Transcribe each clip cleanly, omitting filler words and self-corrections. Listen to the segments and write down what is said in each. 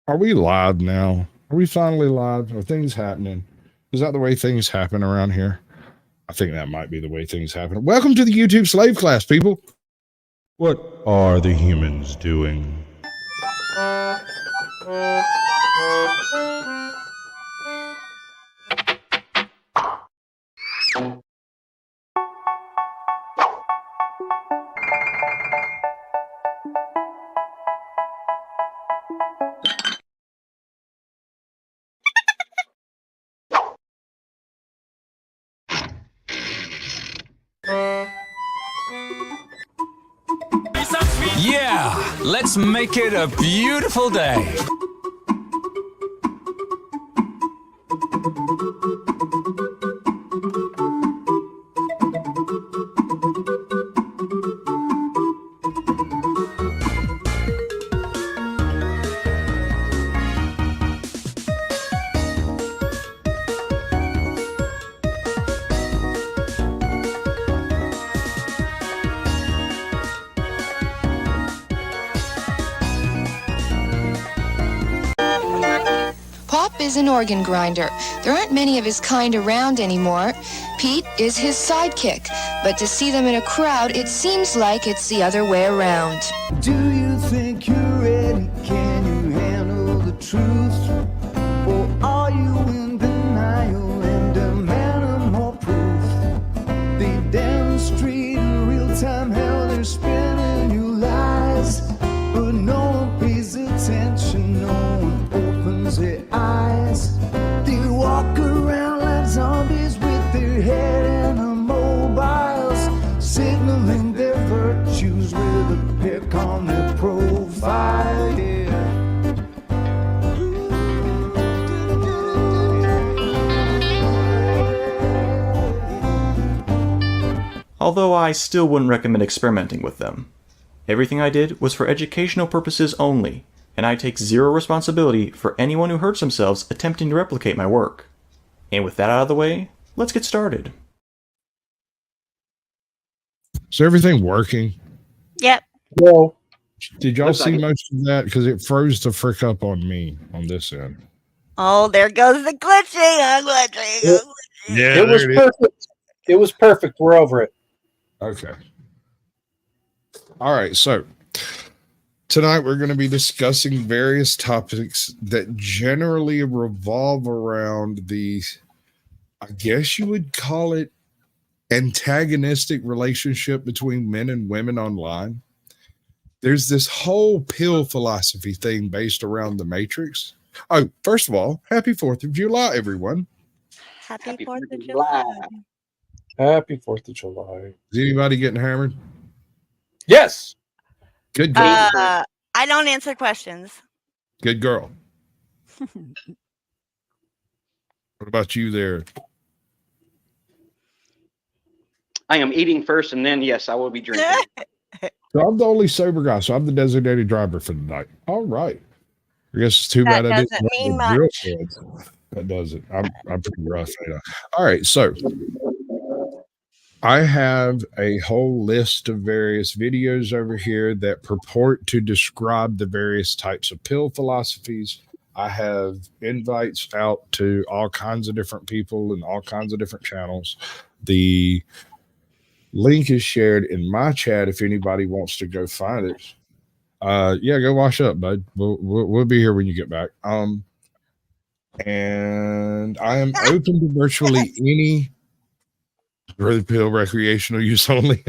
Are we live now? Are we finally live? Are things happening? Is that the way things happen around here? I think that might be the way things happen. Welcome to the YouTube slave class, people. What are the humans doing? Yeah, let's make it a beautiful day. Pop is an organ grinder. There aren't many of his kind around anymore. Pete is his sidekick, but to see them in a crowd, it seems like it's the other way around. Do you think you're ready? Can you handle the truth? Or are you in denial and demand more proof? They demonstrate in real time how they're spinning you lies, but no one pays attention, no one opens their eyes. They walk around like zombies with their head in the mobiles, signaling their virtues with a pick on their profile. Yeah. Although I still wouldn't recommend experimenting with them. Everything I did was for educational purposes only, and I take zero responsibility for anyone who hurts themselves attempting to replicate my work. And with that out of the way, let's get started. Is everything working? Yep. Well, Did y'all Looks see like it. most of that? Because it froze the frick up on me on this end. Oh, there goes the glitching. I'm glitching. Yeah, it was perfect. It was perfect. We're over it. Okay. All right. So tonight we're going to be discussing various topics that generally revolve around the, I guess you would call it, antagonistic relationship between men and women online. There's this whole pill philosophy thing based around the Matrix. Oh, first of all, happy 4th of July, everyone. Happy 4th of Freaking July. Happy 4th of July. Is anybody getting hammered? Yes. Good girl. I don't answer questions. Good girl. What about you there? I am eating first, and then yes, I will be drinking. So I'm the only sober guy, so I'm the designated driver for the night. All right. I guess it's too That bad I didn't doesn't mean have a much. girlfriend. That doesn't. I'm pretty rough. All right. So I have a whole list of various videos over here that purport to describe the various types of pill philosophies. I have invites out to all kinds of different people and all kinds of different channels. The link is shared in my chat if anybody wants to go find it. Yeah, go wash up, bud. We'll be here when you get back. And I am open to virtually any red pill recreational use only.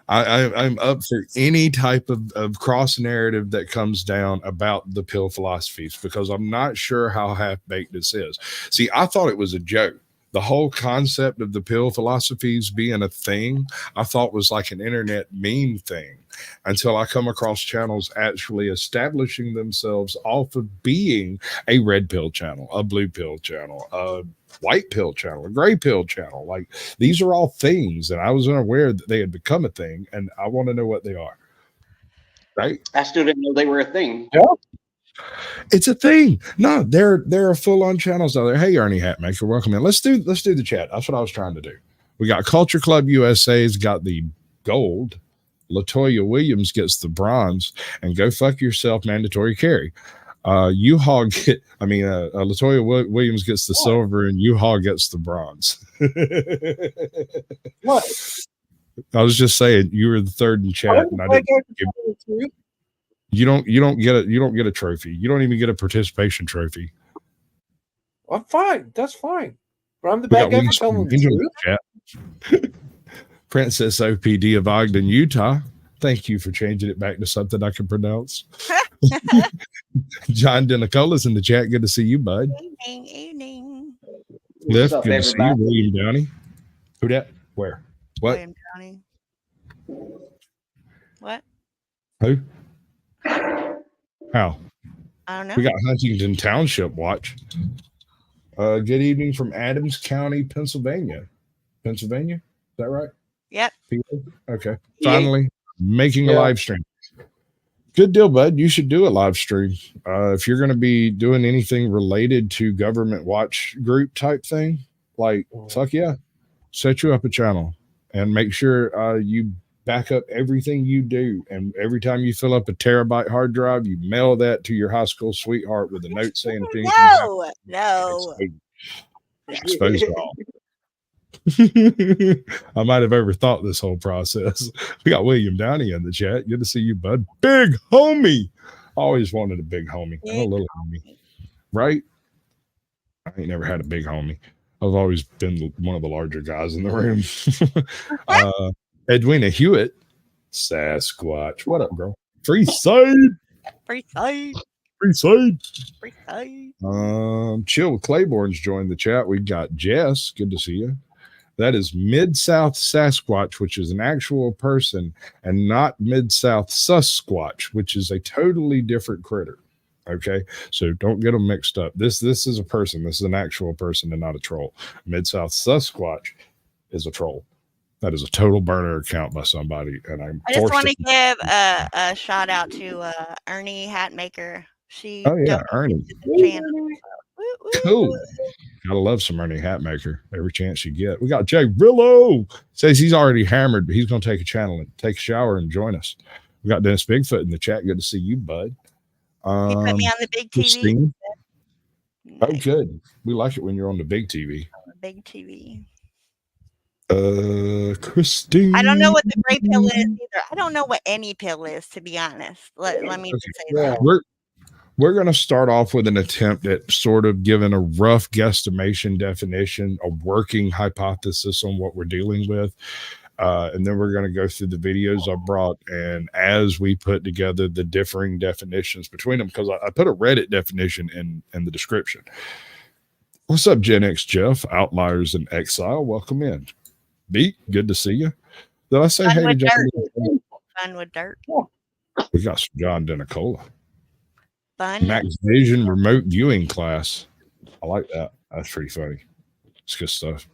I'm up for any type of cross narrative that comes down about the pill philosophies, because I'm not sure how half-baked this is. See, I thought it was a joke. The whole concept of the pill philosophies being a thing, I thought was like an internet meme thing, until I come across channels actually establishing themselves off of being a red pill channel, a blue pill channel, a white pill channel, a gray pill channel. Like, these are all things, and I was unaware that they had become a thing, and I want to know what they are. Right? I still didn't know they were a thing. Yeah. It's a thing. No, there are full-on channels out there. Hey, Ernie Hatmaker, welcome in. Let's do the chat. That's what I was trying to do. We got Culture Club USA's got the gold. Latoya Williams gets the bronze, and go fuck yourself, mandatory carry. Latoya Williams gets the silver, and U-Haul gets the bronze. What? I was just saying you were the third in chat, and you don't get a trophy. You don't even get a participation trophy. I'm fine. That's fine. But I'm the bad guy for telling the truth. Princess OPD of Ogden, Utah. Thank you for changing it back to something I can pronounce. John Denacola's in the chat. Good to see you, bud. Evening. Lift, What's up, good to see you. William Downey. Who that? Where? What? William Downey. What? Who? How? I don't know. We got Huntington Township watch. Good evening from Adams County, Pennsylvania. Pennsylvania? Is that right? Yep. Okay. Finally, making a live stream. Good deal, bud. You should do a live stream. If you're going to be doing anything related to government watch group type thing, like, fuck yeah, set you up a channel and make sure you back up everything you do. And every time you fill up a terabyte hard drive, you mail that to your high school sweetheart with a note saying things. No. Expose it all. I might have overthought this whole process. We got William Downey in the chat. Good to see you, bud. Big homie. Always wanted a big homie. I'm a little homie, right? I ain't never had a big homie. I've always been one of the larger guys in the room. Edwina Hewitt, Sasquatch. What up, girl? Free side. Free side. Free side. Free side. Chill Claiborne's joined the chat. We got Jess. Good to see you. That is Mid-South Sasquatch, which is an actual person, and not Mid-South Susquatch, which is a totally different critter. Okay, so don't get them mixed up. This is a person. This is an actual person and not a troll. Mid-South Susquatch is a troll. That is a total burner account by somebody, and I just want to give a shout out to Ernie Hatmaker. She Ernie. Cool. Gotta love some Ernie Hatmaker every chance you get. We got Jay Rillo. Says he's already hammered, but he's gonna take a channel and take a shower and join us. We got Dennis Bigfoot in the chat. Good to see you, bud. He put me on the big TV. Nice. Oh, good. We like it when you're on the big TV. Big TV. Christine. I don't know what the gray pill is either. I don't know what any pill is, to be honest. Let me just say that. We're going to start off with an attempt at sort of giving a rough guesstimation definition, a working hypothesis on what we're dealing with. And then we're going to go through the videos I brought. And as we put together the differing definitions between them, because I put a Reddit definition in the description. What's up, Gen X Jeff? Outliers in Exile. Welcome in. Beat, good to see you. Did I say Fun hey with to John? Fun with dirt. We got some John Denicola. Fun. Max Vision remote viewing class. I like that. That's pretty funny. It's good stuff.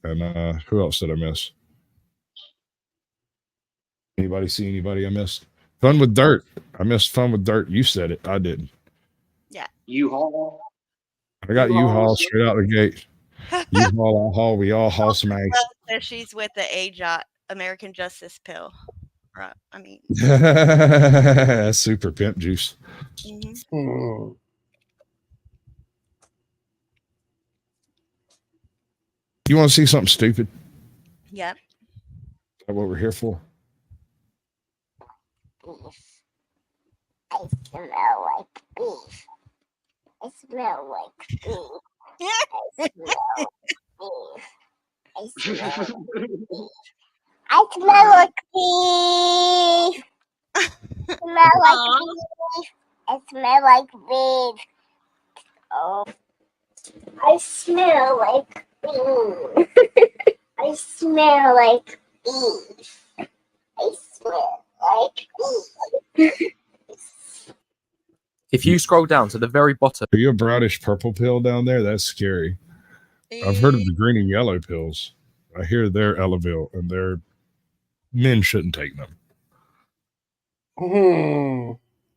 And who else did I miss? Anybody see anybody I missed? Fun with dirt. I missed fun with dirt. You said it. I didn't. Yeah. U-Haul. I got U-Haul straight out the gate. U-Haul, we all haul some ass. So she's with the AJOT, American Justice Pill. Right. I mean, super pimp juice. Mm-hmm. You want to see something stupid? Yeah. Is that what we're here for? I smell like beef. I smell like beef. I smell like beef. I smell like beef. I smell like beef. Oh, I smell like beef. I smell like beef. I smell like beef. If you scroll down to the very bottom. Are you a brownish purple pill down there? That's scary. I've heard of the green and yellow pills. I hear they're Eleville and men shouldn't take them.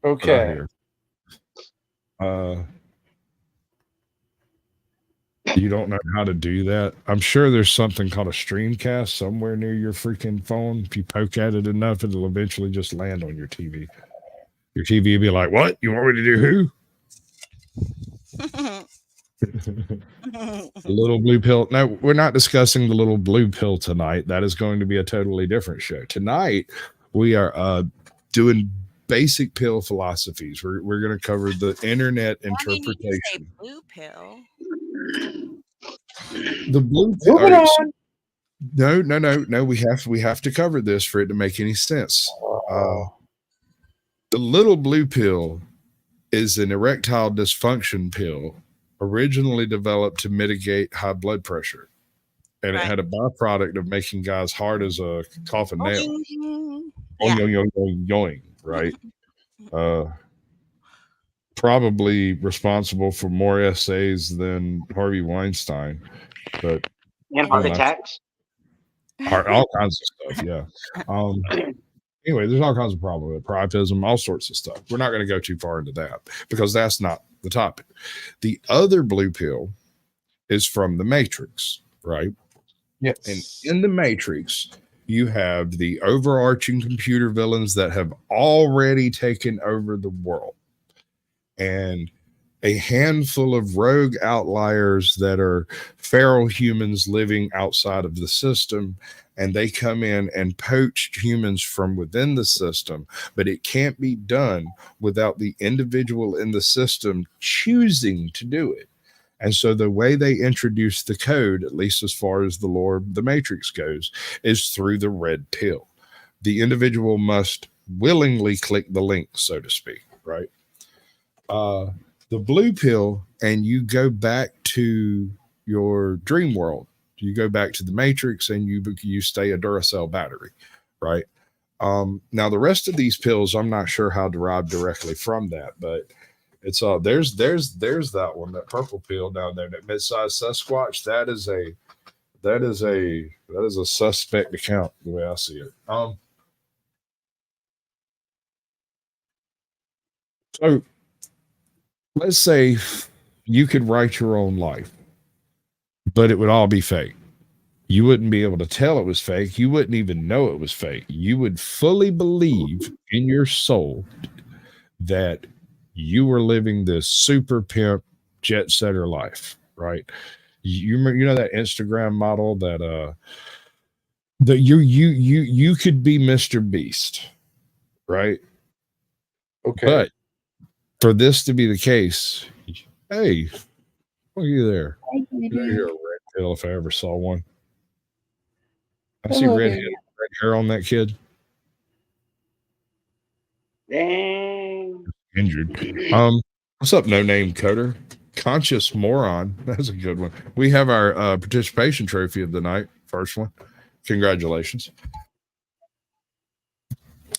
Okay. You don't know how to do that? I'm sure there's something called a streamcast somewhere near your freaking phone. If you poke at it enough, it'll eventually just land on your TV. Your TV will be like, what? You want me to do who? The little blue pill. No, we're not discussing the little blue pill tonight. That is going to be a totally different show. Tonight, we are doing basic pill philosophies. We're going to cover the internet interpretation. You say blue pill. The blue pill. No. We have to cover this for it to make any sense. The little blue pill is an erectile dysfunction pill originally developed to mitigate high blood pressure. And it had a byproduct of making guys hard as a coffin nail. Yoing, right? Probably responsible for more essays than Harvey Weinstein, but and heart attacks, all kinds of stuff. Yeah. Anyway, there's all kinds of problems with priapism, all sorts of stuff. We're not going to go too far into that because that's not the topic. The other blue pill is from the Matrix, right? Yes. And in the Matrix, you have the overarching computer villains that have already taken over the world, and a handful of rogue outliers that are feral humans living outside of the system, and they come in and poach humans from within the system, but it can't be done without the individual in the system choosing to do it. And so the way they introduce the code, at least as far as the lore of the Matrix goes, is through the red pill. The individual must willingly click the link, so to speak, right? The blue pill, and you go back to your dream world. You go back to the Matrix and you stay a Duracell battery, right? Now the rest of these pills, I'm not sure how derived directly from that, but it's there's that one, that purple pill down there, that mid-sized Sasquatch. That is a suspect account the way I see it. So let's say you could write your own life, but it would all be fake. You wouldn't be able to tell it was fake. You wouldn't even know it was fake. You would fully believe in your soul that you were living this super pimp jet setter life, right? You know that Instagram model that you could be Mr. Beast, right? Okay. But for this to be the case, hey, look at you there. You're a red pill if I ever saw one. I see red hair on that kid. Dang. Injured. What's up, no name coder? Conscious moron. That's a good one. We have our participation trophy of the night. First one. Congratulations.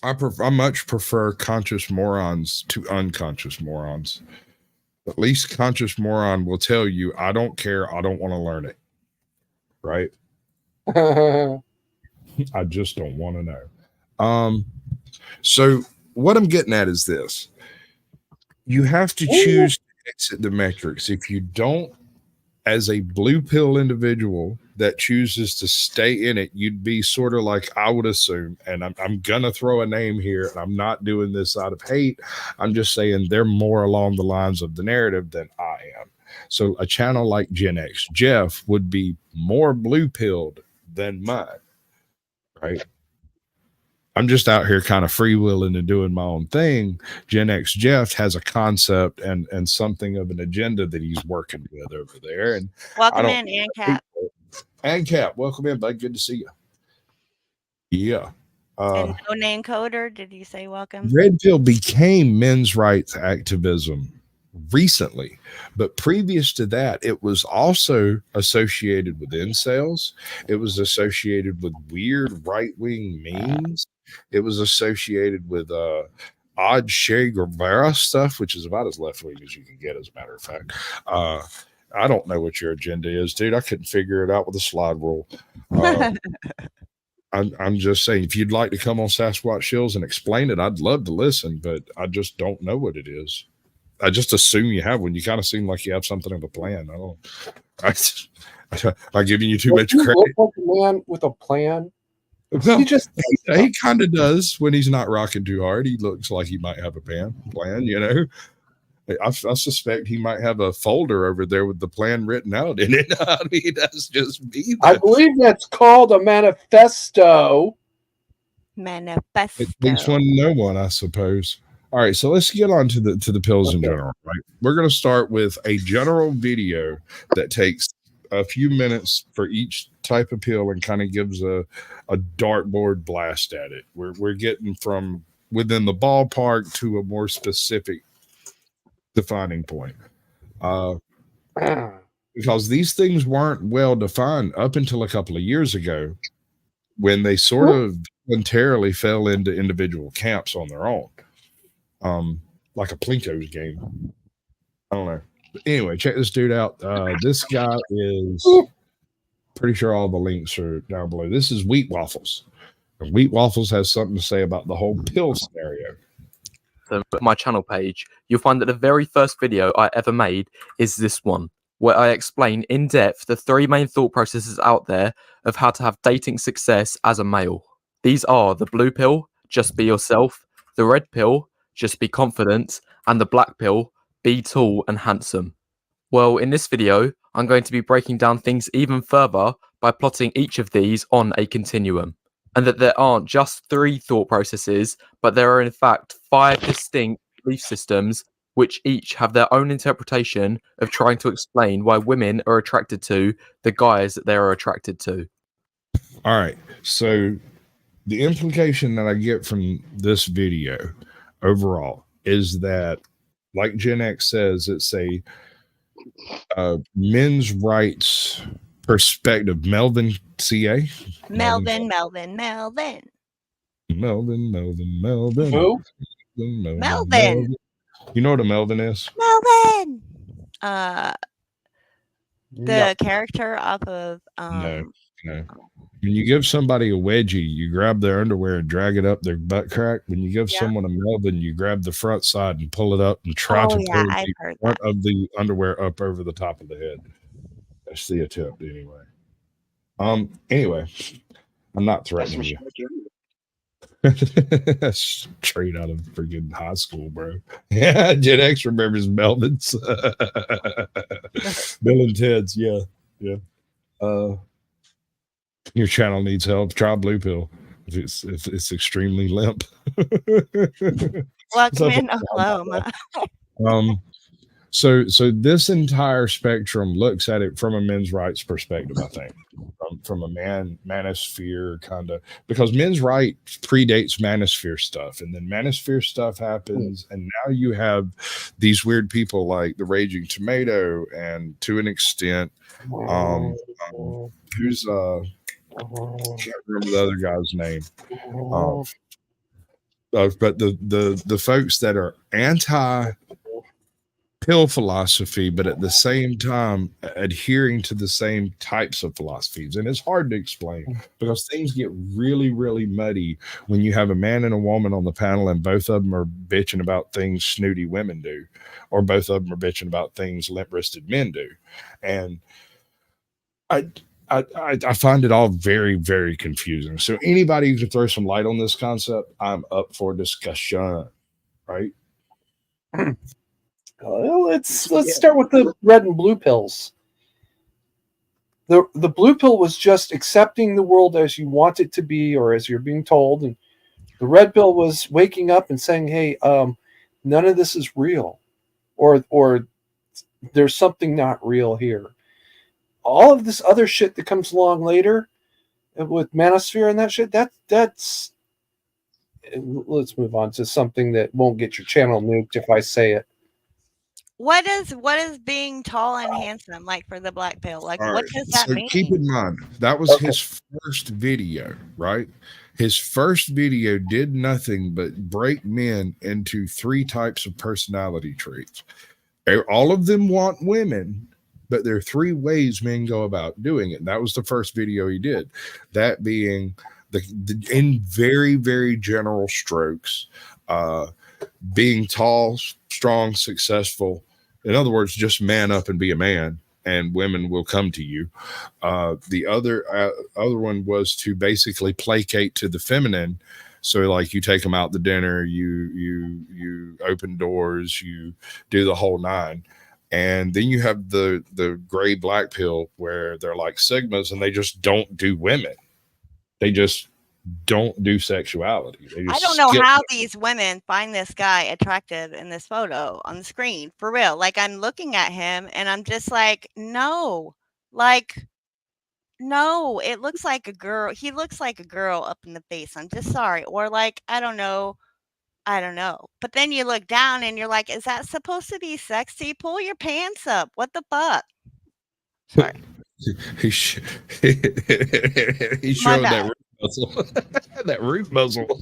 I much prefer conscious morons to unconscious morons. At least conscious moron will tell you, I don't care. I don't want to learn it. Right? I just don't want to know. So what I'm getting at is this. You have to choose to exit the Matrix. If you don't, as a blue pill individual that chooses to stay in it, you'd be sort of like, I would assume, and I'm gonna throw a name here, and I'm not doing this out of hate. I'm just saying they're more along the lines of the narrative than I am. So a channel like Gen X, Jeff, would be more blue pilled than mine, right? I'm just out here kind of freewheeling and doing my own thing. Gen X Jeff has a concept and something of an agenda that he's working with over there. And welcome in, ANCAP. ANCAP, welcome in, bud. Good to see you. Yeah. And no name coder, did you say welcome? Red pill became men's rights activism recently, but previous to that, it was also associated with incels. It was associated with weird right-wing memes. It was associated with odd Che Guevara stuff, which is about as left-wing as you can get, as a matter of fact. I don't know what your agenda is, dude. I couldn't figure it out with a slide rule. I'm just saying, if you'd like to come on Sasquatch Shills and explain it, I'd love to listen, but I just don't know what it is. I just assume you have one. You kind of seem like you have something of a plan. I'm giving you too Does much he credit. look like a man with a plan? No, He just he kind of does when he's not rocking too hard. He looks like he might have a plan, you know. I suspect he might have a folder over there with the plan written out in it. I mean, that's just me. I believe that's called a manifesto. Manifesto. It takes one to know one, I suppose. All right, so let's get on to the pills in general, right? We're going to start with a general video that takes a few minutes for each type of pill and kind of gives a dartboard blast at it. We're getting from within the ballpark to a more specific defining point. Because these things weren't well defined up until a couple of years ago when they sort of voluntarily fell into individual camps on their own. Like a Plinko's game. I don't know. But anyway, check this dude out. This guy is pretty sure all the links are down below. This is Wheat Waffles. And Wheat Waffles has something to say about the whole pill scenario. So my channel page, you'll find that the very first video I ever made is this one, where I explain in depth the 3 main thought processes out there of how to have dating success as a male. These are the blue pill, just be yourself, the red pill, just be confident, and the black pill, be tall and handsome. Well, in this video, I'm going to be breaking down things even further by plotting each of these on a continuum. And that there aren't just 3 thought processes, but there are in fact 5 distinct belief systems which each have their own interpretation of trying to explain why women are attracted to the guys that they are attracted to. All right, so the implication that I get from this video overall is that, like Gen X says, it's a men's rights perspective. Melvin CA? Melvin. Who? Melvin. You know what a Melvin is? Melvin. The No. character off of No. When you give somebody a wedgie, you grab their underwear and drag it up their butt crack. When you give someone a Melvin, you grab the front side and pull it up and try to pull I've the heard front of the underwear up over the top of the head. That's the attempt anyway. Anyway, I'm not threatening you. Straight out of freaking high school, bro. Yeah, Gen X remembers Melvins. Bill and Ted's, yeah. Your channel needs help. Try blue pill. It's extremely limp. Welcome in Oklahoma. So this entire spectrum looks at it from a men's rights perspective, I think, from a manosphere kind of, because men's rights predates manosphere stuff, and then manosphere stuff happens, and now you have these weird people like the Raging Tomato, and to an extent, who's I can't remember the other guy's name. But the folks that are anti pill philosophy, but at the same time adhering to the same types of philosophies. And it's hard to explain because things get really, really muddy when you have a man and a woman on the panel and both of them are bitching about things snooty women do, or both of them are bitching about things limp-wristed men do. And I find it all very, very confusing. So anybody who can throw some light on this concept, I'm up for discussion, right? Well, let's start with the red and blue pills. The blue pill was just accepting the world as you want it to be, or as you're being told, and the red pill was waking up and saying, "Hey, none of this is real," or there's something not real here. All of this other shit that comes along later with manosphere and that shit, that's. Let's move on to something that won't get your channel nuked if I say it. What is being tall and handsome like for the black pill? Like, All what right. does that mean? Keep in mind, that was his first video, right? His first video did nothing but break men into 3 types of personality traits. All of them want women, but there are 3 ways men go about doing it. And that was the first video he did. That being in very, very general strokes, being tall, strong, successful. In other words, just man up and be a man. and women will come to you. The other one was to basically placate to the feminine. So like you take them out to dinner, you open doors, you do the whole nine. And then you have the gray black pill where they're like sigmas and they just don't do women. They just don't do sexuality. They I just don't know skip how it. these women find this guy attractive in this photo on the screen. For real. Like I'm looking at him and I'm just like, no. Like no, it looks like a girl. He looks like a girl up in the face. I'm just sorry. Or like, I don't know. I don't know. But then you look down and you're like, is that supposed to be sexy? Pull your pants up. What the fuck? Sorry. He sh- he My showed that bad. root muscle. That root muscle.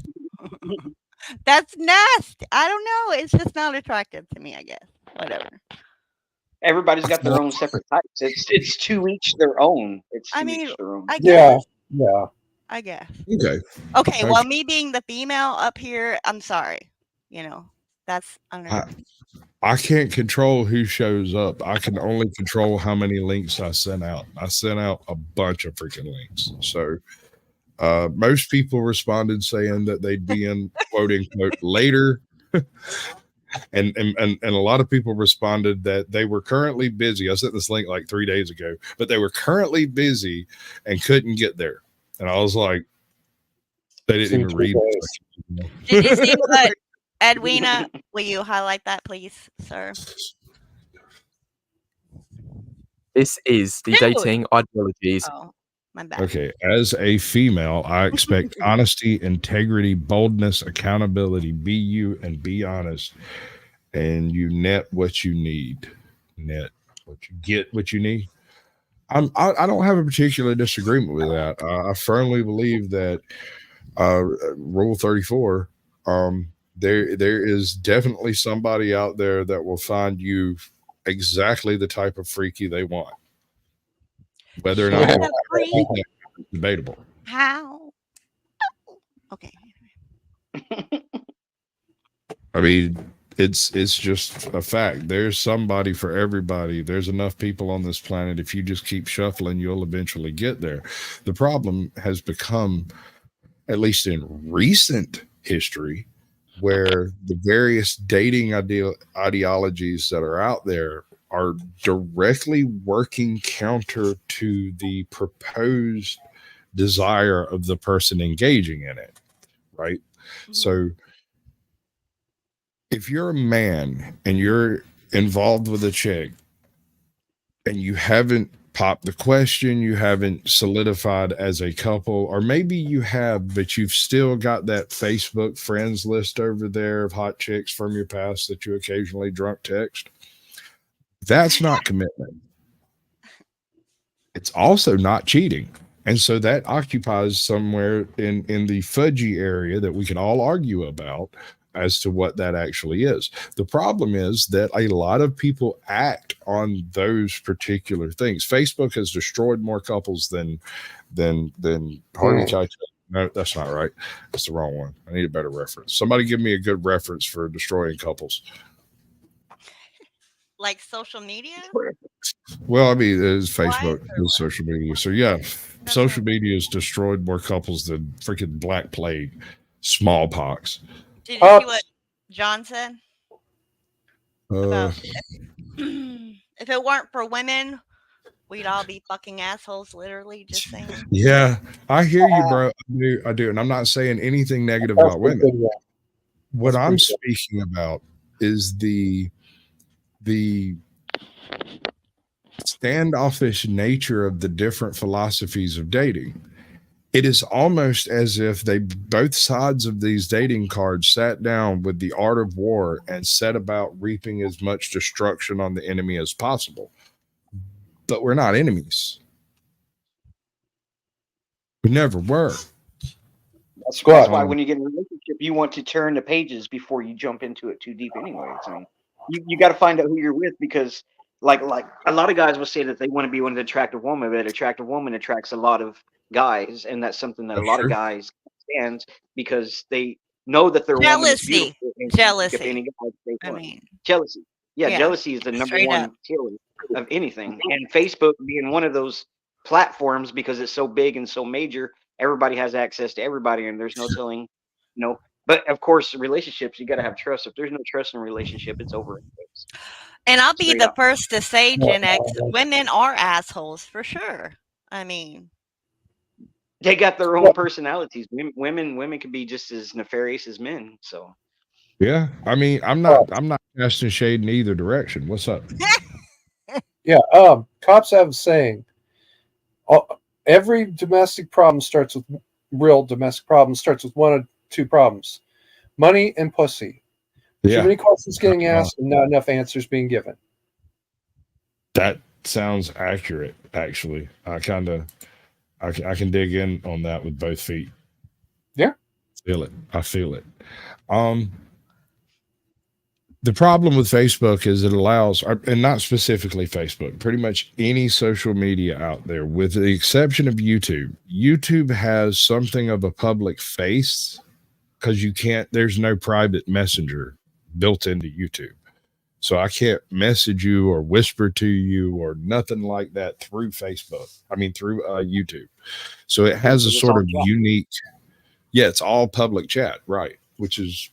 That's nasty. I don't know. It's just not attractive to me, I guess. Whatever. Everybody's got their own separate types. It's to each their own. It's I to mean, each their own. I Yeah, guess. yeah. I guess. Okay. Okay, well, Okay. me being the female up here, I'm sorry. You know, that's under. I can't control who shows up. I can only control how many links I sent out. I sent out a bunch of freaking links. So most people responded saying that they'd be in quote unquote later. And a lot of people responded that they were currently busy. I sent this link like 3 days ago, but they were currently busy and couldn't get there. And I was like, they didn't even read. Did you see what Edwina? Will you highlight that, please, sir? This is the Dude. dating ideologies. Oh, my bad. Okay, as a female, I expect honesty, integrity, boldness, accountability. Be you and be honest, and you net what you need. Net what you get, what you need. I don't have a particular disagreement with that. I firmly believe that Rule 34. There is definitely somebody out there that will find you exactly the type of freaky they want. Whether or not Shut you up, freak. is debatable. How? Okay. I mean, it's just a fact. There's somebody for everybody. There's enough people on this planet. If you just keep shuffling, you'll eventually get there. The problem has become, at least in recent history, where the various dating ideologies that are out there are directly working counter to the proposed desire of the person engaging in it, right? Mm-hmm. So if you're a man and you're involved with a chick and you haven't popped the question, you haven't solidified as a couple, or maybe you have, but you've still got that Facebook friends list over there of hot chicks from your past that you occasionally drunk text, that's not commitment. It's also not cheating. And so that occupies somewhere in the fudgy area that we can all argue about as to what that actually is. The problem is that a lot of people act on those particular things. Facebook has destroyed more couples than Hardy Chai. No, that's not right. That's the wrong one. I need a better reference. Somebody give me a good reference for destroying couples. Like social media? Well, I mean, it's Facebook, it's social media. So yeah, social media has destroyed more couples than freaking Black Plague, smallpox. Did you see what John said? About if it weren't for women, we'd all be fucking assholes, literally, just saying. Yeah, I hear you, bro. I do. And I'm not saying anything negative about women. What I'm speaking about is the standoffish nature of the different philosophies of dating. It is almost as if both sides of these dating cards sat down with the art of war and set about reaping as much destruction on the enemy as possible. But we're not enemies. We never were. That's why when you get in a relationship, you want to turn the pages before you jump into it too deep anyways. I mean, you got to find out who you're with, because like a lot of guys will say that they want to be with an attractive woman, but an attractive woman attracts a lot of guys, and that's something that a lot of guys stand, because they know that their woman is beautiful. Jealousy. Any guy they want. Jealousy. Yeah, jealousy is the number straight up. one killer of anything. And Facebook being one of those platforms, because it's so big and so major, everybody has access to everybody, and there's no telling, But of course, relationships, you got to have trust. If there's no trust in a relationship, it's over. And I'll be Straight the up. first to say, Gen X, women are assholes for sure. I mean, They got their own personalities. Women can be just as nefarious as men. So Yeah, I mean, I'm not casting shade in either direction. What's up? Yeah, cops have a saying. Every domestic problem starts with real domestic problem starts with one of two problems: money and pussy. Yeah. Too many questions getting asked and not enough answers being given. That sounds accurate. Actually, I can dig in on that with both feet. Yeah, I feel it. The problem with Facebook is it allows, and not specifically Facebook, pretty much any social media out there, with the exception of YouTube. YouTube has something of a public face because there's no private messenger built into YouTube. So I can't message you or whisper to you or nothing like that through Facebook. I mean, through YouTube. So it has a sort of unique, it's all public chat, right? Which is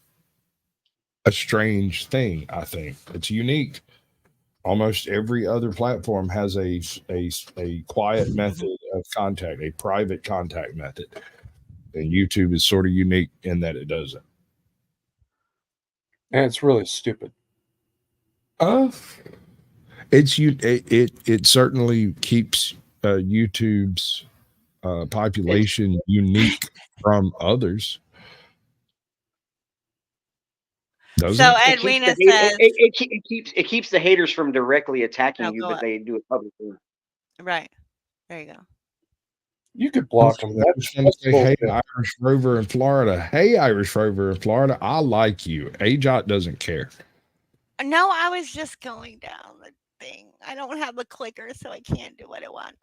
a strange thing. I think it's unique. Almost every other platform has a quiet method of contact, a private contact method, and YouTube is sort of unique in that it doesn't. And it's really stupid. It certainly keeps YouTube's population unique from others. So Edwina says it keeps the haters from directly attacking you, but they do it publicly. Right. There you go. You could block them. Hey, Irish Rover in Florida. Hey, Irish Rover in Florida. I like you. AJOT doesn't care. No, I was just going down the thing. I don't have a clicker, so I can't do what I want.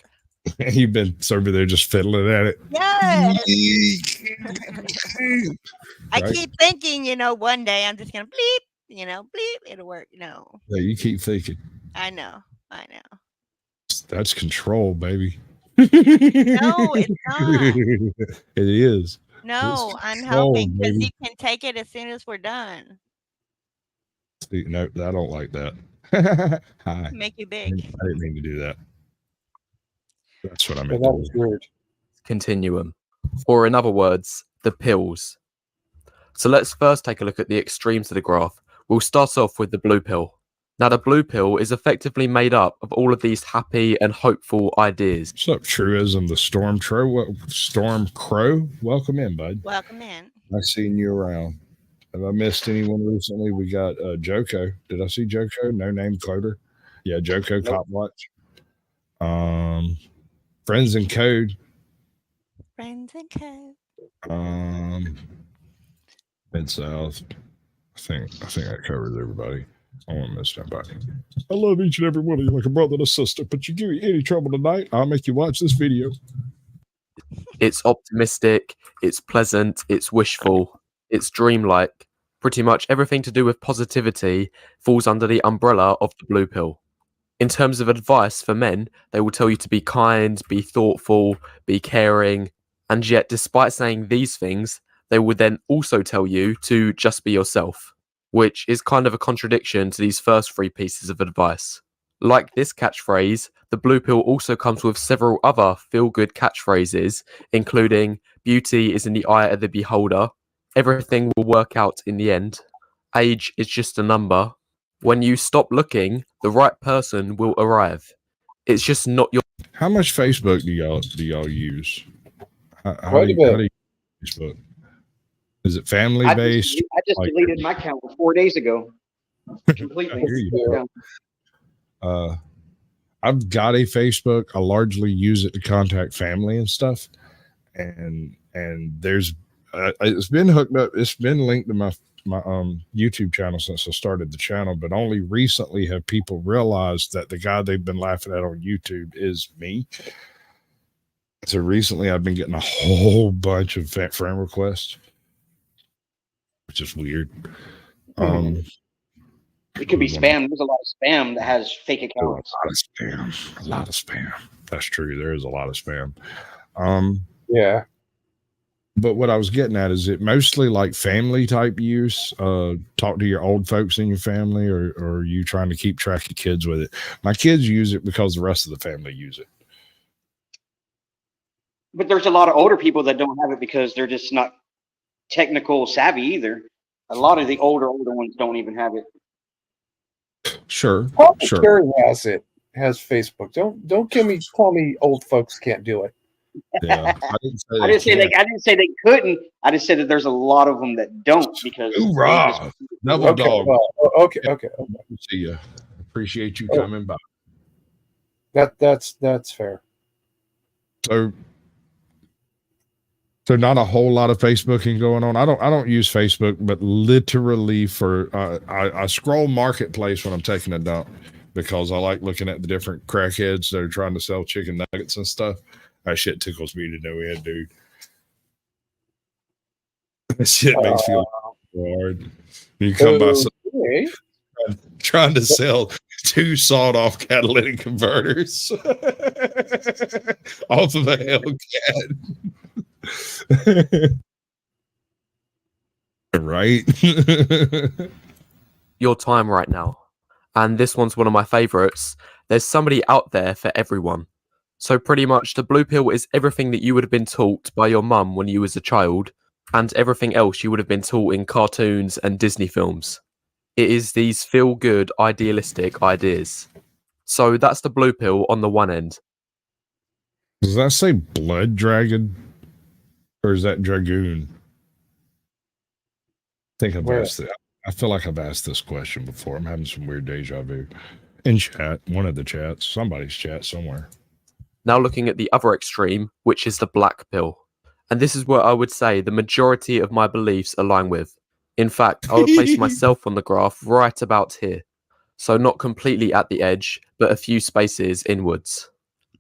You've been over there just fiddling at it. Yes. I keep thinking, one day I'm just gonna bleep, bleep, it'll work. No. Yeah, you keep thinking. I know. That's control, baby. No, it's not. It is. No, I'm helping because you can take it as soon as we're done. No, I don't like that. Hi. Make you big. I didn't mean to do that. That's what I meant. That was weird. Continuum, or in other words, the pills. So let's first take a look at the extremes of the graph. We'll start off with the blue pill. Now, the blue pill is effectively made up of all of these happy and hopeful ideas. What's up, Truism, the Storm Crow? Welcome in, bud. Welcome in. I've seen you around. Have I missed anyone recently? We got Joko. Did I see Joko? No name Cloder. Yeah, Joko, Cop Watch. Friends in Code. Friends in Code. Mid South. I think that covers everybody. I won't miss nobody. I love each and every one of you like a brother and a sister, but you give me any trouble tonight, I'll make you watch this video. It's optimistic, it's pleasant, it's wishful, it's dreamlike. Pretty much everything to do with positivity falls under the umbrella of the blue pill. In terms of advice for men, they will tell you to be kind, be thoughtful, be caring, and yet despite saying these things, they would then also tell you to just be yourself, which is kind of a contradiction to these first three pieces of advice. Like this catchphrase, the blue pill also comes with several other feel-good catchphrases, including beauty is in the eye of the beholder, everything will work out in the end, age is just a number, when you stop looking, the right person will arrive. It's just not your... How much Facebook do y'all use? How do you use Facebook? Is it family based? I just deleted my account 4 days ago. Completely. I've got a Facebook. I largely use it to contact family and stuff. And there's it's been hooked up. It's been linked to my YouTube channel since I started the channel, but only recently have people realized that the guy they've been laughing at on YouTube is me. So recently I've been getting a whole bunch of friend requests, which is weird. It could be spam. There's a lot of spam that has fake accounts. A lot of spam. That's true. There is a lot of spam. Yeah. But what I was getting at is it mostly like family type use? Talk to your old folks in your family, or are you trying to keep track of kids with it? My kids use it because the rest of the family use it. But there's a lot of older people that don't have it because they're just not technical savvy either. A lot of the older ones don't even have it. Sure. Carrie has Facebook. Don't tell me old folks can't do it. Yeah, I didn't say they couldn't. I just said that there's a lot of them that don't because. Double dog. Well, okay. See ya. Appreciate you coming by. That's fair. So not a whole lot of Facebooking going on. I don't use Facebook, but literally for I scroll Marketplace when I'm taking a dump because I like looking at the different crackheads that are trying to sell chicken nuggets and stuff. That shit tickles me to no end, dude. That shit makes me hard. You come by trying to sell 2 sawed-off catalytic converters off of a Hellcat. Right? Your time right now. And this one's one of my favorites. There's somebody out there for everyone. So pretty much the blue pill is everything that you would have been taught by your mum when you was a child and everything else you would have been taught in cartoons and Disney films. It is these feel-good, idealistic ideas. So that's the blue pill on the one end. Does that say blood dragon? Or is that dragoon? I think I've asked that. I feel like I've asked this question before. I'm having some weird deja vu. In chat, one of the chats, somebody's chat somewhere. Now looking at the other extreme, which is the black pill. And this is where I would say the majority of my beliefs align with. In fact, I would place myself on the graph right about here. So not completely at the edge, but a few spaces inwards.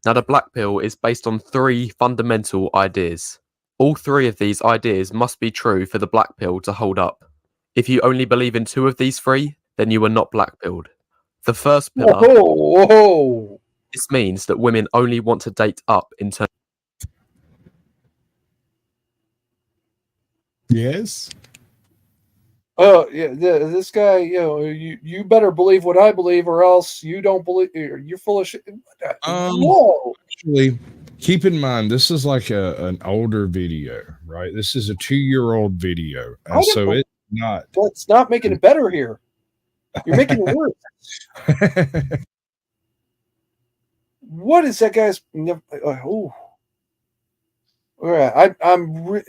Now the black pill is based on 3 fundamental ideas. All 3 of these ideas must be true for the black pill to hold up. If you only believe in 2 of these 3, then you are not black pilled. The first pillar... Whoa. This means that women only want to date up in terms. Yes. Oh yeah, this guy. You better believe what I believe, or else you don't believe. You're full of shit. Whoa. Actually, keep in mind this is like an older video, right? This is a 2-year-old video, and so it's not. Well, it's not making it better here. You're making it worse. What is that guy's? All right,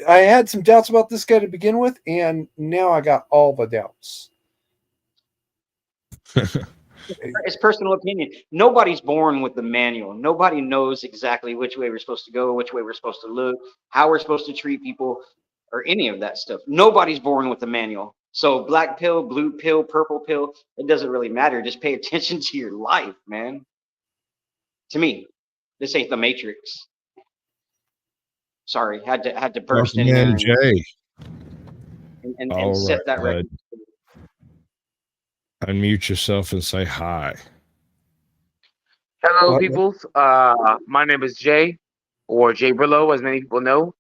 I had some doubts about this guy to begin with, and now I got all the doubts. It's personal opinion. Nobody's born with the manual. Nobody knows exactly which way we're supposed to go, which way we're supposed to look, how we're supposed to treat people, or any of that stuff. Nobody's born with the manual. So black pill, blue pill, purple pill, it doesn't really matter. Just pay attention to your life, man. To me, this ain't the Matrix. Sorry, had to burst in here and set that record. Unmute yourself and say hi. Hello, peoples. My name is Jay, or Jay Brillo, as many people know.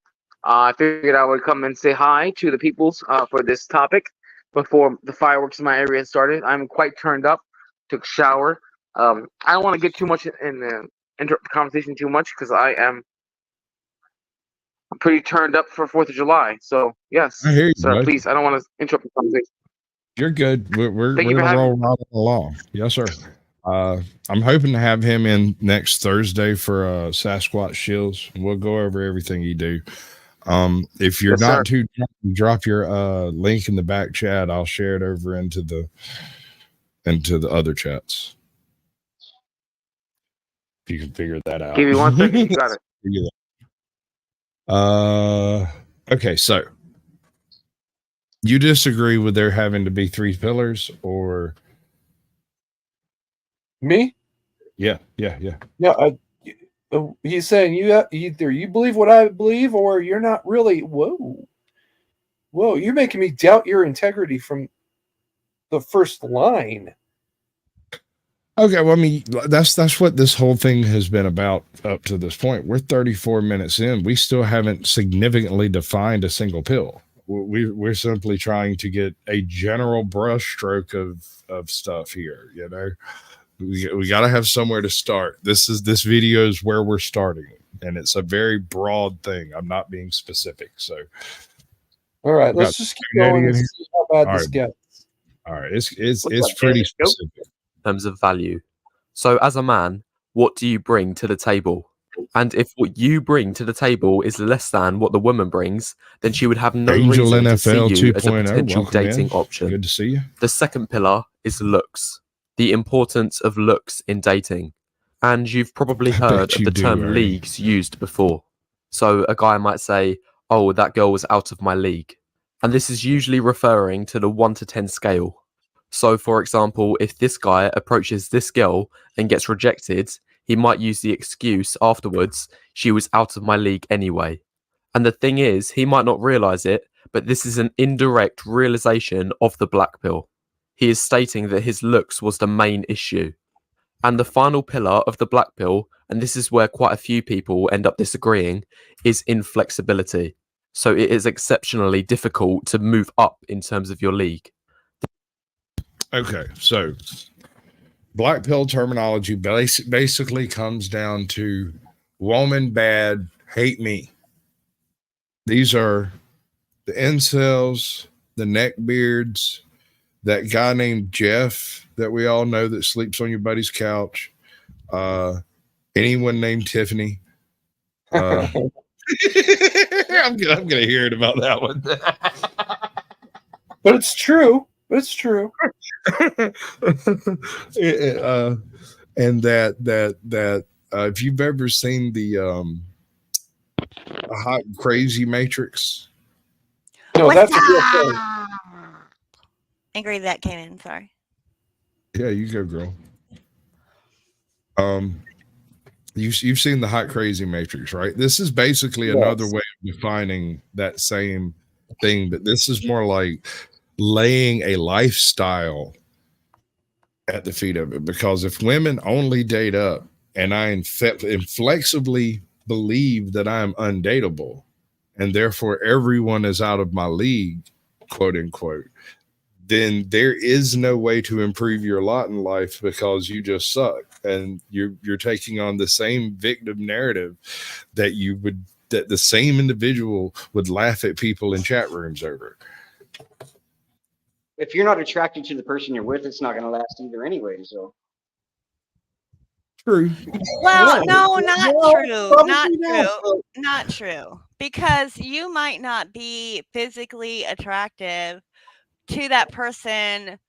I figured I would come and say hi to the peoples for this topic before the fireworks in my area started. I'm quite turned up. Took a shower. I don't want to get too much interrupt the conversation too much because I'm pretty turned up for 4th of July. So yes, I hear you, sir. Please, I don't want to interrupt the conversation. You're good. We're gonna roll right along. Yes, sir. I'm hoping to have him in next Thursday for Sasquatch Shills. We'll go over everything you do. If you're not too drop your link in the back chat. I'll share it over into the other chats. If you can figure that out. Give me 1 second. You got it. Okay, so you disagree with there having to be 3 pillars, or me? Yeah. He's saying either you believe what I believe, or you're not really. Whoa, you're making me doubt your integrity from the first line. Okay, well, I mean, that's what this whole thing has been about up to this point. We're 34 minutes in. We still haven't significantly defined a single pill. We're simply trying to get a general brushstroke of stuff here. You know, we got to have somewhere to start. This video is where we're starting, and it's a very broad thing. I'm not being specific. So, all right, let's just keep going and see how bad this gets. All right, it's pretty specific. In terms of value. So as a man, what do you bring to the table? And if what you bring to the table is less than what the woman brings, then she would have no Angel reason to NFL see you as a 2.0, potential welcome dating in. option. Good to see you. The second pillar is looks. The importance of looks in dating. And you've probably heard of the term leagues used before. So a guy might say, oh, that girl was out of my league. And this is usually referring to the 1 to 10 scale. So, for example, if this guy approaches this girl and gets rejected, he might use the excuse afterwards, she was out of my league anyway. And the thing is, he might not realize it, but this is an indirect realization of the black pill. He is stating that his looks was the main issue. And the final pillar of the black pill, and this is where quite a few people end up disagreeing, is inflexibility. So it is exceptionally difficult to move up in terms of your league. Okay, so black pill terminology basically comes down to woman bad, hate me. These are the incels, the neckbeards, that guy named Jeff that we all know that sleeps on your buddy's couch, anyone named Tiffany. I'm gonna hear it about that one. But it's true. It's true. And that if you've ever seen the Hot and Crazy Matrix. No, that's a real thing. Angry that came in, sorry. Yeah, you go, girl. You've seen the Hot Crazy Matrix, right? This is basically another way of defining that same thing, but this is more like laying a lifestyle at the feet of it. Because if women only date up and I inflexibly believe that I am undateable and therefore everyone is out of my league, quote unquote, then there is no way to improve your lot in life because you just suck. And you're taking on the same victim narrative that that the same individual would laugh at people in chat rooms over. If you're not attracted to the person you're with, it's not going to last either anyway. So true. Well, no, not true. Not true. Because you might not be physically attractive to that person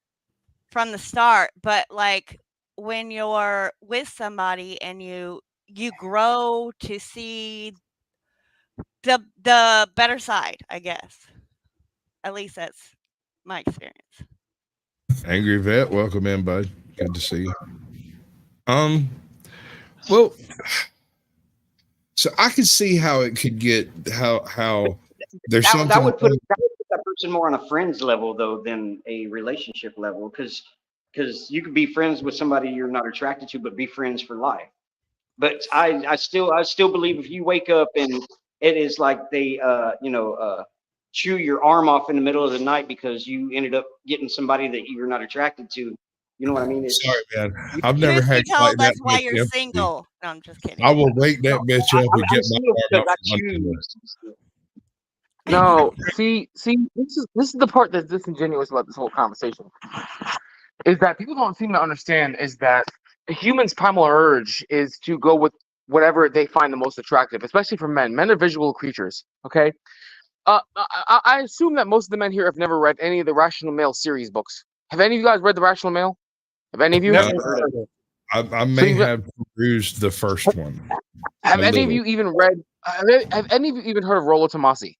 from the start, but like when you're with somebody and you grow to see the better side, I guess. At least that's my experience. Angry Vet, welcome in, bud. Good to see you. Well, so I could see how it could get how there's something that would put that person more on a friends level though than a relationship level, because you could be friends with somebody you're not attracted to, but be friends for life. But I still believe if you wake up and it is like they chew your arm off in the middle of the night because you ended up getting somebody that you're not attracted to. You know what I mean? Sorry, man. I've never had quite that. That's why you're single. No, I'm just kidding. I will wake that bitch up and get my arm out. No, see, this is the part that's disingenuous about this whole conversation. Is that people don't seem to understand is that a human's primal urge is to go with whatever they find the most attractive, especially for men. Men are visual creatures, okay? I assume that most of the men here have never read any of the Rational Male series books. Have any of you guys read the Rational Male? Have any of you? Never heard of it. I may have perused the first one. Have any of you even read? Have any of you even heard of Rollo Tomassi?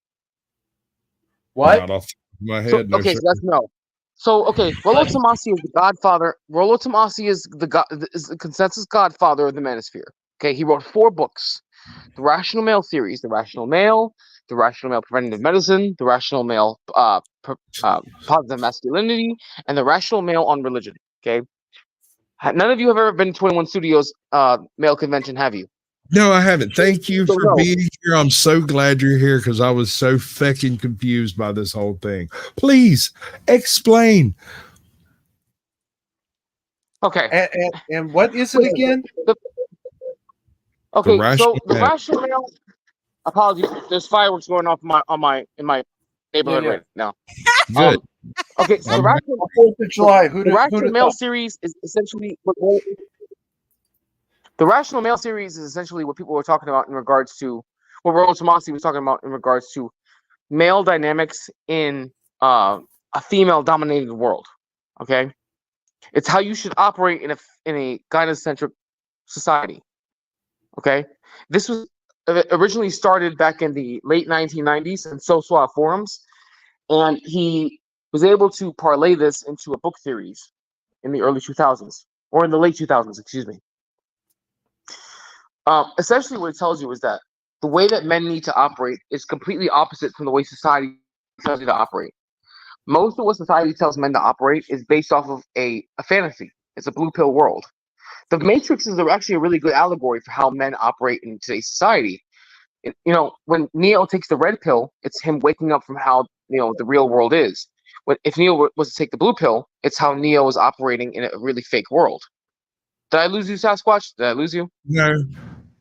What? Not off my head. So, no, okay, sir. so that's no. So okay, Rollo Tomassi is the godfather. Rollo Tomassi is the consensus godfather of the manosphere. Okay, he wrote 4 books: the Rational Male series, the Rational Male, the Rational Male Preventative Medicine, the Rational Male Positive Masculinity, and the Rational Male on Religion. Okay, None of you have ever been to 21 Studios male convention, have you? No, I haven't. Thank you So for no. being here. I'm so glad you're here because I was so fucking confused by this whole thing. Please explain. Okay. And what is it again? Okay, so the male. rational male. Apologies, there's fireworks going off in my neighborhood right now. Good. Okay, so the rational, 4th of July. the rational male series is essentially the rational male series is essentially what people were talking about in regards to what Roland Tomasi was talking about in regards to male dynamics in a female-dominated world. Okay, it's how you should operate in a gynocentric society. Okay, this was originally started back in the late 1990s in SOSWA forums, and he was able to parlay this into a book series in the early 2000s, or in the late 2000s, excuse me. Essentially, what it tells you is that the way that men need to operate is completely opposite from the way society tells you to operate. Most of what society tells men to operate is based off of a fantasy. It's a blue pill world. The Matrix is actually a really good allegory for how men operate in today's society. You know, when Neo takes the red pill, it's him waking up from how, you know, the real world is. If Neo was to take the blue pill, it's how Neo is operating in a really fake world. Did I lose you, Sasquatch? Did I lose you? No,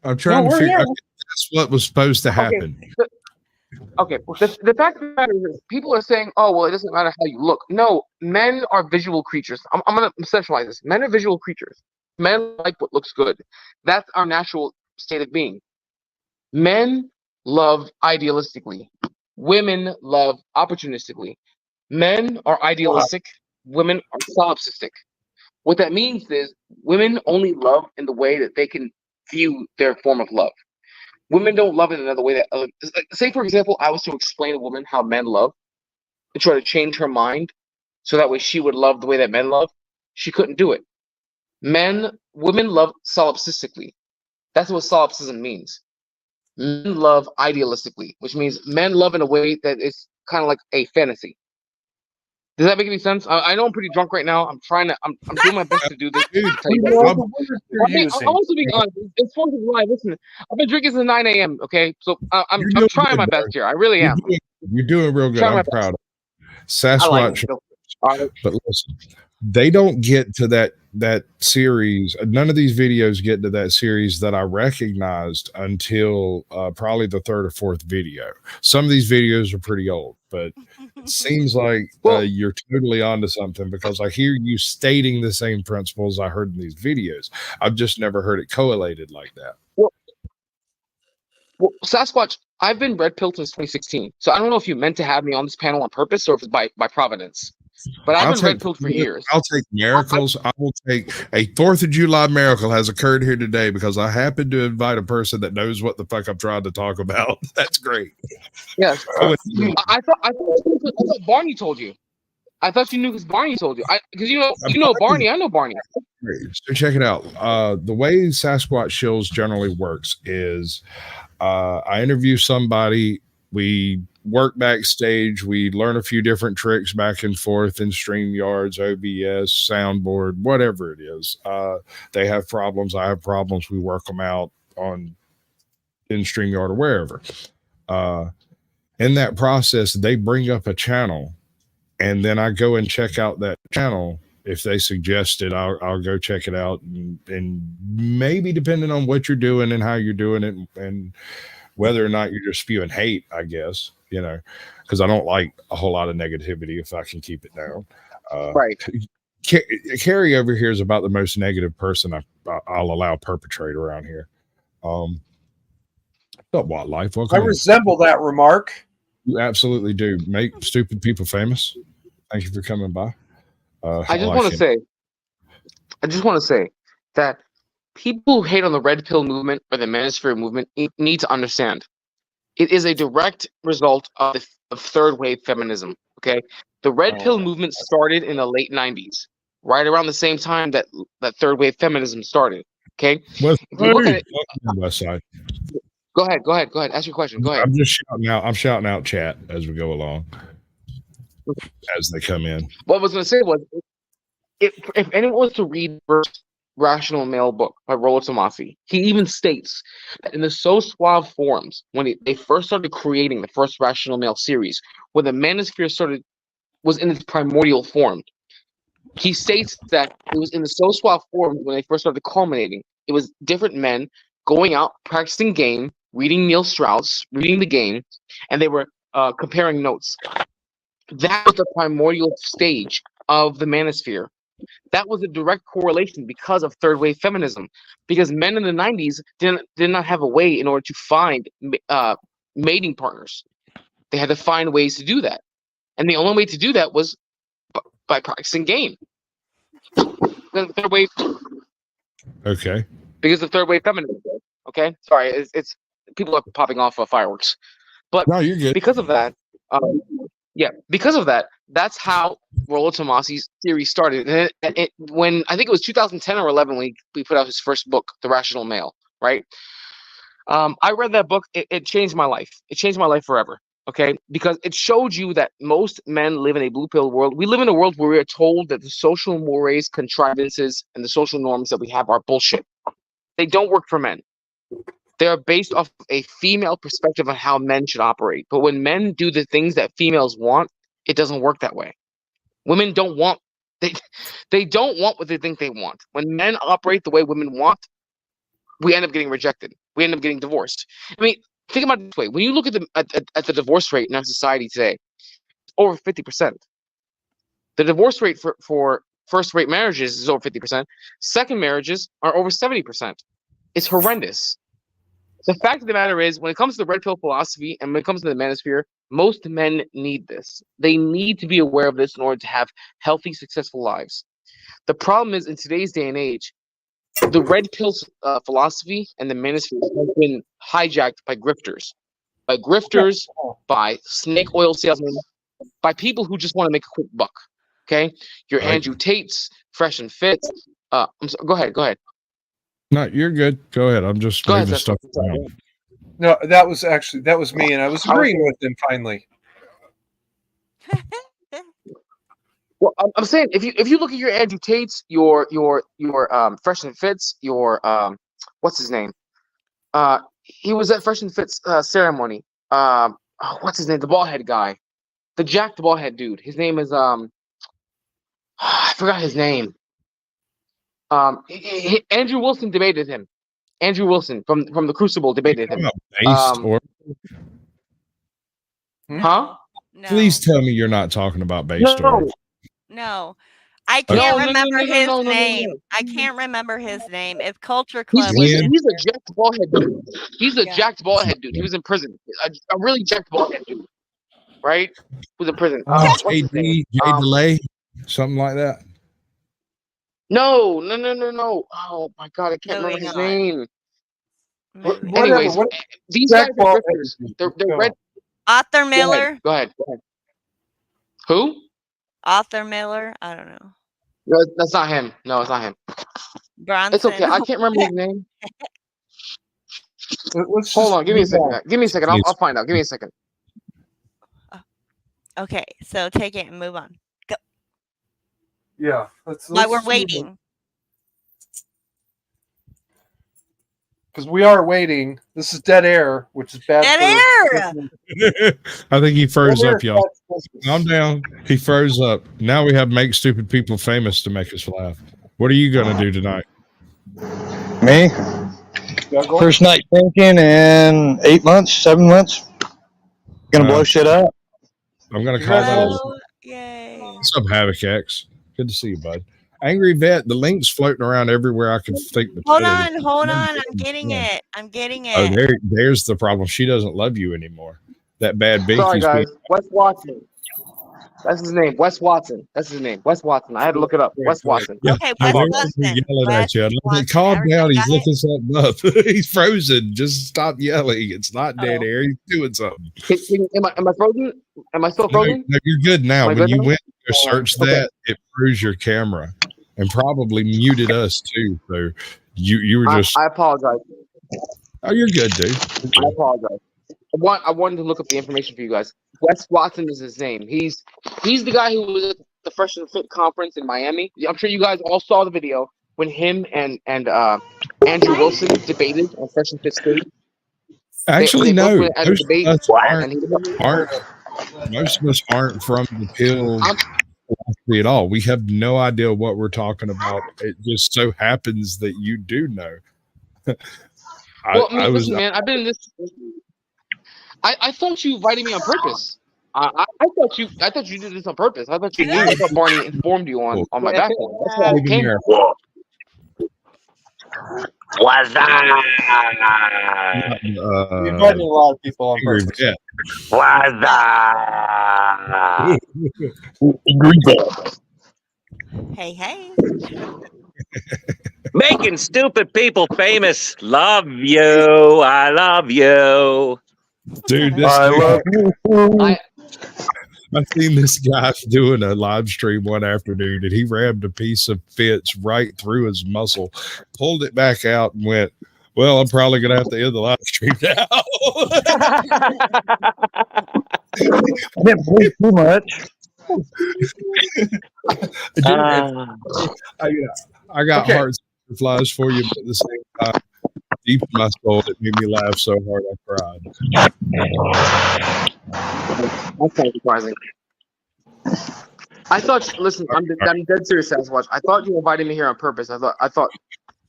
I'm trying to figure out that's what was supposed to happen. Okay. The fact of the matter is, people are saying, "Oh, well, it doesn't matter how you look." No, men are visual creatures. I'm going to centralize this. Men are visual creatures. Men like what looks good. That's our natural state of being. Men love idealistically. Women love opportunistically. Men are idealistic. Women are solipsistic. What that means is women only love in the way that they can view their form of love. Women don't love it in another way that, say for example, I was to explain to a woman how men love and try to change her mind so that way she would love the way that men love. She couldn't do it. Women love solipsistically. That's what solipsism means. Men love idealistically, which means men love in a way that is kind of like a fantasy. Does that make any sense? I know I'm pretty drunk right now. I'm doing my best to do this. I'm also being honest. It's 4th of July. Listen, I've been drinking since 9 a.m. Okay, so I'm trying my best here. I really am. You're doing real good. I'm proud of you. Sasquatch. But listen, they don't get to that series. None of these videos get to that series that I recognized until probably the 3rd or 4th video. Some of these videos are pretty old, but it seems like you're totally onto something because I hear you stating the same principles I heard in these videos. I've just never heard it correlated like that. Well, Sasquatch, I've been red pilled since 2016, so I don't know if you meant to have me on this panel on purpose or if it's by providence. But I've been red pilled for years. I'll take miracles. I will take a 4th of July miracle has occurred here today because I happen to invite a person that knows what the fuck I'm trying to talk about. That's great. Yes. I thought Barney told you. I thought you knew because Barney told you. Because you know Barney. I know Barney. So check it out. The way Sasquatch shows generally works is I interview somebody. We work backstage. We learn a few different tricks back and forth in StreamYards, OBS, soundboard, whatever it is. They have problems. I have problems. We work them out in StreamYard or wherever. In that process, they bring up a channel, and then I go and check out that channel. If they suggest it, I'll go check it out, and maybe depending on what you're doing and how you're doing it, and whether or not you're just spewing hate, I guess, you know, because I don't like a whole lot of negativity if I can keep it down. Right. Carrie over here is about the most negative person I'll allow perpetrate around here. But what life? I resemble that remark. You absolutely do. Make stupid people famous. Thank you for coming by. I just want to say that people who hate on the red pill movement or the manosphere movement need to understand it is a direct result of third wave feminism. Okay, the red pill movement started in the late 90s, right around the same time that third wave feminism started. Okay, if you look at it, West Side. Go ahead. Ask your question. Go ahead. I'm just shouting out chat as we go along, as they come in. What I was going to say was, if anyone was to read verse Rational Male book by Rollo Tomasi, he even states that in the So Suave forums, when they first started creating the first Rational Male series, when the manosphere was in its primordial form, he states that it was in the So Suave forums when they first started culminating. It was different men going out, practicing game, reading Neil Strauss, reading the game, and they were comparing notes. That was the primordial stage of the manosphere. That was a direct correlation because of third wave feminism. Because men in the 90s did not have a way in order to find mating partners. They had to find ways to do that. And the only way to do that was by practicing game. The third wave. Okay. Because of third wave feminism. Okay? Sorry, it's people are popping off fireworks. But no, you're good. Because of that, that's how Rollo Tomasi's theory started. And when I think it was 2010 or 11 when we put out his first book, The Rational Male, right? I read that book. It changed my life. It changed my life forever. Okay, because it showed you that most men live in a blue pill world. We live in a world where we are told that the social mores, contrivances, and the social norms that we have are bullshit. They don't work for men. They are based off a female perspective on how men should operate. But when men do the things that females want, it doesn't work that way. Women don't want they don't want what they think they want. When men operate the way women want, we end up getting rejected. We end up getting divorced. I mean, think about it this way. When you look at the divorce rate in our society today, it's over 50%. The divorce rate for first-rate marriages is over 50%. Second marriages are over 70%. It's horrendous. The fact of the matter is, when it comes to the red pill philosophy and when it comes to the manosphere, most men need this. They need to be aware of this in order to have healthy, successful lives. The problem is, in today's day and age, the red pill philosophy and the manosphere has been hijacked by grifters, by snake oil salesmen, by people who just want to make a quick buck. Okay, your Right. Andrew Tates, Fresh and Fit. Go ahead. No, you're good. Go ahead. I'm just moving stuff around. No, that was me, and I was agreeing with him finally. Well, I'm saying if you look at your Andrew Tates, your Fresh and Fits, your what's his name? He was at Fresh and Fits ceremony. What's his name? The bald head guy, the jacked bald head dude. His name is I forgot his name. Andrew Wilson debated him. Andrew Wilson from the Crucible debated him. Huh? No. Please tell me you're not talking about based on. No. I can't remember his name. I can't remember his name. If Culture Club was in He's a jacked bald head dude. He's a jacked bald head dude. He was in prison. A really jacked bald head dude. Right? He was in prison. J Delay, something like that. No. Oh my god, I can't remember his name. Anyways, these guys are grifters. They're red. Arthur Miller. Go ahead. Who? Arthur Miller. I don't know. No, that's not him. No, it's not him. Bronson. It's okay. I can't remember his name. Hold on. Give me a second. I'll find out. Give me a second. Okay, so take it and move on. Go. Yeah. While we're waiting. Because we are waiting. This is dead air, which is bad. Dead air. I think he froze up, y'all. Calm down. He froze up. Now we have make stupid people famous to make us laugh. What are you gonna do tonight? Me? First night drinking in 7 months. Gonna blow shit up. I'm gonna call that. Yay! What's up, Havoc X? Good to see you, bud. Angry Vet. The link's floating around everywhere I can think. Hold on. I'm getting it. Oh, there's the problem. She doesn't love you anymore. That bad bitch. Sorry, guys. Wes Watson. That's his name. Wes Watson. That's his name. Wes Watson. I had to look it up. Wes Watson. Yeah. Okay, Wes Watson. Yelling at you. Calm down. He's looking something up. He's frozen. Just stop yelling. It's not dead air. He's doing something. Am I frozen? Am I still frozen? No, you're good now. When you went to search that, it froze your camera and probably muted us too. So you were just. I apologize. Oh, you're good, dude. I apologize. I wanted to look up the information for you guys. Wes Watson is his name. He's the guy who was at the Fresh and Fit conference in Miami. I'm sure you guys all saw the video when him and Andrew Wilson debated on Fresh and Fit State? Actually, they both no. went at a debate, and Most of us aren't from the pill philosophy at all. We have no idea what we're talking about. It just so happens that you do know. Listen, man, I've been in this. I thought you invited me on purpose. I thought you did this on purpose. I thought you knew. I thought Barney informed you on my background. That's why I came here. What's that? You invited a lot of people on purpose. Yeah. What's that? Hey. Making stupid people famous. Love you. I love you. Dude, I've seen this guy doing a live stream one afternoon, and he rammed a piece of Fitz right through his muscle, pulled it back out, and went, "Well, I'm probably going to have to end the live stream now." Didn't believe too much. I got heart flies for you, but at the same time, deep in my soul, it made me laugh so hard I cried. That's kind of surprising. I thought. Listen, I'm dead serious, Sasquatch. I thought you invited me here on purpose. I thought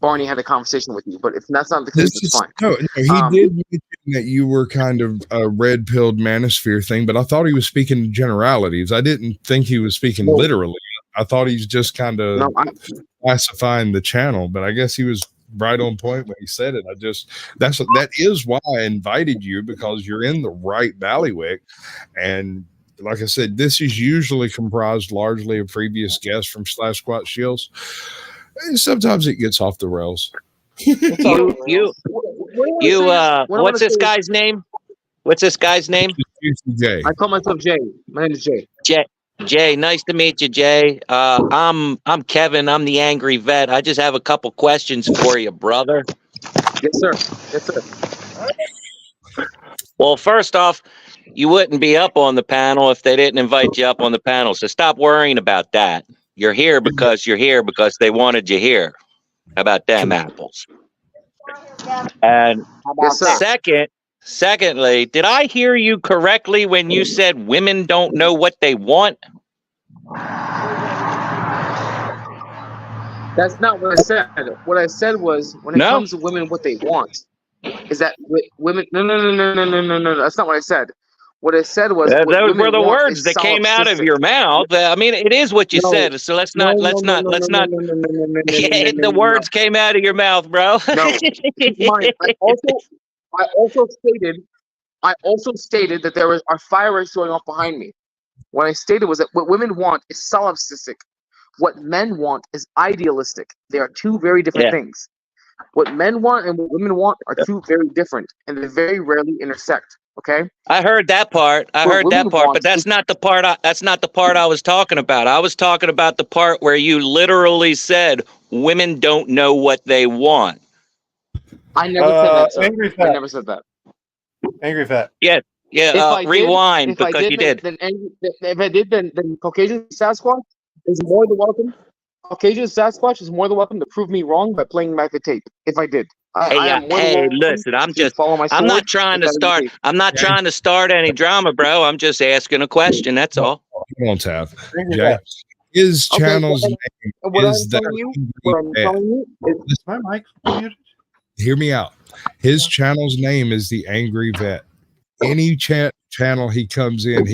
Barney had a conversation with you, but if that's not the case, it's fine. No, he did mention that you were kind of a red-pilled manosphere thing, but I thought he was speaking in generalities. I didn't think he was speaking literally. I thought he's just kind of classifying the channel, but I guess he was right on point when he said it. That is why I invited you, because you're in the right bailiwick. And like I said, this is usually comprised largely of previous guests from Slash Squat Shields. And sometimes it gets off the rails. What's this guy's name? What's this guy's name? Jay. I call myself Jay. My name is Jay. Jay, nice to meet you, Jay. I'm Kevin. I'm the Angry Vet. I just have a couple questions for you, brother. Yes, sir. Yes, sir. Well, first off, you wouldn't be up on the panel if they didn't invite you up on the panel. So stop worrying about that. You're here because they wanted you here. How about them apples? And secondly, did I hear you correctly when you said women don't know what they want? That's not what I said. What I said was, when it comes to women, what they want is that women. No. That's not what I said. What I said was, those were the words that came out of your mouth. I mean, it is what you said. So let's not. The words came out of your mouth, bro. No. I also stated that there are fireworks going off behind me. What I stated was that what women want is solipsistic. What men want is idealistic. They are two very different things. What men want and what women want are two very different, and they very rarely intersect. Okay. I heard that part. But that's not the part. That's not the part I was talking about. I was talking about the part where you literally said women don't know what they want. I never said that, sir. I never said that. Angry Fat. Yeah. Rewind, because you did. If I did, then Caucasian Sasquatch is more than welcome. Caucasian Sasquatch is more than welcome to prove me wrong by playing back the tape. If I did. Listen, I'm not trying to start any drama, bro. I'm just asking a question. That's all. He won't have. Jay. His channel's name is that. My mic. Hear me out. His channel's name is the Angry Vet. Any channel he comes in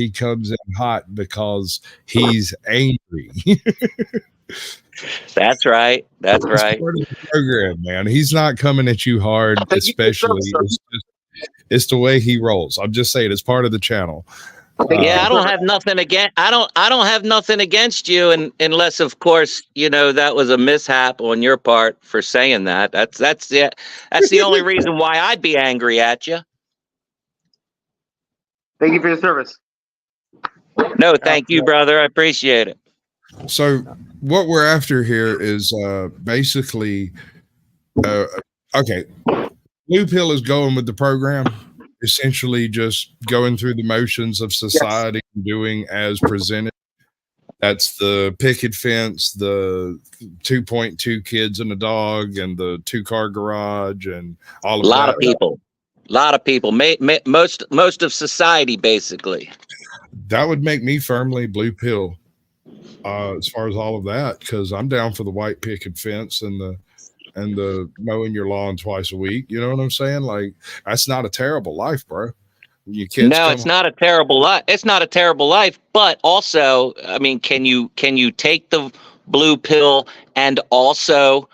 hot because he's angry. That's right. That's right. Part of the program, man. He's not coming at you hard, especially. It's the way he rolls. I'm just saying, it's part of the channel. I don't have nothing against. I don't have nothing against you, unless, of course, that was a mishap on your part for saying that. That's the only reason why I'd be angry at you. Thank you for your service. No, thank you, brother. I appreciate it. So what we're after here is basically, okay, Blue Pill is going with the program, essentially just going through the motions of society and doing as presented. That's the picket fence, the 2.2 kids and a dog, and the 2-car garage, and all A of lot that. of people. Most of society, basically. That would make me firmly blue pill as far as all of that, because I'm down for the white picket fence and the mowing your lawn twice a week. You know what I'm saying? Like, that's not a terrible life, bro. Your kids No, it's not a terrible life. It's not a terrible life, but also, I mean, can you take the blue pill and also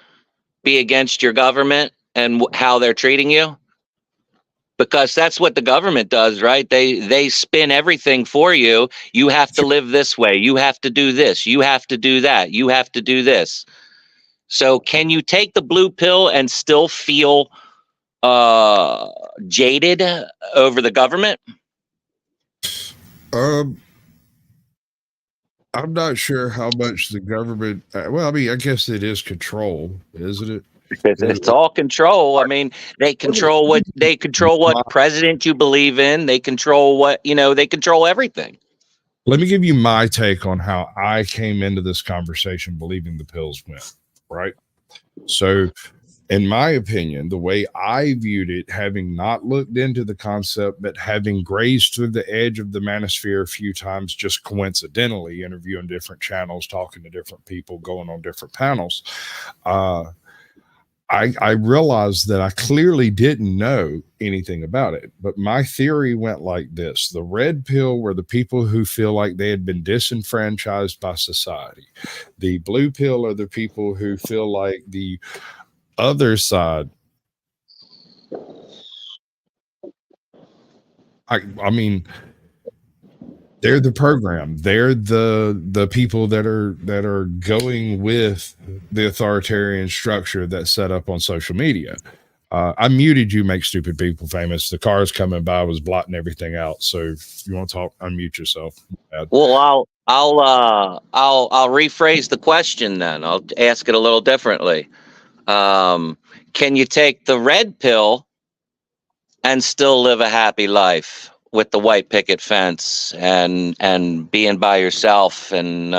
be against your government and how they're treating you? Because that's what the government does, right? They spin everything for you. You have to live this way. You have to do this. You have to do that. You have to do this. So can you take the blue pill and still feel jaded over the government? I'm not sure how much the government. Well, I mean, I guess it is control, isn't it? It's all control. I mean, they control what president you believe in. They control what, they control everything. Let me give you my take on how I came into this conversation believing the pills went, right? So, in my opinion, the way I viewed it, having not looked into the concept, but having grazed through the edge of the manosphere a few times, just coincidentally, interviewing different channels, talking to different people, going on different panels, I realized that I clearly didn't know anything about it. But my theory went like this. The red pill were the people who feel like they had been disenfranchised by society. The blue pill are the people who feel like the other side. I mean, they're the program. They're the people that are going with the authoritarian structure that's set up on social media. I muted you, make stupid people famous. The cars coming by was blotting everything out. So if you want to talk, unmute yourself. Well, I'll rephrase the question then. I'll ask it a little differently. Can you take the red pill and still live a happy life with the white picket fence and being by yourself and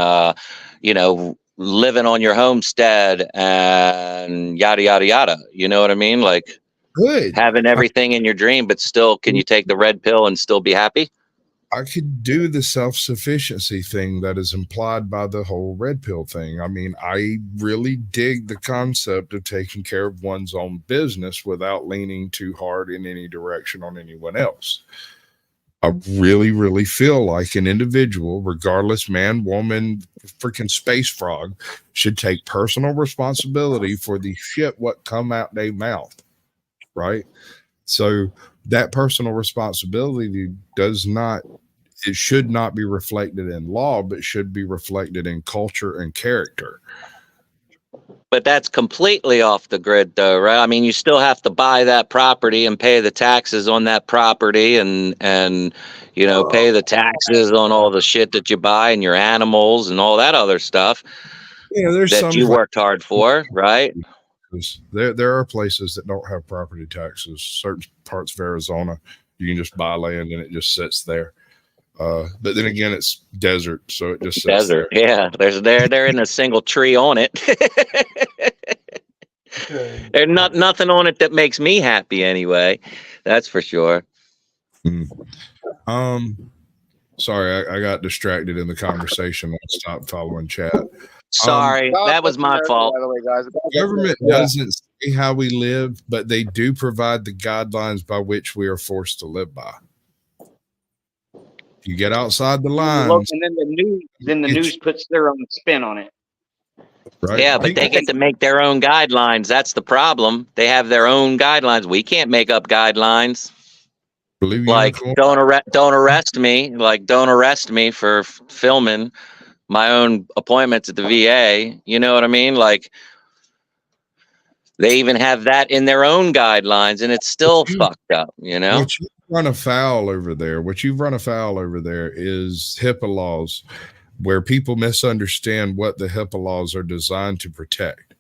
living on your homestead and yada yada yada? You know what I mean? Like, good, having everything in your dream, but still, can you take the red pill and still be happy? I could do the self-sufficiency thing that is implied by the whole red pill thing. I mean, I really dig the concept of taking care of one's own business without leaning too hard in any direction on anyone else. I really, really feel like an individual, regardless, man, woman, freaking space frog, should take personal responsibility for the shit what come out their mouth, right? So that personal responsibility it should not be reflected in law, but should be reflected in culture and character. But that's completely off the grid, though, right? I mean, you still have to buy that property and pay the taxes on that property and pay the taxes on all the shit that you buy and your animals and all that other stuff that you worked hard for, right? There are places that don't have property taxes. Certain parts of Arizona, you can just buy land and it just sits there. But then again, it's desert, so it just sits desert. there. Yeah, there isn't a single tree on it. There's nothing on it that makes me happy anyway. That's for sure. Sorry, I got distracted in the conversation. I stopped following chat. Sorry, that was my fault. By the way, guys, The government doesn't say how we live, but they do provide the guidelines by which we are forced to live by. You get outside the lines, and then the news puts their own spin on it. right? Yeah, but they get to make their own guidelines. That's the problem. They have their own guidelines. We can't make up guidelines. Like, don't arrest me. Like, don't arrest me for filming my own appointments at the VA. You know what I mean? Like, they even have that in their own guidelines, and it's still fucked up. You know? What you've run afoul over there is HIPAA laws, where people misunderstand what the HIPAA laws are designed to protect.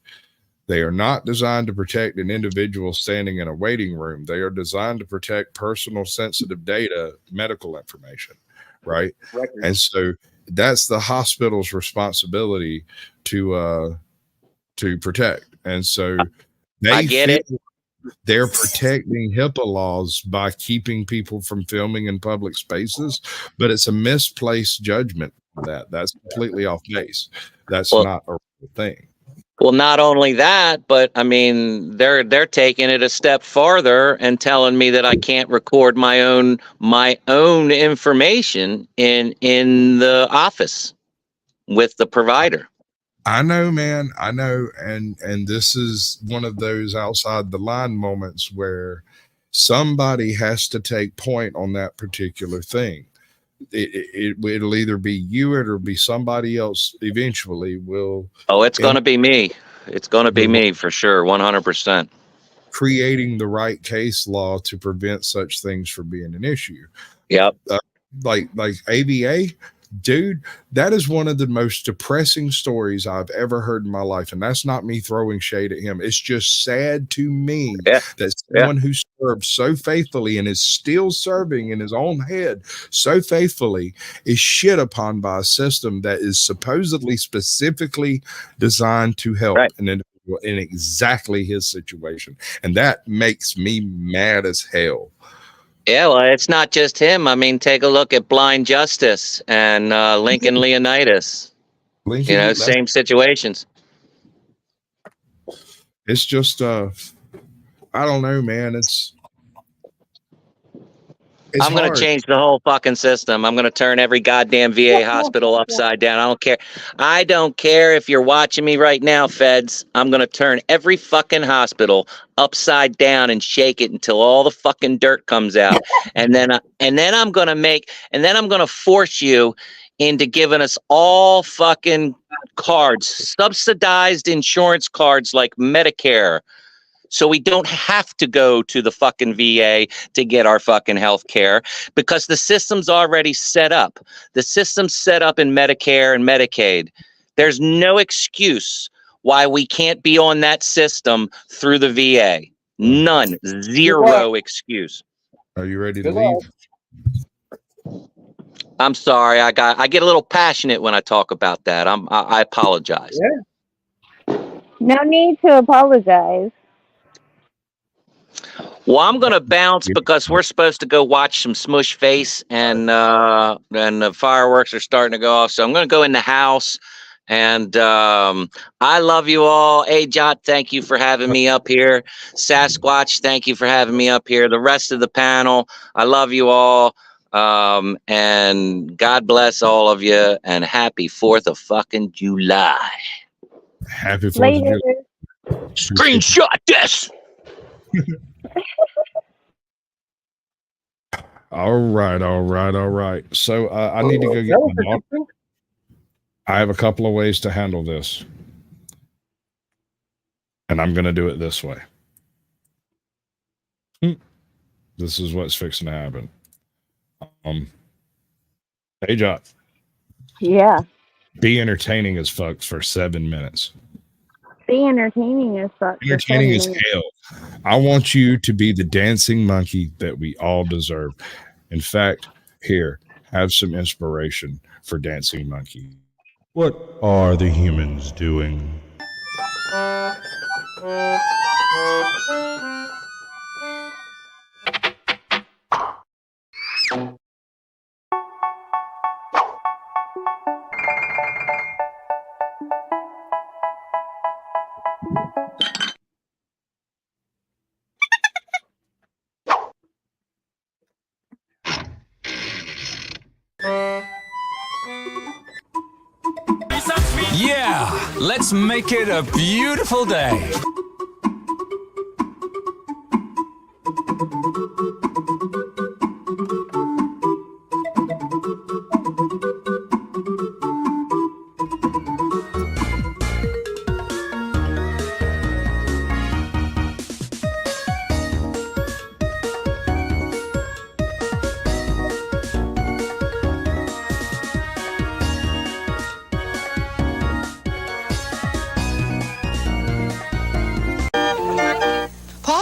They are not designed to protect an individual standing in a waiting room. They are designed to protect personal sensitive data, medical information, right? And so that's the hospital's responsibility to protect. And so I get it. they're protecting HIPAA laws by keeping people from filming in public spaces, but it's a misplaced judgment that's completely off base. That's not a real thing. Well, not only that, but I mean, they're taking it a step farther and telling me that I can't record my own information in the office with the provider. I know, man. I know, and this is one of those outside the line moments where somebody has to take point on that particular thing. It'll either be you, or it'll be somebody else. Eventually, will. Oh, it's going to be me. It's going to be me for sure, 100%. Creating the right case law to prevent such things from being an issue. Yep. Like ABA. Dude, that is one of the most depressing stories I've ever heard in my life. And that's not me throwing shade at him. It's just sad to me that someone who served so faithfully and is still serving in his own head so faithfully is shit upon by a system that is supposedly specifically designed to help an individual in exactly his situation. And that makes me mad as hell. Yeah, well, it's not just him. I mean, take a look at Blind Justice and Lincoln Leonidas. Same situations. It's just, I don't know, man. I'm going to change the whole fucking system. I'm going to turn every goddamn VA hospital upside down. I don't care. I don't care if you're watching me right now, feds. I'm going to turn every fucking hospital upside down and shake it until all the fucking dirt comes out. and then I'm going to force you into giving us all fucking cards, subsidized insurance cards like Medicare. So we don't have to go to the fucking VA to get our fucking health care because the system's already set up. The system's set up in Medicare and Medicaid. There's no excuse why we can't be on that system through the VA. None. Zero excuse. Are you ready to leave? I'm sorry. I get a little passionate when I talk about that. I apologize. Yeah. No need to apologize. Well, I'm going to bounce because we're supposed to go watch some Smush Face and the fireworks are starting to go off. So I'm going to go in the house and I love you all. Hey, Jot, thank you for having me up here. Sasquatch, thank you for having me up here. The rest of the panel, I love you all. And God bless all of you and happy 4th of fucking July. Happy 4th of July. Screenshot this. All right. So I need to go get my dog. I have a couple of ways to handle this. And I'm going to do it this way. This is what's fixing to happen. Hey, Jot. Yeah. Be entertaining as fuck for 7 minutes. Be entertaining as fuck. Entertaining as hell. I want you to be the dancing monkey that we all deserve. In fact, here, have some inspiration for Dancing Monkey. What are the humans doing? Yeah, let's make it a beautiful day.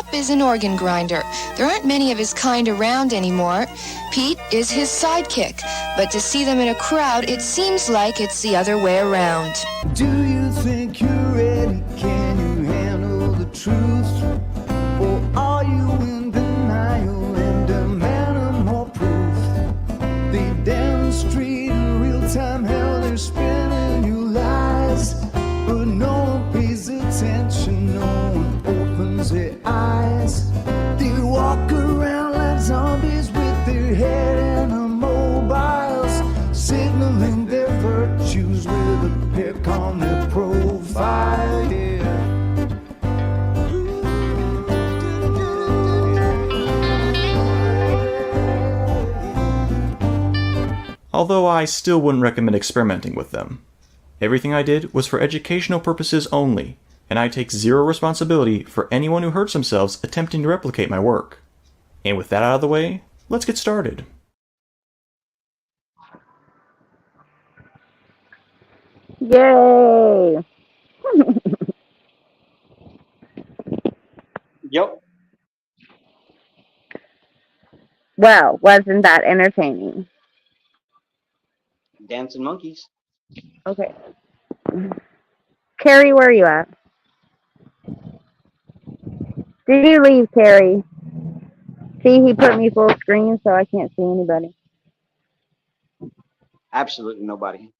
Pop is an organ grinder. There aren't many of his kind around anymore. Pete is his sidekick, but to see them in a crowd, it seems like it's the other way around. Do you think you're ready? Can you handle the truth? Or are you in denial and demand more proof? They demonstrate in real time how they're spinning you lies, but no one pays attention, no one opens their eyes. They walk around like zombies with their head in the mobiles, signaling their virtues with a pick on their profile. Yeah. Although I still wouldn't recommend experimenting with them. Everything I did was for educational purposes only, and I take zero responsibility for anyone who hurts themselves attempting to replicate my work. And with that out of the way, let's get started. Yay! Yep. Well, wasn't that entertaining? Dancing monkeys. Okay. Carrie, where are you at? Did you leave, Carrie? See, he put me full screen so I can't see anybody. Absolutely nobody.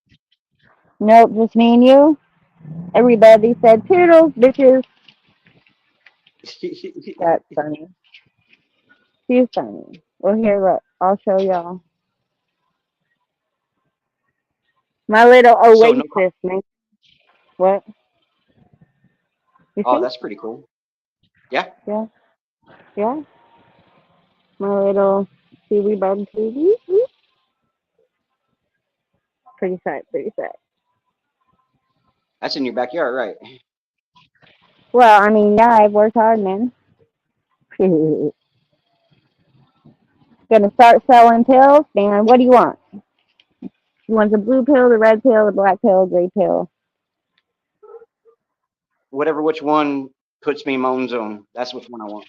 Nope, just me and you. Everybody said toodles, bitches. That's funny. She's funny. Well, here, look. I'll show y'all. My little oasis, man. What? You Oh, see? that's pretty cool. Yeah. Yeah. Yeah. My little seaweed barbecue. Pretty sight, pretty sight. That's in your backyard, right? Well, I mean, yeah, I've worked hard, man. Gonna start selling pills, man. What do you want? You want the blue pill, the red pill, the black pill, gray pill? Whatever, which one puts me in my own zone. That's which one I want.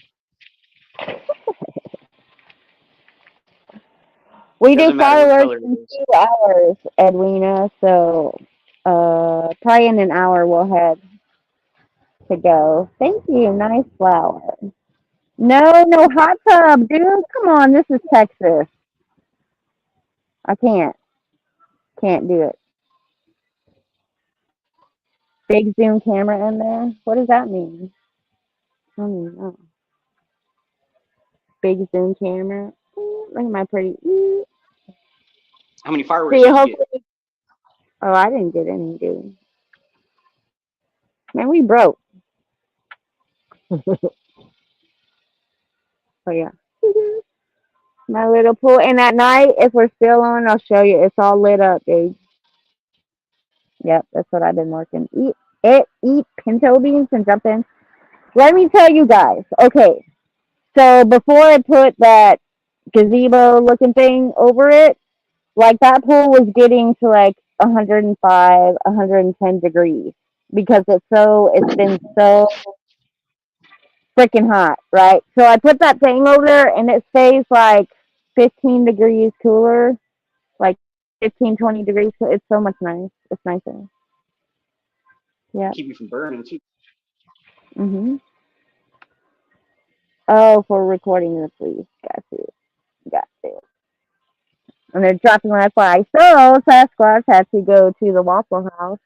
We do Doesn't matter what color fireworks it in is. 2 hours, Edwina, so probably in an hour we'll head to go. Thank you, nice flower. No hot tub, dude. Come on, this is Texas. I can't do it. Big zoom camera in there. What does that mean? I don't know. Big zoom camera. Look at my pretty. How many fireworks See, did you get? hopefully. Oh, I didn't get any, dude. Man, we broke. Oh yeah. My little pool. And at night, if we're still on, I'll show you. It's all lit up, dude. Yep, that's what I've been working. Eat pinto beans and jump in. Let me tell you guys. Okay, so before I put that gazebo looking thing over it, like that pool was getting to like 105, 110 degrees because it's been so freaking hot, right? So I put that thing over there and it stays like 15 degrees cooler, like 15, 20 degrees. So it's so much nice. It's nicer. Yeah. Keep you from burning too. Mhm. Oh, for recording the police. Got to. And they're dropping Wi-Fi. So Sasquatch had to go to the Waffle House.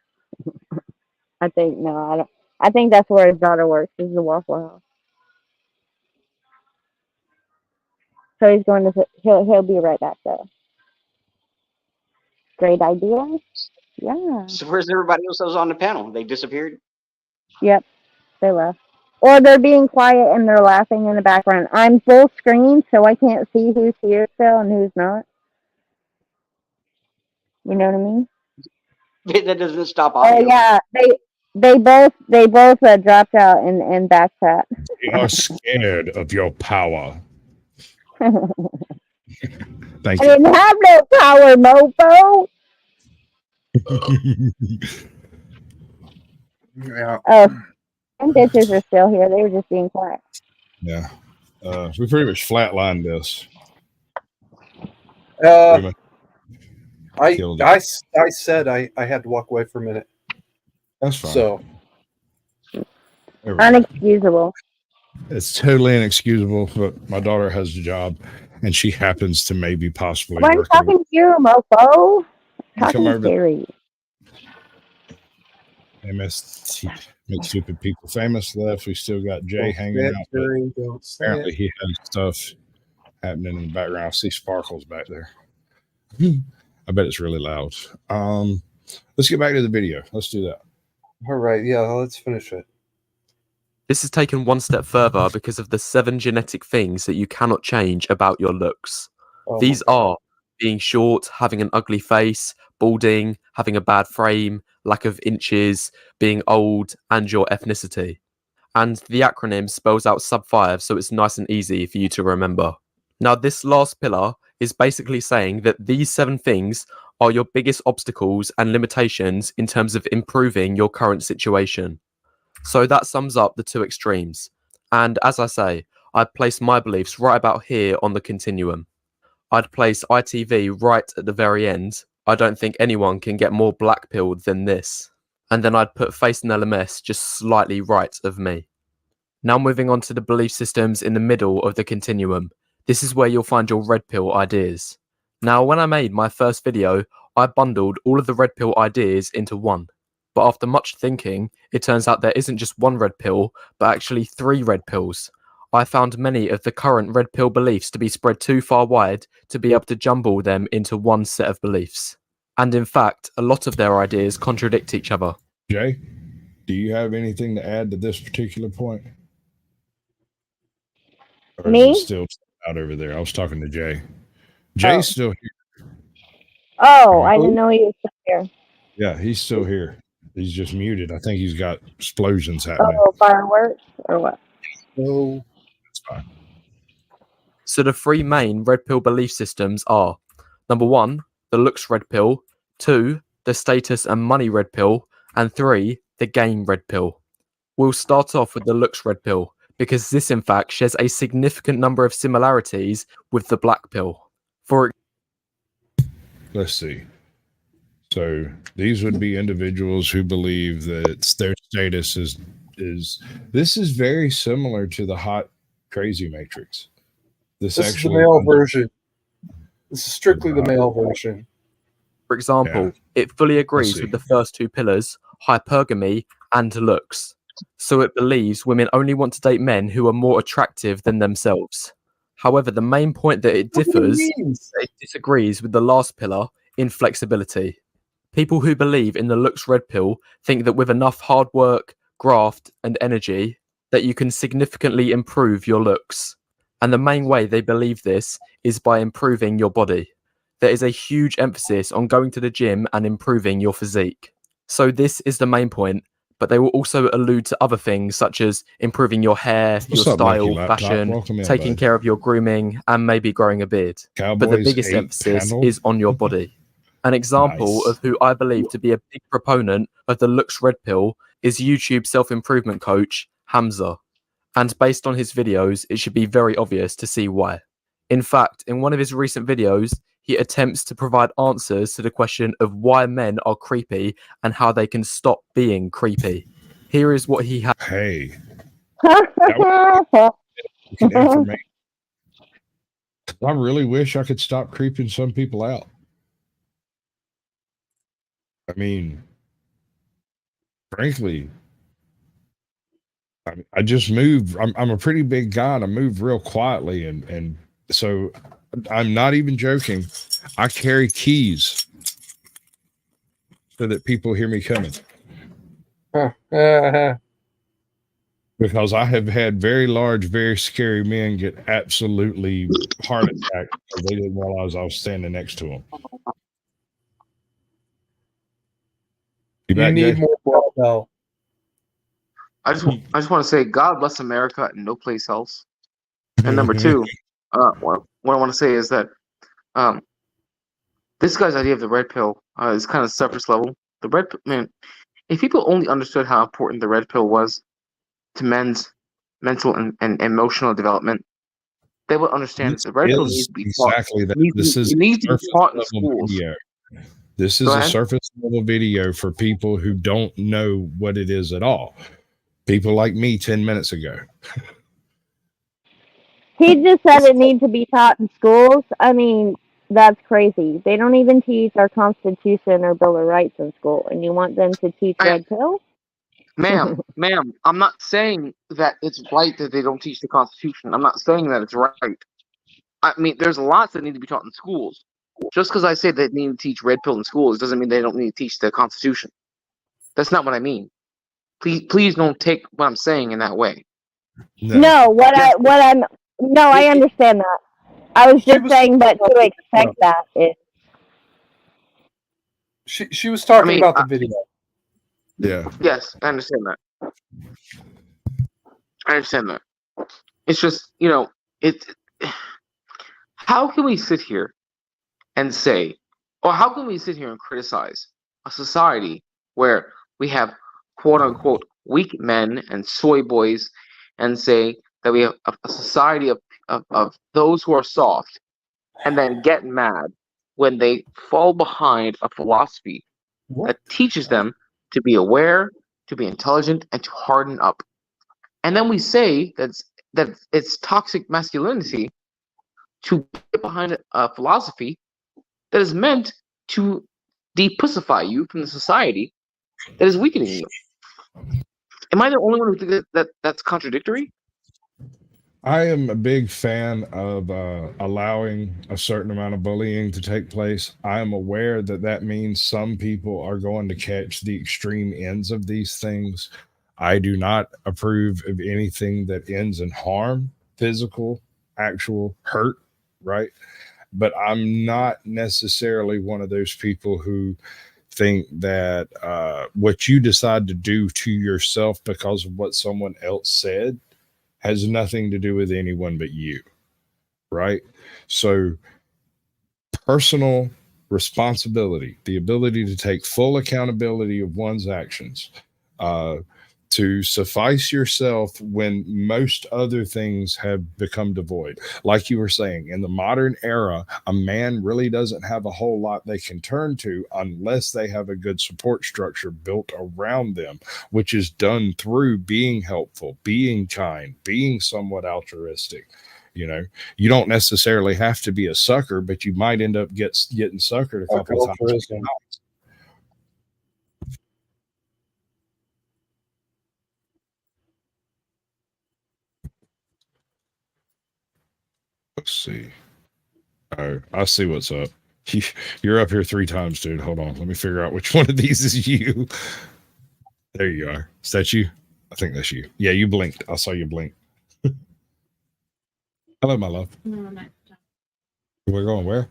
I think I don't. I think that's where his daughter works. Is the Waffle House. So he's going to. He'll be right back though. Great idea. Yeah. So where's everybody else that was on the panel? They disappeared? Yep. They left. Or they're being quiet and they're laughing in the background. I'm full screen, so I can't see who's here still and who's not. You know what I mean? That doesn't stop Oh audio. yeah, they both dropped out and backchat. We are scared of your power. Thank I you. didn't have no power, mofo. Yeah. Oh, some bitches are still here. They were just being quiet. Yeah. We pretty much flatlined this. Uh, Pretty much I, killed it. I said I had to walk away for a minute. That's fine. So There we go. Unexcusable. It's totally inexcusable, but my daughter has a job, and she happens to maybe possibly I'm work. talking to you, mofo. You come Talking over to Terry. MST, Make Stupid People Famous left. We still got Jay don't hanging say it, out, but Terry, don't say apparently it. he has stuff happening in the background. I see sparkles back there. I bet it's really loud. Let's get back to the video. Let's do that. All right, yeah, let's finish it. This is taken one step further because of the 7 genetic things that you cannot change about your looks. Oh These are being short, having an ugly face, balding, having a bad frame, lack of inches, being old, and your ethnicity. And the acronym spells out sub-5, so it's nice and easy for you to remember. Now, this last pillar is basically saying that these 7 things are your biggest obstacles and limitations in terms of improving your current situation. So that sums up the 2 extremes. And as I say, I'd place my beliefs right about here on the continuum. I'd place ITV right at the very end. I don't think anyone can get more black-pilled than this. And then I'd put Face and LMS just slightly right of me. Now moving on to the belief systems in the middle of the continuum. This is where you'll find your red pill ideas. Now, when I made my first video, I bundled all of the red pill ideas into one. But after much thinking, it turns out there isn't just one red pill, but actually 3 red pills. I found many of the current red pill beliefs to be spread too far wide to be able to jumble them into one set of beliefs. And in fact, a lot of their ideas contradict each other. Jay, do you have anything to add to this particular point? Or Me? is it still out over there? I was talking to Jay. Jay's still here. Oh, I didn't know he was still here. Yeah, he's still here. He's just muted. I think he's got explosions happening. Oh, fireworks or what? No. That's fine. So the 3 main red pill belief systems are: number 1, the looks red pill; 2, the status and money red pill; and 3, the game red pill. We'll start off with the looks red pill, because this in fact shares a significant number of similarities with the black pill. Let's see. So these would be individuals who believe that their status is this is very similar to the hot crazy matrix. This is the male version. This is strictly the male version. For example, it fully agrees with the first 2 pillars, hypergamy and looks. So it believes women only want to date men who are more attractive than themselves. However, the main point that it differs is that it disagrees with the last pillar, inflexibility. People who believe in the looks red pill think that with enough hard work, graft, and energy, that you can significantly improve your looks. And the main way they believe this is by improving your body. There is a huge emphasis on going to the gym and improving your physique. So this is the main point, but they will also allude to other things such as improving your hair, your style, fashion, taking care of your grooming, and maybe growing a beard. But the biggest emphasis is on your body. An example of who I believe to be a big proponent of the looks red pill is YouTube self-improvement coach Hamza. And based on his videos, it should be very obvious to see why. In fact, in one of his recent videos, he attempts to provide answers to the question of why men are creepy and how they can stop being creepy. Here is what he had. Hey. I really wish I could stop creeping some people out. I mean, frankly, I just moved. I'm a pretty big guy, and I move real quietly, and so I'm not even joking. I carry keys so that people hear me coming. Because I have had very large, very scary men get absolutely heart attack because they didn't realize I was standing next to them. You need more barbell. I just want to say, God bless America and no place else. And number 2, what I want to say is that this guy's idea of the red pill is kind of surface level. The red pill, man, if people only understood how important the red pill was to men's mental and emotional development, they will understand that This the red pill needs is to be taught. exactly that. It needs to be surface taught in level schools. video. This Go is a ahead. surface level video for people who don't know what it is at all. People like me 10 minutes ago. He just said it needs to be taught in schools. I mean, that's crazy. They don't even teach our Constitution or Bill of Rights in school, and you want them to teach red pill? Ma'am, I'm not saying that it's right that they don't teach the Constitution. I'm not saying that it's right. I mean, there's lots that need to be taught in schools. Just because I say they need to teach red pill in schools doesn't mean they don't need to teach the Constitution. That's not what I mean. Please don't take what I'm saying in that way. No, I understand that. I was just saying that to expect that is. She was talking about the video. Yeah. Yes, I understand that. I understand that. It's just, how can we sit here and say, or how can we sit here and criticize a society where we have quote unquote weak men and soy boys and say that we have a society of those who are soft and then get mad when they fall behind a philosophy that teaches them to be aware, to be intelligent, and to harden up. And then we say that it's toxic masculinity to get behind a philosophy that is meant to depussify you from the society that is weakening you. Am I the only one who thinks that's contradictory? I am a big fan of allowing a certain amount of bullying to take place. I am aware that that means some people are going to catch the extreme ends of these things. I do not approve of anything that ends in harm, physical, actual hurt, right? But I'm not necessarily one of those people who think that what you decide to do to yourself because of what someone else said has nothing to do with anyone but you, right? So personal responsibility, the ability to take full accountability of one's actions, to suffice yourself when most other things have become devoid. Like you were saying, in the modern era, a man really doesn't have a whole lot they can turn to unless they have a good support structure built around them, which is done through being helpful, being kind, being somewhat altruistic. You don't necessarily have to be a sucker, but you might end up getting suckered a couple of times. Let's see. Oh, I see what's up. You're up here 3 times, dude. Hold on. Let me figure out which one of these is you. There you are. Is that you? I think that's you. Yeah, you blinked. I saw you blink. Hello, my love. No, not. We're going where?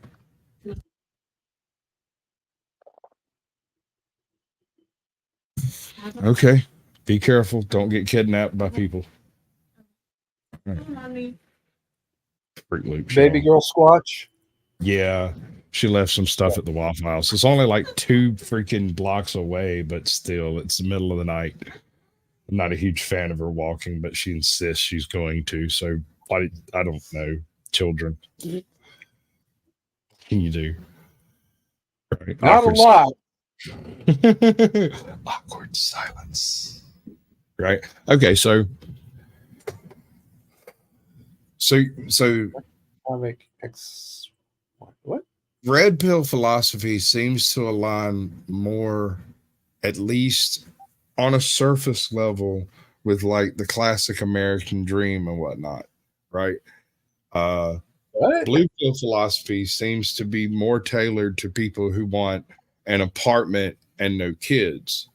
Okay. Be careful. Don't get kidnapped by people. Right. Freak Loop. Baby girl Squatch. Yeah, she left some stuff at the Waffle House. It's only like 2 freaking blocks away, but still, it's the middle of the night. I'm not a huge fan of her walking, but she insists she's going to. So I don't know. Children. What can you do? Right. Not a lot. Awkward silence. Right. Okay. So what? Red pill philosophy seems to align more, at least on a surface level, with like the classic American dream and whatnot, right? Blue pill philosophy seems to be more tailored to people who want an apartment and no kids.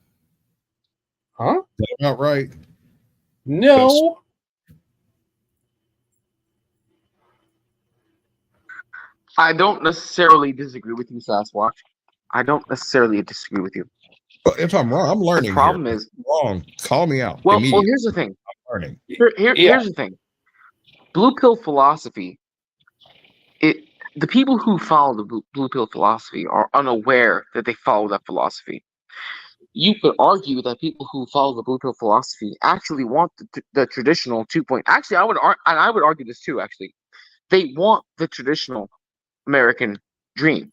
Huh? Is that not right? No. I don't necessarily disagree with you, Sasquatch. I don't necessarily disagree with you. But if I'm wrong, I'm learning. The problem here. is wrong. Call me out. Well, here's the thing. I'm learning. Here's the thing. Blue pill philosophy. The people who follow the blue pill philosophy are unaware that they follow that philosophy. you could argue that people who follow the blue pill philosophy actually want the traditional 2 point. Actually, I would argue this too. Actually, they want the traditional American dream.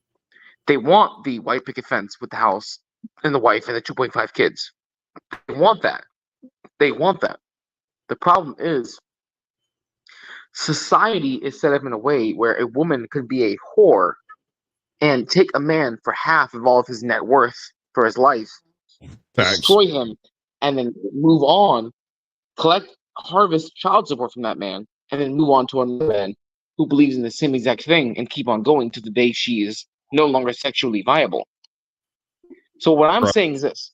They want the white picket fence with the house and the wife and the 2.5 kids. They want that. They want that. The problem is society is set up in a way where a woman could be a whore and take a man for half of all of his net worth for his life, Facts. destroy him, and then move on, harvest child support from that man, and then move on to another man who believes in the same exact thing and keep on going to the day she is no longer sexually viable. So what I'm saying is this.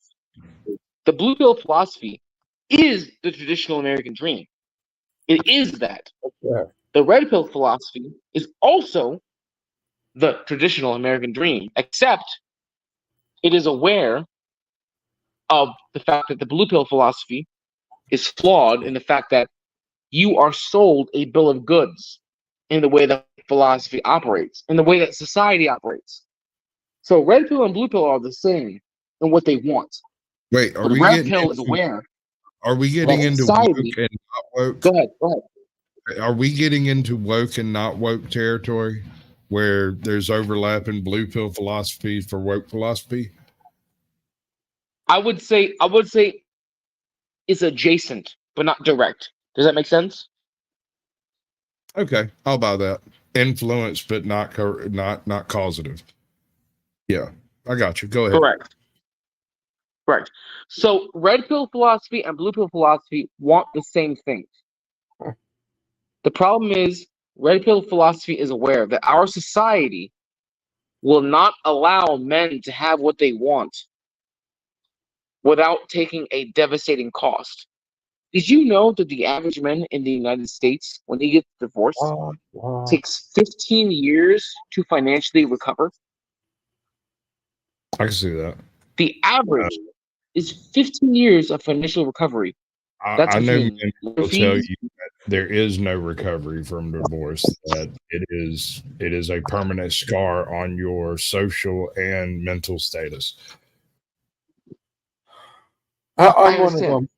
The blue pill philosophy is the traditional American dream. It is that. Yeah. The red pill philosophy is also the traditional American dream, except it is aware of the fact that the blue pill philosophy is flawed in the fact that you are sold a bill of goods in the way that philosophy operates, in the way that society operates. So red pill and blue pill are the same in what they want. Wait, but red pill is aware. Are we getting into society, woke and not woke? Go ahead. Are we getting into woke and not woke territory where there's overlapping blue pill philosophy for woke philosophy? I would say it's adjacent, but not direct. Does that make sense? Okay, I'll buy that. Influence, but not causative. Yeah, I got you. Go ahead. Correct. So red pill philosophy and blue pill philosophy want the same things. The problem is red pill philosophy is aware that our society will not allow men to have what they want without taking a devastating cost. Did you know that the average man in the United States, when he gets divorced, takes 15 years to financially recover? I can see that. The average is 15 years of financial recovery. That's I know between men will tell you that there is no recovery from divorce, that it is a permanent scar on your social and mental status. I'm one of them.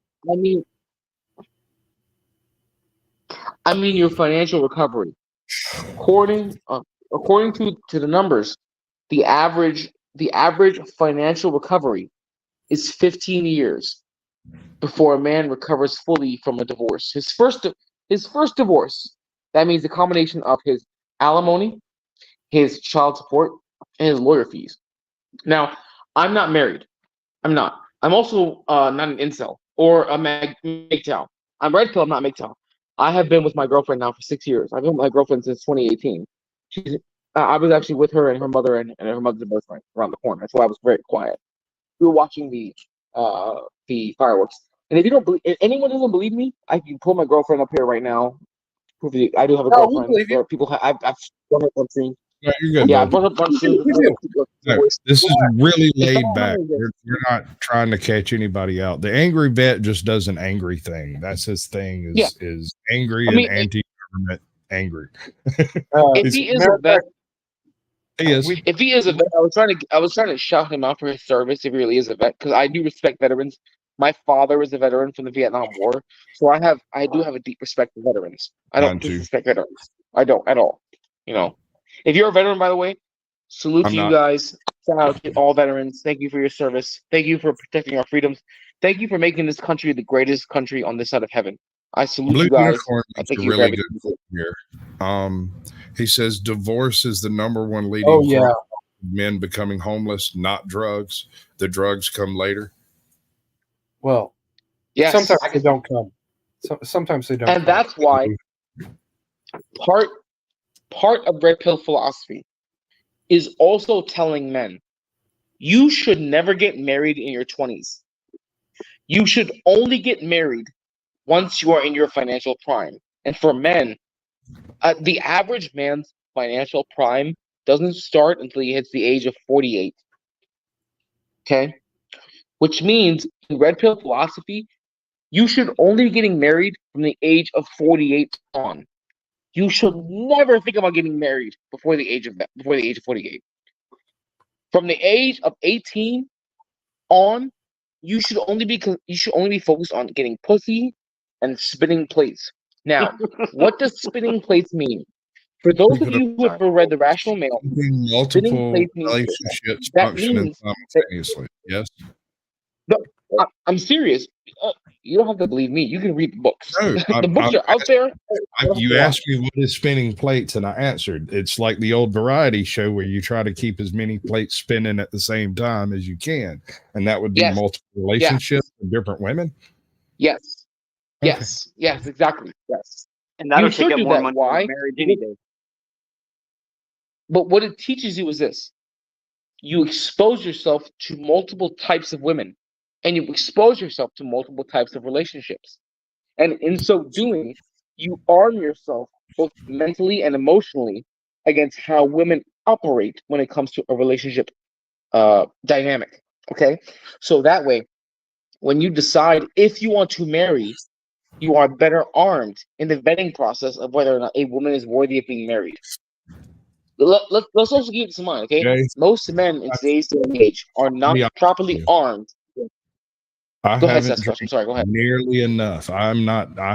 I mean your financial recovery. According to the numbers, the average financial recovery is 15 years before a man recovers fully from a divorce. His first divorce. That means a combination of his alimony, his child support, and his lawyer fees. Now, I'm not married. I'm not. I'm also not an incel or a MGTOW. I'm red pill. I'm not MGTOW. I have been with my girlfriend now for 6 years. I've been with my girlfriend since 2018. I was actually with her and her mother and her mother's birthright around the corner. So I was very quiet. We were watching the fireworks. And if anyone doesn't believe me, I can pull my girlfriend up here right now. I do have a girlfriend. I've done it on screen. No, you're good. Yeah, I've done it on screen. No, this is really laid back. You're not trying to catch anybody out. The angry vet just does an angry thing. That's his thing. Is angry and anti-government angry. If he is a vet, he is. If he is a vet, I was trying to shout him out for his service. If he really is a vet, because I do respect veterans. My father was a veteran from the Vietnam War, so I do have a deep respect for veterans. I don't disrespect veterans. I don't at all. You know, if you're a veteran, by the way, salute to you guys. Shout out to all veterans. Thank you for your service. Thank you for protecting our freedoms. Thank you for making this country the greatest country on this side of heaven. I salute you guys. I think you're really good here. He says divorce is the #1 leading cause of men becoming homeless, not drugs. The drugs come later. Well, yes. Sometimes they don't come. Sometimes they don't. And that's why part of red pill philosophy is also telling men you should never get married in your 20s. You should only get married once you are in your financial prime. And for men, the average man's financial prime doesn't start until he hits the age of 48. Okay? Which means in red pill philosophy, you should only be getting married from the age of 48 on. You should never think about getting married before the age of 48. From the age of 18 on, you should only be focused on getting pussy and spinning plates. Now, what does spinning plates mean? For those of you who have ever read The Rational Male, spinning multiple plates means relationships that functioning means simultaneously. Yes. no, I'm serious. You don't have to believe me. You can read the books. No, The books are out there. You asked me what is spinning plates, and I answered. It's like the old variety show where you try to keep as many plates spinning at the same time as you can, and that would be Yes. multiple relationships with different women. Yes. Okay. Yes, exactly. Yes. And that'll You take should up do more that. money Why? than marriage any day. But what it teaches you is this: you expose yourself to multiple types of women, and you expose yourself to multiple types of relationships. And in so doing, you arm yourself both mentally and emotionally against how women operate when it comes to a relationship dynamic. Okay? So that way, when you decide if you want to marry, you are better armed in the vetting process of whether or not a woman is worthy of being married. Let's also keep this in mind, okay? Okay. Most men in today's day and age are not properly armed. I Go ahead, haven't Sasquatch. I'm drank sorry. Go ahead. nearly enough. I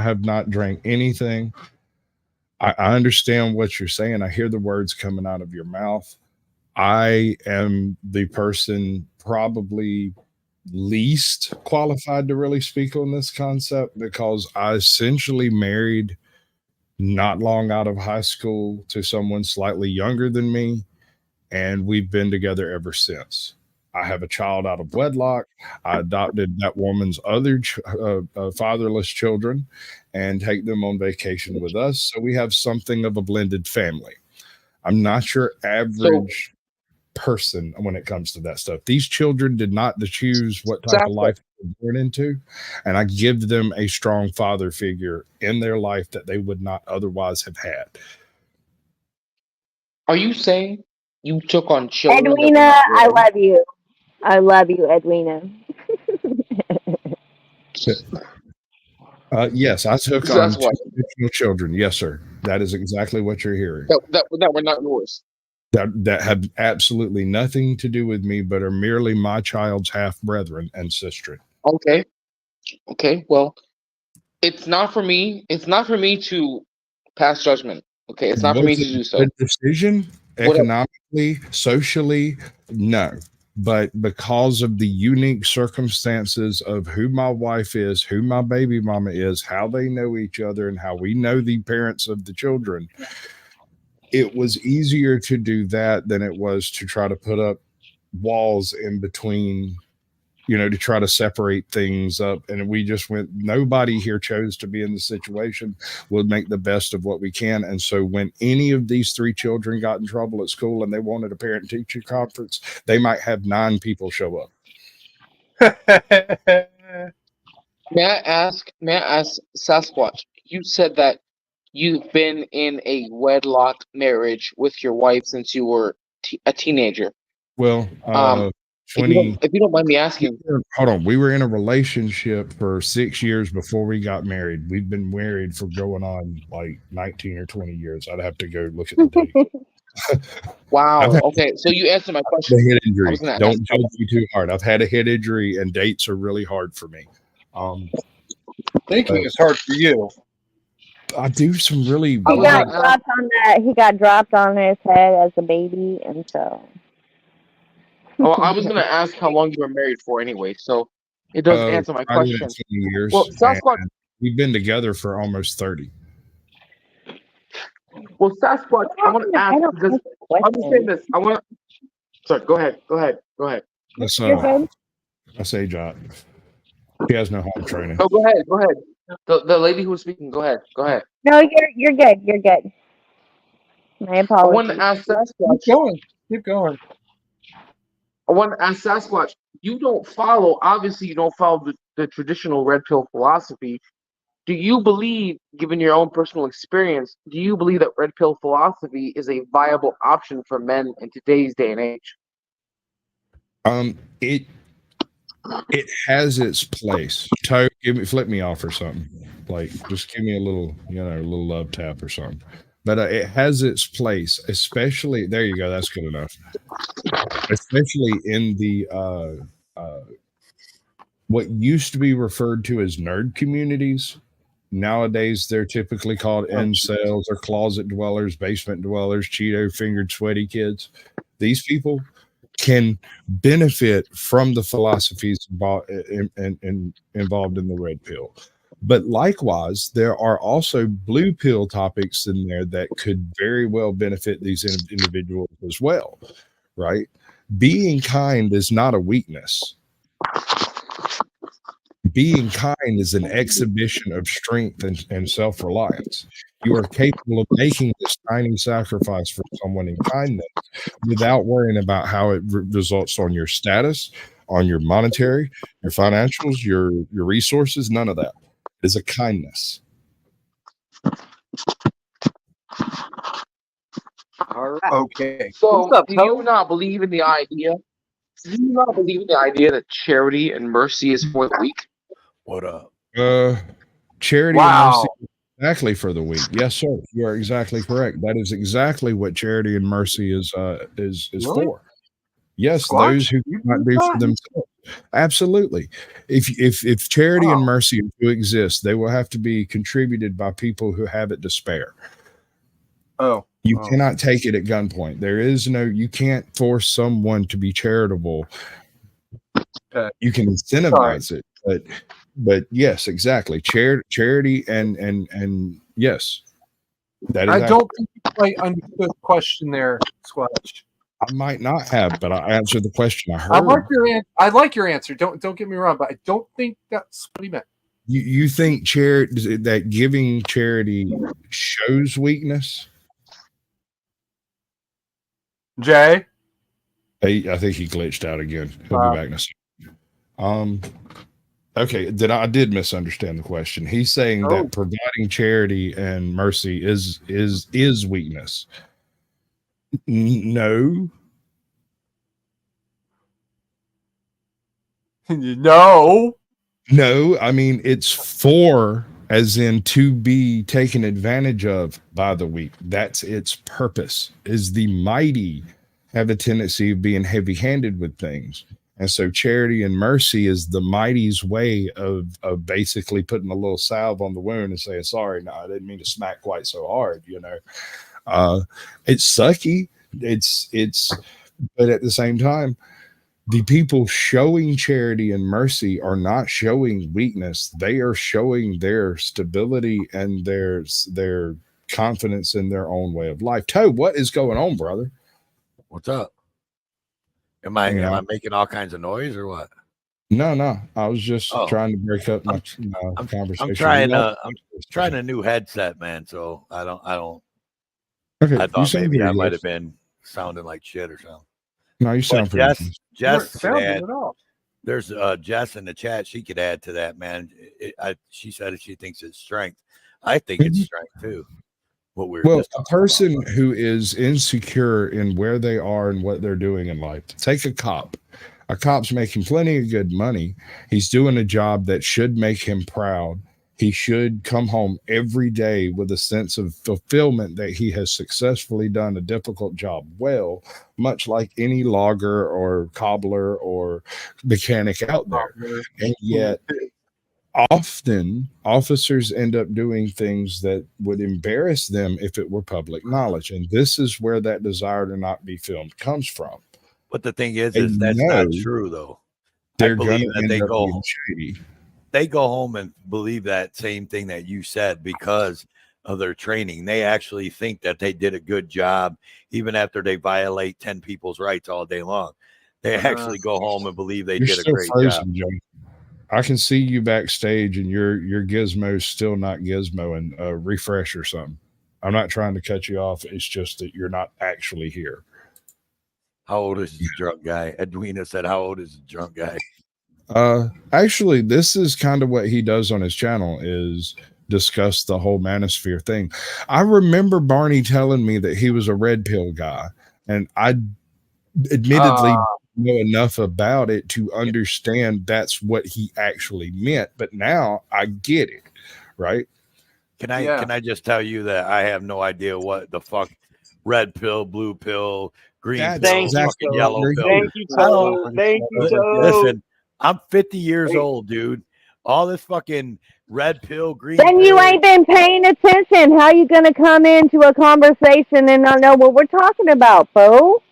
have not drank anything. I understand what you're saying. I hear the words coming out of your mouth. I am the person probably least qualified to really speak on this concept because I essentially married not long out of high school to someone slightly younger than me, and we've been together ever since. I have a child out of wedlock. I adopted that woman's other fatherless children and take them on vacation with us. So we have something of a blended family. I'm not your average person when it comes to that stuff. These children did not choose what type of life they were born into, and I give them a strong father figure in their life that they would not otherwise have had. Are you saying you took on children? Edwina, I love you. I love you, Edwina. Yes, I took So on that's why. two fictional children. Yes, sir. That is exactly what you're hearing. That were not yours. That have absolutely nothing to do with me, but are merely my child's half brethren and sister. Okay. Well, it's not for me. It's not for me to pass judgment. Okay, it's not for me to do so. The decision economically, socially, no. But because of the unique circumstances of who my wife is, who my baby mama is, how they know each other, and how we know the parents of the children, it was easier to do that than it was to try to put up walls in between, to try to separate things up. And we just went, nobody here chose to be in the situation. We'll make the best of what we can. And so when any of these three children got in trouble at school and they wanted a parent teacher conference, they might have 9 people show up. May I ask, Sasquatch, you said that you've been in a wedlock marriage with your wife since you were a teenager. Well, 20. If you don't mind me asking, hold on. We were in a relationship for 6 years before we got married. We've been married for going on like 19 or 20 years. I'd have to go look at the date. Wow. Okay, so you answered my question. A head injury. Don't judge me too hard. I've had a head injury, and dates are really hard for me. Thinking is hard for you. I do some really. He got dropped on his head as a baby, and so. Oh, I was gonna ask how long you were married for anyway, so it does answer my question. 20 years. Well, Sasquatch, we've been together for almost 30. Well, Sasquatch, I want to ask because understand this. I want to. Sorry, go ahead. That's Ajot. She has no home training. No, go ahead. The lady who was speaking, go ahead. No, you're good. You're good. My apologies. I want to ask Sasquatch. Keep going. I want to ask Sasquatch. Obviously, you don't follow the traditional red pill philosophy. Do you believe, given your own personal experience, do you believe that red pill philosophy is a viable option for men in today's day and age? It has its place. Flip me off or something. Like, just give me a little, a little love tap or something. But it has its place, especially. There you go. That's good enough. Especially in the what used to be referred to as nerd communities. Nowadays, they're typically called incels or closet dwellers, basement dwellers, Cheeto fingered sweaty kids. These people can benefit from the philosophies involved in the red pill. But likewise, there are also blue pill topics in there that could very well benefit these individuals as well, right? Being kind is not a weakness. Being kind is an exhibition of strength and self-reliance. You are capable of making this tiny sacrifice for someone in kindness without worrying about how it results on your status, on your monetary, your financials, your resources, none of that. It is a kindness. All right. Okay. So, What's up, do Toad? you not believe in the idea? Do you not believe in the idea that charity and mercy is for the weak? What up? Charity Wow. and mercy is exactly for the weak. Yes, sir. You are exactly correct. That is exactly what charity and mercy is Really? for. Yes, Squatch? those who You cannot do thought? for themselves. Absolutely. If charity and mercy are to exist, they will have to be contributed by people who have it to spare. You cannot take it at gunpoint. There is no, you can't force someone to be charitable. You can incentivize it, but yes, exactly. Charity and yes. That is I don't think you quite understood the question there, Squatch. I might not have, but I answered the question I heard. I like your answer. Don't get me wrong, but I don't think that's what he meant. You think that giving charity shows weakness? Jay? I think he glitched out again. He'll be back in a second. Okay, I did misunderstand the question. He's saying that providing charity and mercy is weakness. No. No, I mean it's for, as in to be taken advantage of by the weak. That's its purpose. Is the mighty have a tendency of being heavy-handed with things. And so charity and mercy is the mighty's way of basically putting a little salve on the wound and saying, sorry, no, I didn't mean to smack quite so hard, you know. It's sucky. But at the same time, the people showing charity and mercy are not showing weakness. They are showing their stability and their confidence in their own way of life. Toe, what is going on, brother? What's up? Am I making all kinds of noise or what? No. I was just trying to break up my conversation. I'm trying a new headset, man. So I don't. Okay, I thought maybe I might have been sounding like shit or something. No, you sound pretty good. Jess could add. There's Jess in the chat. She could add to that, man. She said she thinks it's strength. I think it's strength too. Well, a person who is insecure in where they are and what they're doing in life. Take a cop. A cop's making plenty of good money. He's doing a job that should make him proud. He should come home every day with a sense of fulfillment that he has successfully done a difficult job well, much like any logger or cobbler or mechanic out there. And yet, often officers end up doing things that would embarrass them if it were public knowledge. And this is where that desire to not be filmed comes from. But the thing is that's not true, though. They're going to end up being shady. They go home and believe that same thing that you said because of their training. They actually think that they did a good job, even after they violate 10 people's rights all day long. They actually go home and believe they did a great job. Joe. I can see you backstage and your gizmo's still not gizmo, and refresh or something. I'm not trying to cut you off. It's just that you're not actually here. How old is the drunk guy? Edwina said, how old is the drunk guy? Actually, this is kind of what he does on his channel, is discuss the whole manosphere thing. I remember Barney telling me that he was a red pill guy, and I admittedly know enough about it to understand that's what he actually meant, but now I get it, right? Can I just tell you that I have no idea what the fuck red pill, blue pill, green pill, fucking yellow pill. Thank you, Toad. Thank you, Toad. Listen, I'm 50 years old, dude. All this fucking red pill, green Then pill. you ain't been paying attention. How you gonna come into a conversation and not know what we're talking about, fool?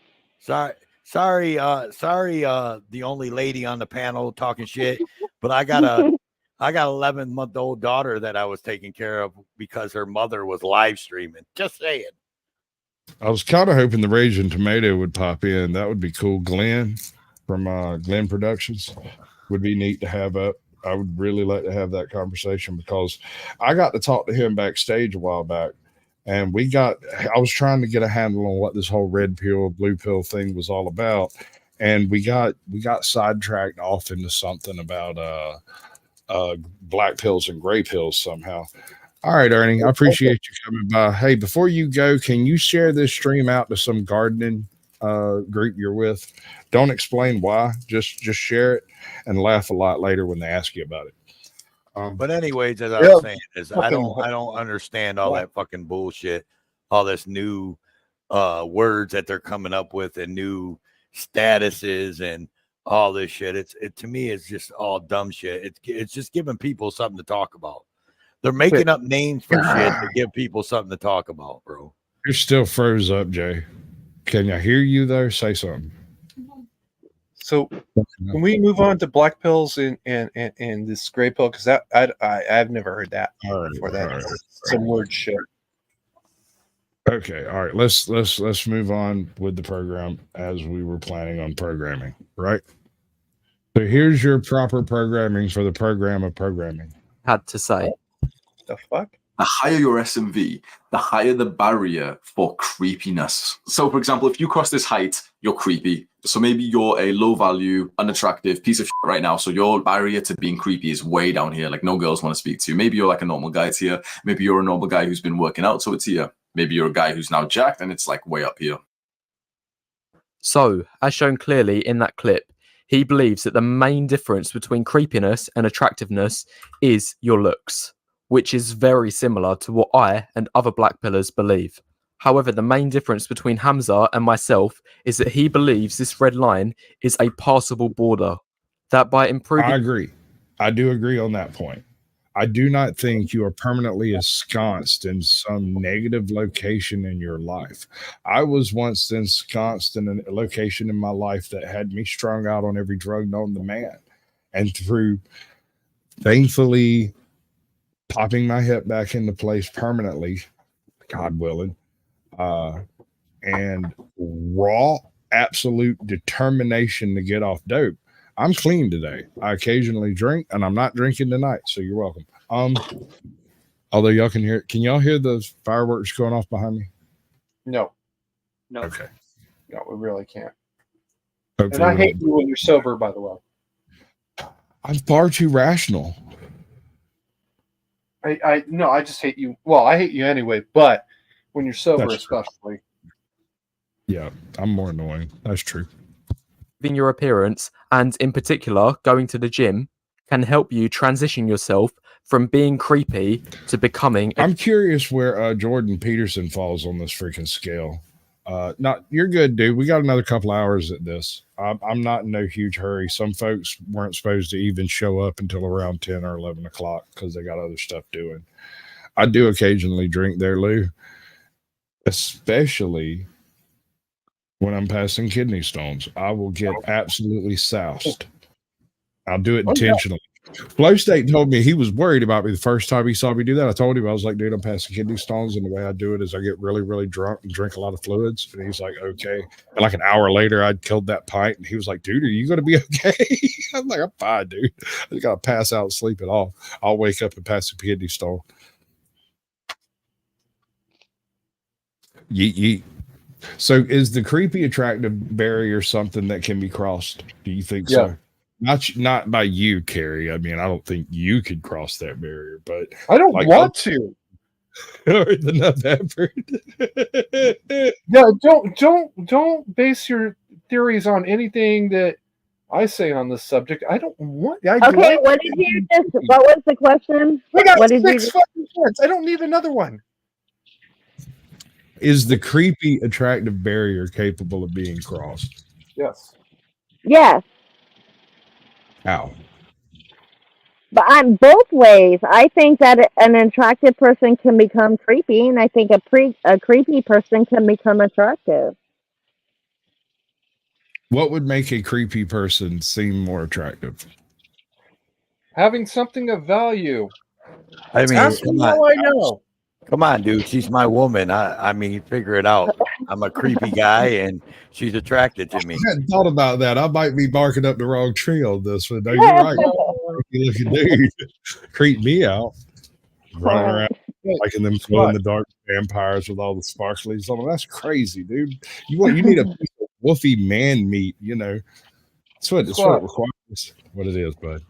Sorry, the only lady on the panel talking shit, but I got a 11-month-old daughter that I was taking care of because her mother was live streaming. Just saying. I was kind of hoping the Raging Tomato would pop in. That would be cool. Glenn from Glenn Productions would be neat to have up. I would really like to have that conversation because I got to talk to him backstage a while back, and I was trying to get a handle on what this whole red pill, blue pill thing was all about, and we got sidetracked off into something about black pills and gray pills somehow. All right, Ernie, I appreciate you coming by. Hey, before you go, can you share this stream out to some gardening group you're with? Don't explain why. Just share it and laugh a lot later when they ask you about it. But anyways, as I was saying, is I don't understand all that fucking bullshit, all this new words that they're coming up with and new statuses and all this shit. It to me is just all dumb shit. It's just giving people something to talk about. They're making up names for shit to give people something to talk about, bro. You're still froze up, Jay. Can I hear you though? Say something. So can we move on to black pills and this gray pill? Because I've never heard that before. Some weird shit. Okay, all right. Let's move on with the program as we were planning on programming, right? So here's your proper programming for the program of programming. Had to say. The fuck? The higher your SMV, the higher the barrier for creepiness. So, for example, if you cross this height, you're creepy. So maybe you're a low value, unattractive piece of shit right now. So your barrier to being creepy is way down here. Like no girls want to speak to you. Maybe you're like a normal guy, it's here. Maybe you're a normal guy who's been working out, so it's here. Maybe you're a guy who's now jacked and it's like way up here. So, as shown clearly in that clip, he believes that the main difference between creepiness and attractiveness is your looks, which is very similar to what I and other black pillars believe. However, the main difference between Hamza and myself is that he believes this red line is a passable border. That by improving... I agree. I do agree on that point. I do not think you are permanently ensconced in some negative location in your life. I was once ensconced in a location in my life that had me strung out on every drug known to man. And through, thankfully, popping my hip back into place permanently, God willing, and raw, absolute determination to get off dope, I'm clean today. I occasionally drink, and I'm not drinking tonight, so you're welcome. Although y'all can hear, can y'all hear the fireworks going off behind me? No. Okay. No, we really can't. Hopefully and I hate you when you're sober, by the way. I'm far too rational. I just hate you. Well, I hate you anyway, but when you're sober, That's true. especially. Yeah, I'm more annoying. That's true. Your appearance, and in particular, going to the gym, can help you transition yourself from being creepy to becoming... I'm curious where Jordan Peterson falls on this freaking scale. You're good, dude. We got another couple hours at this. I'm not in no huge hurry. Some folks weren't supposed to even show up until around 10 or 11 o'clock because they got other stuff doing. I do occasionally drink there, Lou, especially when I'm passing kidney stones. I will get absolutely soused. I'll do it intentionally. Flow State told me he was worried about me the first time he saw me do that. I told him, I was like, dude, I'm passing kidney stones, and the way I do it is I get really, really drunk and drink a lot of fluids. And he's like, okay. And like an hour later, I'd killed that pint, and he was like, dude, are you going to be okay? I'm like, I'm fine, dude. I just got to pass out and sleep it off. I'll wake up and pass a kidney stone. Yeet. So is the creepy attractive barrier something that can be crossed? Do you think so? Not by you, Carrie. I mean, I don't think you could cross that barrier, but I don't want to. Or enough effort. Yeah, don't base your theories on anything that I say on this subject. I don't want. Okay, what did you just? What was the question? We got what did 6 you? fucking chance. I don't need another one. Is the creepy attractive barrier capable of being crossed? Yes. Yes. How? But I'm both ways. I think that an attractive person can become creepy, and I think a creepy person can become attractive. What would make a creepy person seem more attractive? Having something of value. I mean, Ask me how I know. Come on, dude. She's my woman. I mean, figure it out. I'm a creepy guy, and she's attracted to me. I hadn't thought about that. I might be barking up the wrong tree on this one. No, you're right. You look at dude, creep me out. Running around like in them glow in the dark vampires with all the sparklies on them. That's crazy, dude. You need a piece of woofy man meat, you know. That's what it requires. What it is, bud.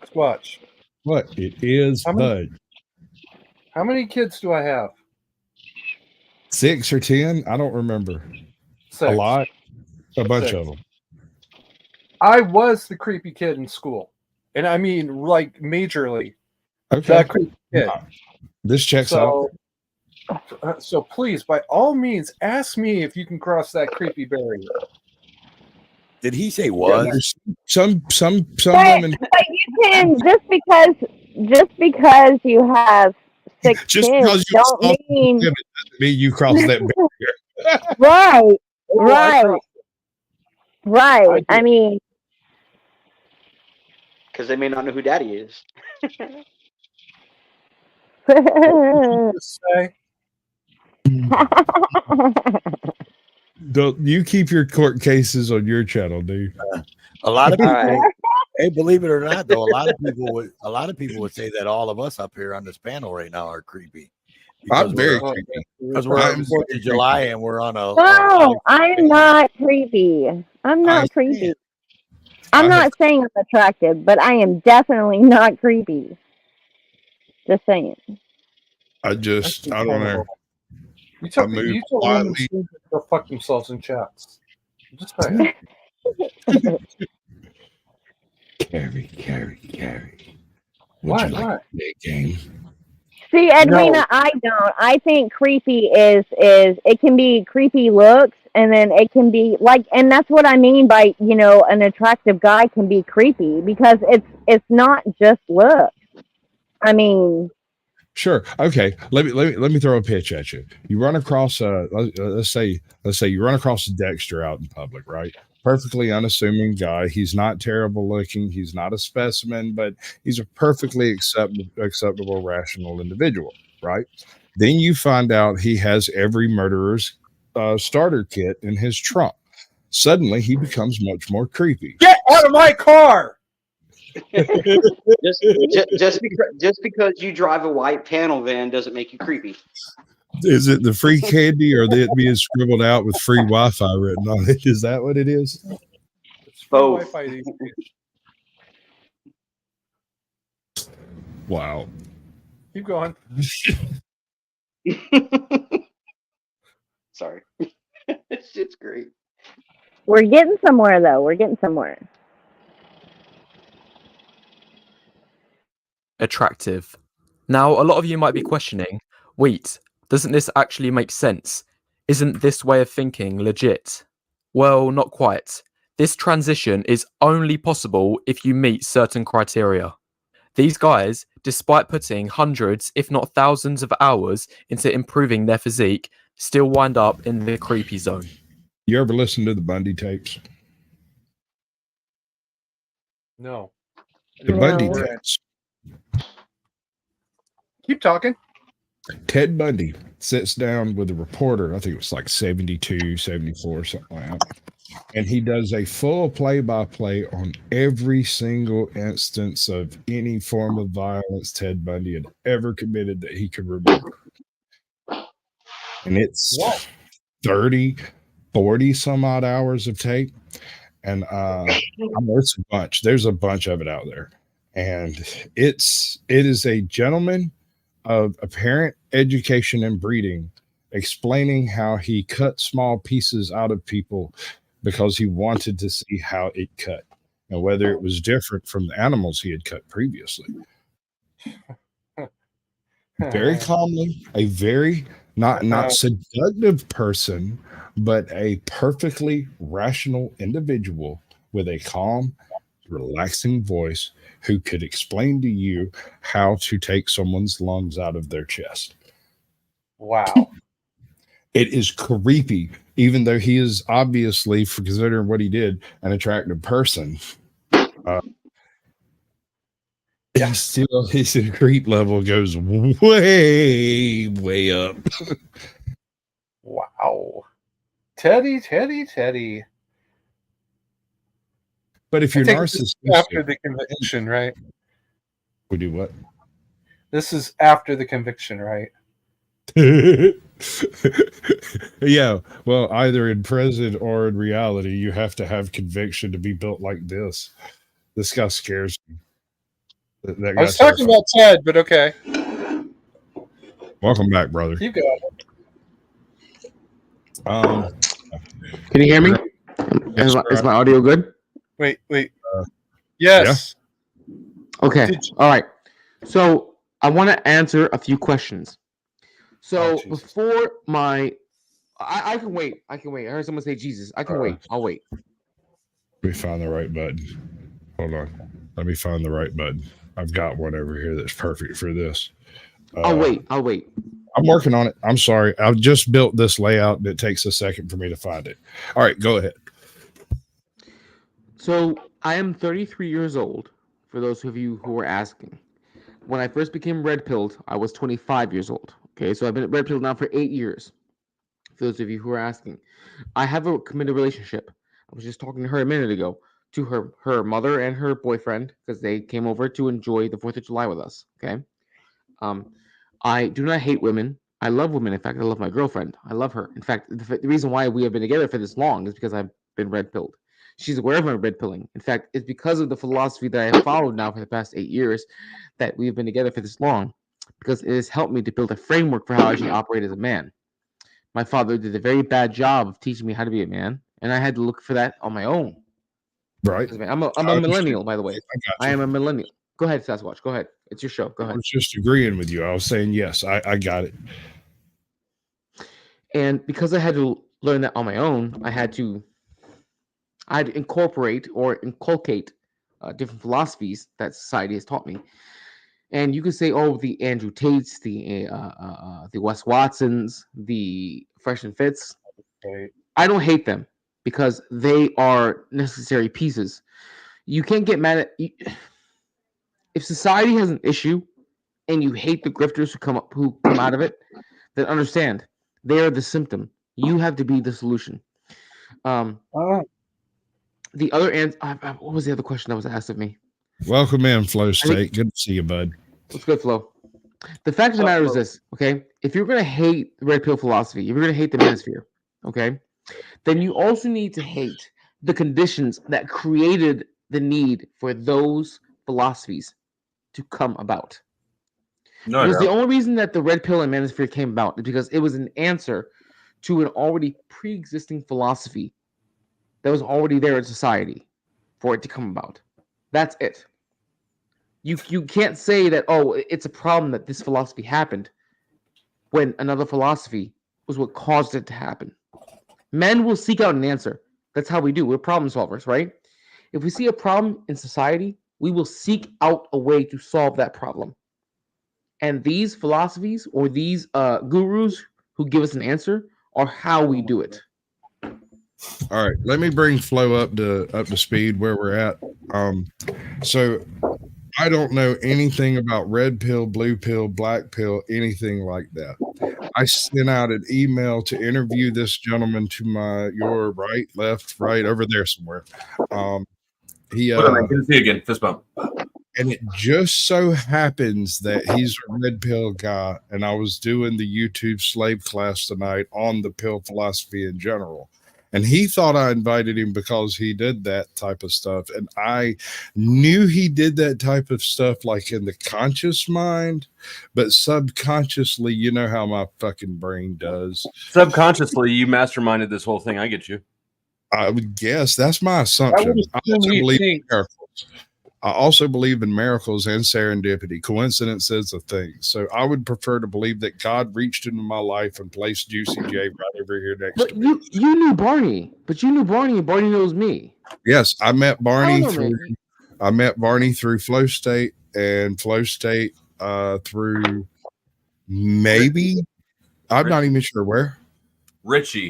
Squatch. What it is, bud. How many kids do I have? 6 or 10? I don't remember. 6. A lot. A bunch 6. of them. I was the creepy kid in school. And I mean, like, majorly. Okay. That creepy kid. This checks out. So please, by all means, ask me if you can cross that creepy barrier. Did he say was? Some But women. you can just because you have 6 Just kids because you don't saw mean women doesn't mean you cross that barrier. right. I mean, Because they may not know who daddy is. Don't you keep your court cases on your channel, dude? A lot of people. Hey, believe it or not, though, a lot of people would say that all of us up here on this panel right now are creepy. I'm very creepy because we're on 4th of July and we're on a. no, I'm not creepy. I'm not creepy. I'm not saying I'm attractive, but I am definitely not creepy. Just saying. I don't know. You tell women to go fuck themselves in chats. Just saying. Carrie. What? You like that game? See, Edwina, I don't. I think creepy is it can be creepy looks, and then it can be like, and that's what I mean by, you know, an attractive guy can be creepy because it's not just looks. I mean, Sure. Okay. Let me throw a pitch at you. You run across let's say you run across Dexter out in public, right? Perfectly unassuming guy. He's not terrible looking. He's not a specimen, but he's a perfectly acceptable, rational individual, right? Then you find out he has every murderer's starter kit in his trunk. Suddenly, he becomes much more creepy. Get out of my car! just because you drive a white panel van doesn't make you creepy. Is it the free candy or it being scribbled out with free Wi-Fi written on it? Is that what it is? Both. Wow. Keep going. Sorry. It's great. we're getting somewhere, though. We're getting somewhere. Attractive. Now, a lot of you might be questioning, wait, doesn't this actually make sense? Isn't this way of thinking legit? Well, not quite. This transition is only possible if you meet certain criteria. These guys, despite putting hundreds, if not thousands of hours into improving their physique, still wind up in the creepy zone. You ever listen to the Bundy tapes? No. The Bundy tapes. Keep talking. Ted Bundy sits down with a reporter. I think it was like 72, 74, something like that. And he does a full play-by-play on every single instance of any form of violence Ted Bundy had ever committed that he could remember. And it's 30, 40 some odd hours of tape. And there's a bunch. There's a bunch of it out there. And it is a gentleman of apparent education and breeding explaining how he cut small pieces out of people because he wanted to see how it cut and whether it was different from the animals he had cut previously. Very calmly, a very not seductive person, but a perfectly rational individual with a calm, relaxing voice who could explain to you how to take someone's lungs out of their chest. Wow. It is creepy, even though he is obviously, for considering what he did, an attractive person. Still, his creep level goes way, way up. Wow. Teddy. But if you're this is narcissistic, after the conviction, right? We do what? This is after the conviction, right? Yeah, well, either in prison or in reality, you have to have conviction to be built like this. This guy scares me. That I was talking about Ted, but okay. Welcome back, brother. You got it. Can you hear me? Is my audio good? Wait. Yes. Okay. All right. So I want to answer a few questions. So before I can wait. I heard someone say Jesus. I can wait. I'll wait. Let me find the right button. Hold on. Let me find the right button. I've got one over here that's perfect for this. I'll wait. I'm working on it. I'm sorry. I've just built this layout and it takes a second for me to find it. All right, go ahead. So I am 33 years old, for those of you who are asking. When I first became red-pilled, I was 25 years old. Okay, so I've been red-pilled now for 8 years, for those of you who are asking. I have a committed relationship. I was just talking to her a minute ago, to her mother and her boyfriend, because they came over to enjoy the 4th of July with us, okay? I do not hate women. I love women. In fact, I love my girlfriend. I love her. In fact, the reason why we have been together for this long is because I've been red-pilled. She's aware of my red pilling. In fact, it's because of the philosophy that I have followed now for the past 8 years that we've been together for this long, because it has helped me to build a framework for how I should operate as a man. My father did a very bad job of teaching me how to be a man, and I had to look for that on my own. Right. I'm a millennial, by the way. I am a millennial. Go ahead, Sasquatch. Go ahead. It's your show. Go ahead. I was just agreeing with you. I was saying, yes, I got it. And because I had to learn that on my own, I had to incorporate or inculcate different philosophies that society has taught me. And you could say, oh, the Andrew Tates, the Wes Watsons, the Fresh and Fits. I don't hate them because they are necessary pieces. You can't get mad at if society has an issue and you hate the grifters who come out of it. Then understand they are the symptom. You have to be the solution. The other answer, what was the other question that was asked of me? Welcome in, Flo State. Good to see you, bud. What's good, Flo? The fact of the matter is this, okay? If you're going to hate the red pill philosophy, if you're going to hate the manosphere, okay, then you also need to hate the conditions that created the need for those philosophies to come about. Because the only reason that the red pill and manosphere came about is because it was an answer to an already pre-existing philosophy that was already there in society for it to come about. That's it. You can't say that, oh, it's a problem that this philosophy happened when another philosophy was what caused it to happen. Men will seek out an answer. That's how we do. We're problem solvers, right? If we see a problem in society, we will seek out a way to solve that problem. And these philosophies or these gurus who give us an answer are how we do it. All right, let me bring Flo up to speed where we're at. So I don't know anything about red pill, blue pill, black pill, anything like that. I sent out an email to interview this gentleman to your right, left, right, over there somewhere. He Hold on, man. Good to see you again. Fist bump. And it just so happens that he's a red pill guy, and I was doing the YouTube slave class tonight on the pill philosophy in general. And he thought I invited him because he did that type of stuff. And I knew he did that type of stuff like in the conscious mind, but subconsciously, you know how my fucking brain does. Subconsciously, you masterminded this whole thing. I get you. I would guess that's my assumption. I also believe in miracles and serendipity. Coincidence is a thing. So I would prefer to believe that God reached into my life and placed Juicy J right over here next to me. You knew Barney, but you knew Barney and Barney knows me. Yes, I met Barney through I met Barney through Flow State, and Flow State through maybe I'm not even sure where. Richie.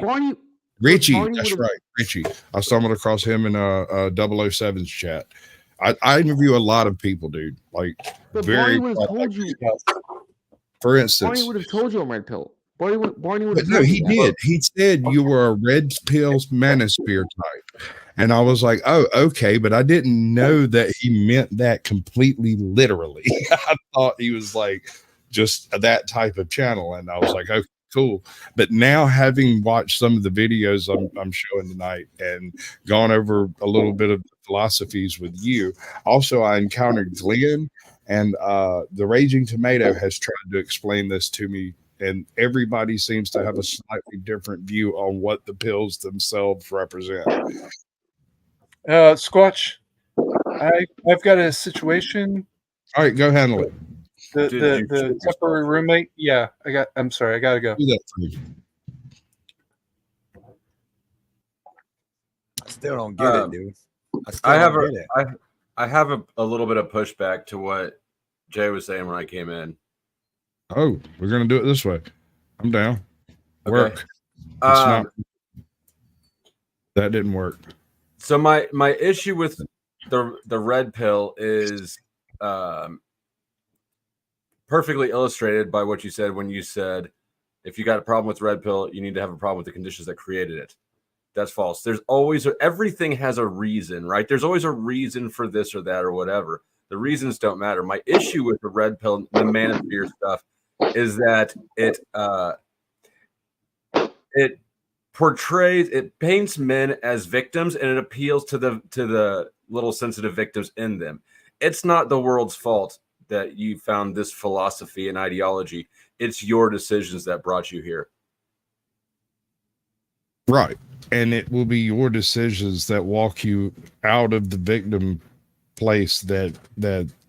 Richie, Barney that's would've- right. Richie. I stumbled across him in a 007's chat. I interview a lot of people, dude. Like But very. Barney would have told you. For Barney instance, would have told you on Red Pill. Barney would but have no, told he you that. did. He said you were a red pill manosphere type, and I was like, oh, okay, but I didn't know that he meant that completely literally. I thought he was like just that type of channel, and I was like, okay, cool. But now, having watched some of the videos I'm showing tonight and gone over a little bit of philosophies with you, also I encountered Glenn, and the Raging Tomato has tried to explain this to me, and everybody seems to have a slightly different view on what the pills themselves represent. Squatch, I've got a situation. All right, go handle it. The temporary roommate. Yeah, I'm sorry, I gotta go. Do that for me. I still don't get it, dude. I have a little bit of pushback to what Jay was saying when I came in. Oh, we're gonna do it this way. I'm down. Okay. Work. It's not. That didn't work. So my issue with the red pill is perfectly illustrated by what you said when you said if you got a problem with red pill, you need to have a problem with the conditions that created it. That's false. There's always everything has a reason, right? There's always a reason for this or that or whatever. The reasons don't matter. My issue with the red pill, the manosphere stuff, is that it portrays, it paints men as victims, and it appeals to the little sensitive victims in them. It's not the world's fault that you found this philosophy and ideology. It's your decisions that brought you here. Right. And it will be your decisions that walk you out of the victim place that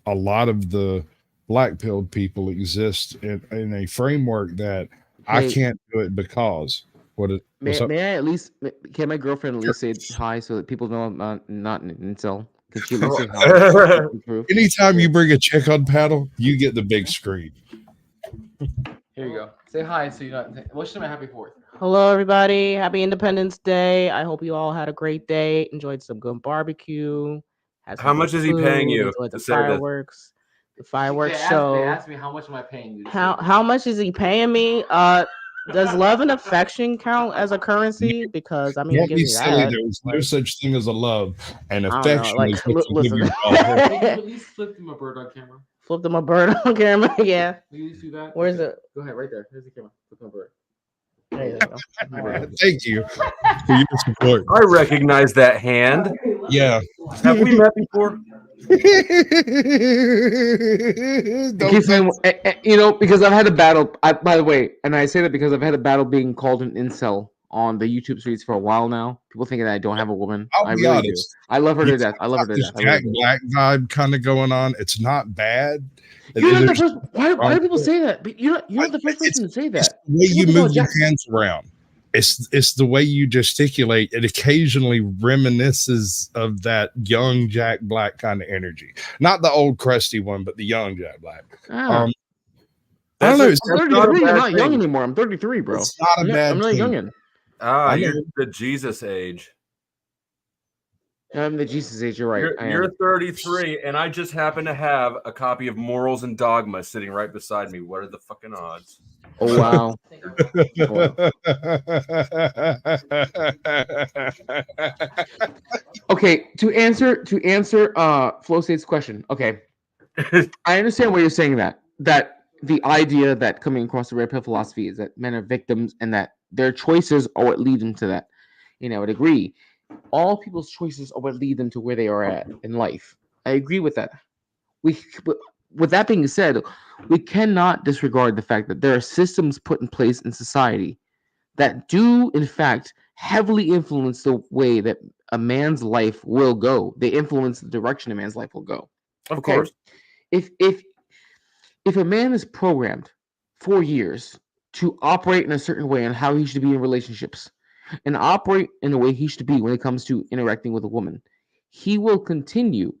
a lot of the black pilled people exist in a framework that I Hey. can't do it because what's up? May I at least can my girlfriend at least say hi so that people know I'm not an incel? Can she at least say hi? Anytime you bring a chick on paddle, you get the big screen. Here you go. Say hi so you know. Wish them a happy 4th. Hello, everybody. Happy Independence Day. I hope you all had a great day. Enjoyed some good barbecue. Had some How much good is he paying food, you Enjoyed the to say this? fireworks. The fireworks They show. asked me how much am I paying you? How much is he paying me? Does love and affection count as a currency? Because I mean, Don't give be me silly. that. There's no such thing as a love, and I don't know, affection like, is what you listen. give your Can you at least flip them a bird on camera? Flip them a bird on camera. Yeah. Will you do that? Where's it? Go ahead, right there. Here's the camera. Flip them a bird. There you go. Thank you for your support. I recognize that hand. Yeah. Have we met before? Because I've had a battle. By the way, and I say that because I've had a battle being called an incel on the YouTube streets for a while now. People thinking that I don't have a woman. I'll I be really honest. do. I love her to You death. I love her to this death. I really Jack do. Black vibe kind of going on. It's not bad. You're not the There's- first. Why do people say that? But you're not the first person to say that. the way you People move know your Jack- hands around. It's the way you gesticulate. It occasionally reminisces of that young Jack Black kind of energy. Not the old crusty one, but the young Jack Black. Ah. I don't know. It's I'm 33. I'm not young anymore. I'm 33, bro. It's not a bad I'm not thing. youngin. Ah, I know. you're the Jesus age. I'm the Jesus age. You're right. I am. You're 33, and I just happen to have a copy of Morals and Dogma sitting right beside me. What are the fucking odds? Oh wow. Okay, to answer Flow State's question. Okay, I understand why you're saying that the idea that coming across the red pill philosophy is that men are victims and that their choices are what lead them to that. I would agree. All people's choices are what lead them to where they are at in life. I agree with that. With that being said, we cannot disregard the fact that there are systems put in place in society that do, in fact, heavily influence the way that a man's life will go. They influence the direction a man's life will go. Of course. If a man is programmed for years to operate in a certain way on how he should be in relationships and operate in the way he should be when it comes to interacting with a woman, he will continue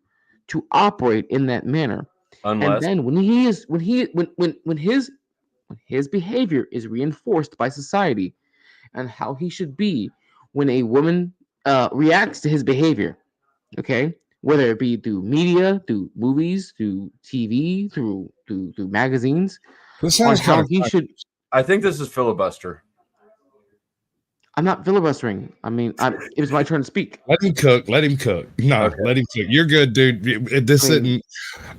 to operate in that manner. And Unless then when his behavior is reinforced by society and how he should be when a woman reacts to his behavior, okay, whether it be through media, through movies, through TV, through magazines, This on sounds kind how of. he should. I think this is filibuster. I'm not filibustering. I mean, it was my turn to speak. Let him cook. Let him cook. No, Okay. let him cook. You're good, dude. This I mean- isn't.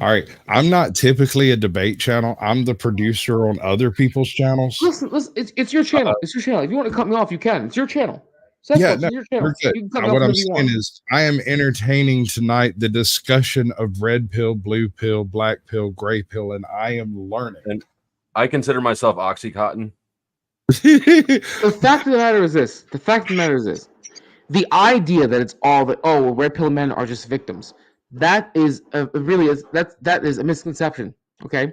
All right. I'm not typically a debate channel. I'm the producer on other people's channels. Listen, it's your channel. It's your channel. If you want to cut me off, you can. It's your channel. Yeah, It's no, your channel. we're good. You can cut me off What I'm whenever you saying want. is, I am entertaining tonight the discussion of red pill, blue pill, black pill, gray pill, and I am learning. And I consider myself Oxycontin. The fact of the matter is this. The fact of the matter is this. The idea that it's all that red pill men are just victims. That is that is a misconception. Okay.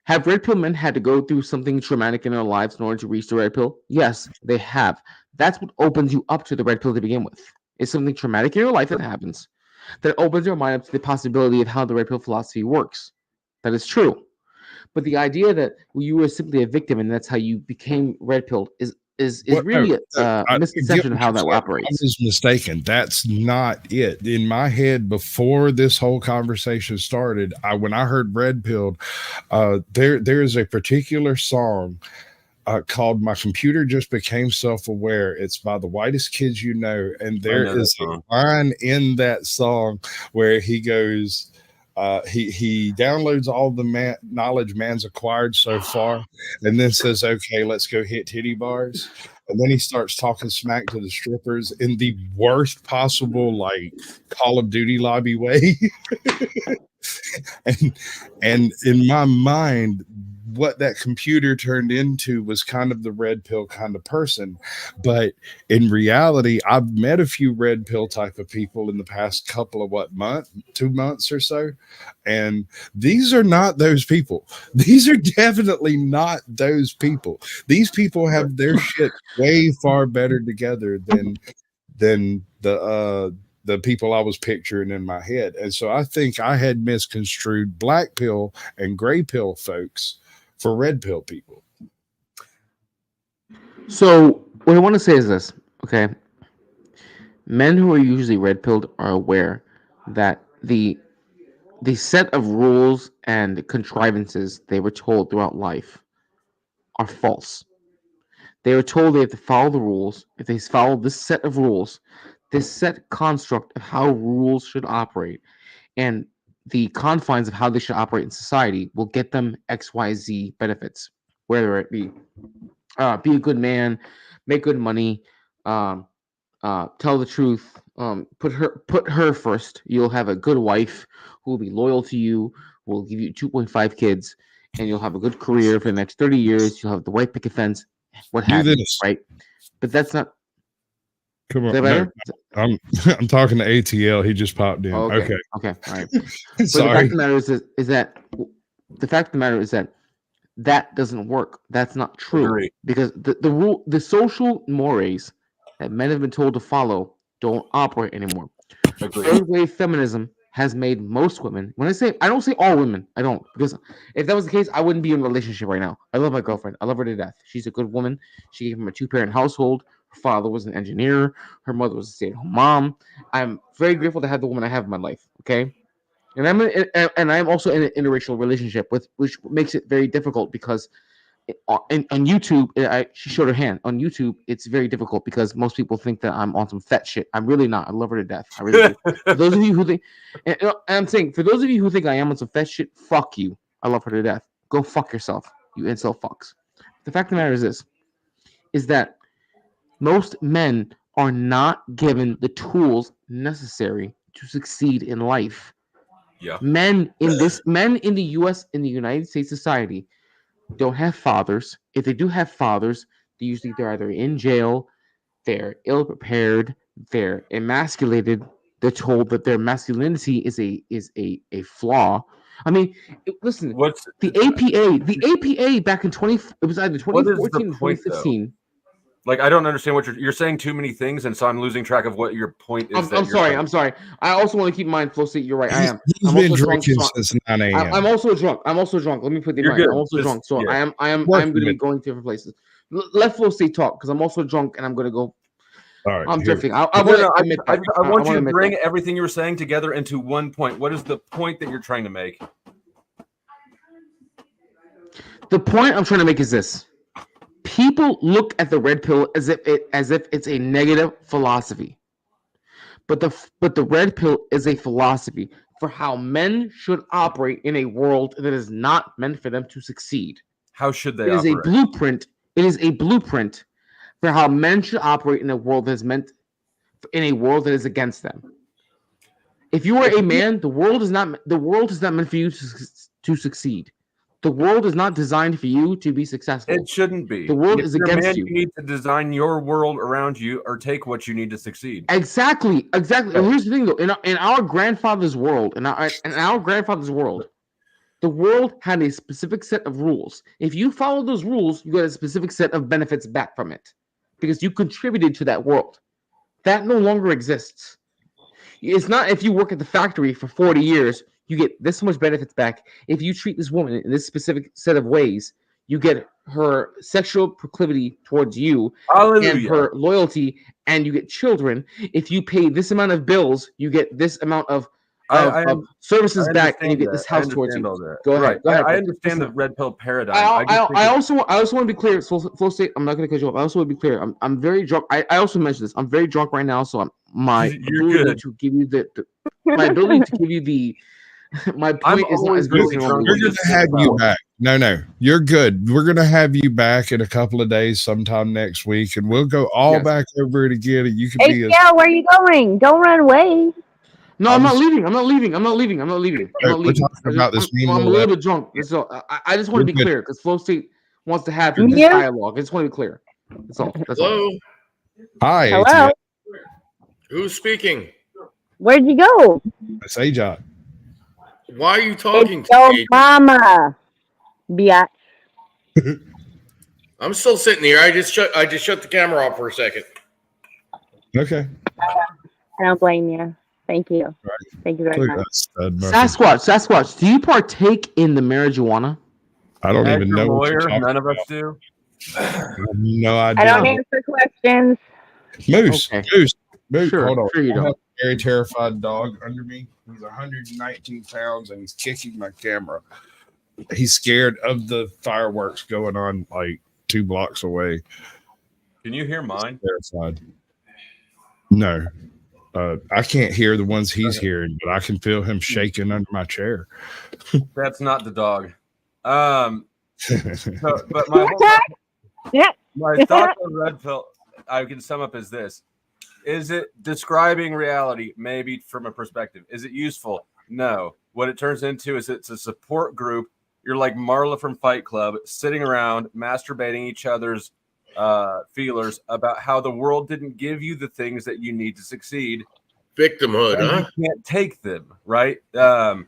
Have red pill men had to go through something traumatic in their lives in order to reach the red pill? Yes, they have. That's what opens you up to the red pill to begin with. It's something traumatic in your life that happens that opens your mind up to the possibility of how the red pill philosophy works. That is true. But the idea that you were simply a victim and that's how you became red pilled is really a misconception of how that operates. I was mistaken. That's not it. In my head, before this whole conversation started, when I heard red pilled, there is a particular song called "My Computer Just Became Self-Aware." It's by the Whitest Kids You Know, and there is a line in that song where he goes. He downloads all the knowledge man's acquired so far, and then says, "Okay, let's go hit titty bars." And then he starts talking smack to the strippers in the worst possible, like Call of Duty lobby way. and in my mind, what that computer turned into was kind of the red pill kind of person. But in reality, I've met a few red pill type of people in the past couple of 2 months or so. And these are not those people. These are definitely not those people. These people have their shit way far better together than the people I was picturing in my head. And so I think I had misconstrued black pill and gray pill folks for red pill people. So what I want to say is this, okay? Men who are usually red pilled are aware that the set of rules and contrivances they were told throughout life are false. They were told they have to follow the rules. If they follow this set of rules, this set construct of how rules should operate, and the confines of how they should operate in society will get them XYZ benefits, whether it be a good man, make good money, tell the truth, put her first. You'll have a good wife who will be loyal to you, will give you 2.5 kids, and you'll have a good career for the next 30 years. You'll have the white picket fence, what have you, right? But that's not. Come on, Is that better? no, I'm talking to ATL. He just popped in. Oh, okay, all right. Sorry. But the fact of the matter is that that doesn't work. That's not true. Agree. Because the social mores that men have been told to follow don't operate anymore. Third wave feminism has made most women. I don't say all women. I don't, because if that was the case, I wouldn't be in a relationship right now. I love my girlfriend. I love her to death. She's a good woman. She came from a 2-parent household. Her father was an engineer. Her mother was a stay-at-home mom. I'm very grateful to have the woman I have in my life. Okay. And I'm also in an interracial relationship, which makes it very difficult because on YouTube, she showed her hand. On YouTube, it's very difficult because most people think that I'm on some fat shit. I'm really not. I love her to death. I really do. For those of you who think, and I'm saying, for those of you who think I am on some fat shit, fuck you. I love her to death. Go fuck yourself, you incel fucks. The fact of the matter is this: is that most men are not given the tools necessary to succeed in life. Yeah. Men in the U.S. in the United States society don't have fathers. If they do have fathers, they're either in jail, they're ill prepared, they're emasculated. They're told that their masculinity is a flaw. I mean, listen. The APA back in it was either 2014 or 2015. Like, I don't understand what you're saying. Too many things, and so I'm losing track of what your point is. I'm sorry. I'm sorry. I also want to keep in mind, Flow State. You're right. I am. He's I'm been also drunk. drinking since 9 a.m. I'm also drunk. I'm also drunk. Let me put the You're mind. good. I'm also Just- drunk. So yeah. I'm going to be going to different places. Let Flow State talk because I'm also drunk and I'm going to go. All right, I'm here- drifting. I No, want no, to admit that. I want you to admit bring that. everything you were saying together into one point. What is the point that you're trying to make? The point I'm trying to make is this: people look at the red pill as if it's a negative philosophy, but the red pill is a philosophy for how men should operate in a world that is not meant for them to succeed. How should they It is a operate? blueprint. It is a blueprint for how men should operate in a world that is against them. If you are a man, the world is not meant for you to succeed. The world is not designed for you to be successful. It shouldn't be. The world If is you're a against man, you. you need to design your world around you or take what you need to succeed. Exactly. And here's the thing, though. In our grandfather's world, the world had a specific set of rules. If you follow those rules, you get a specific set of benefits back from it because you contributed to that world. That no longer exists. It's not if you work at the factory for 40 years, you get this much benefits back. If you treat this woman in this specific set of ways, you get her sexual proclivity towards you and Hallelujah. her loyalty, and you get children. If you pay this amount of bills, you get this amount of services back, and you get this house towards you. Go ahead. Right. Go ahead. I understand the red pill paradigm. I also want to be clear. Flow State, I'm not going to cut you off. I also want to be clear. I'm very drunk. I also mentioned this. I'm very drunk right now, so my ability to give you my ability to give you the my point is not as good as it normally We're is. going to have you back. No, you're good. We're going to have you back in a couple of days, sometime next week, and we'll go all back over it again. And you can be Hey, Phil, where are you going? Don't run away. No, I'm not leaving. I'm not leaving. I'm talking about this I'm a little bit drunk. So I just want to be clear because Flow State wants to have this Yeah. dialogue. I just want to be clear. That's all. That's all. Hello. Hi. Hello. ATM. Who's speaking? Where'd you go? It's AJot. Why are you talking It's to your me? mama. Biatch. I'm still sitting here. I just shut the camera off for a second. Okay. I don't blame you. Thank you. Thank you very much. Sasquatch, do you partake in the marijuana? I don't As even your know what lawyer, you're talking none of us about. do. No idea. I don't answer questions. Moose. Sure, Hold on. sure you I don't. have a very terrified dog under me. He's 119 pounds and he's kicking my camera. He's scared of the fireworks going on like 2 blocks away. Can you hear mine? He's terrified. No. I can't hear the ones he's hearing, but I can feel him shaking under my chair. That's not the dog. But my thoughts on red pill, I can sum up as this: is it describing reality? Maybe from a perspective. Is it useful? No. What it turns into is it's a support group. You're like Marla from Fight Club, sitting around masturbating each other's feelers about how the world didn't give you the things that you need to succeed. Victimhood, and huh? You can't take them, right? I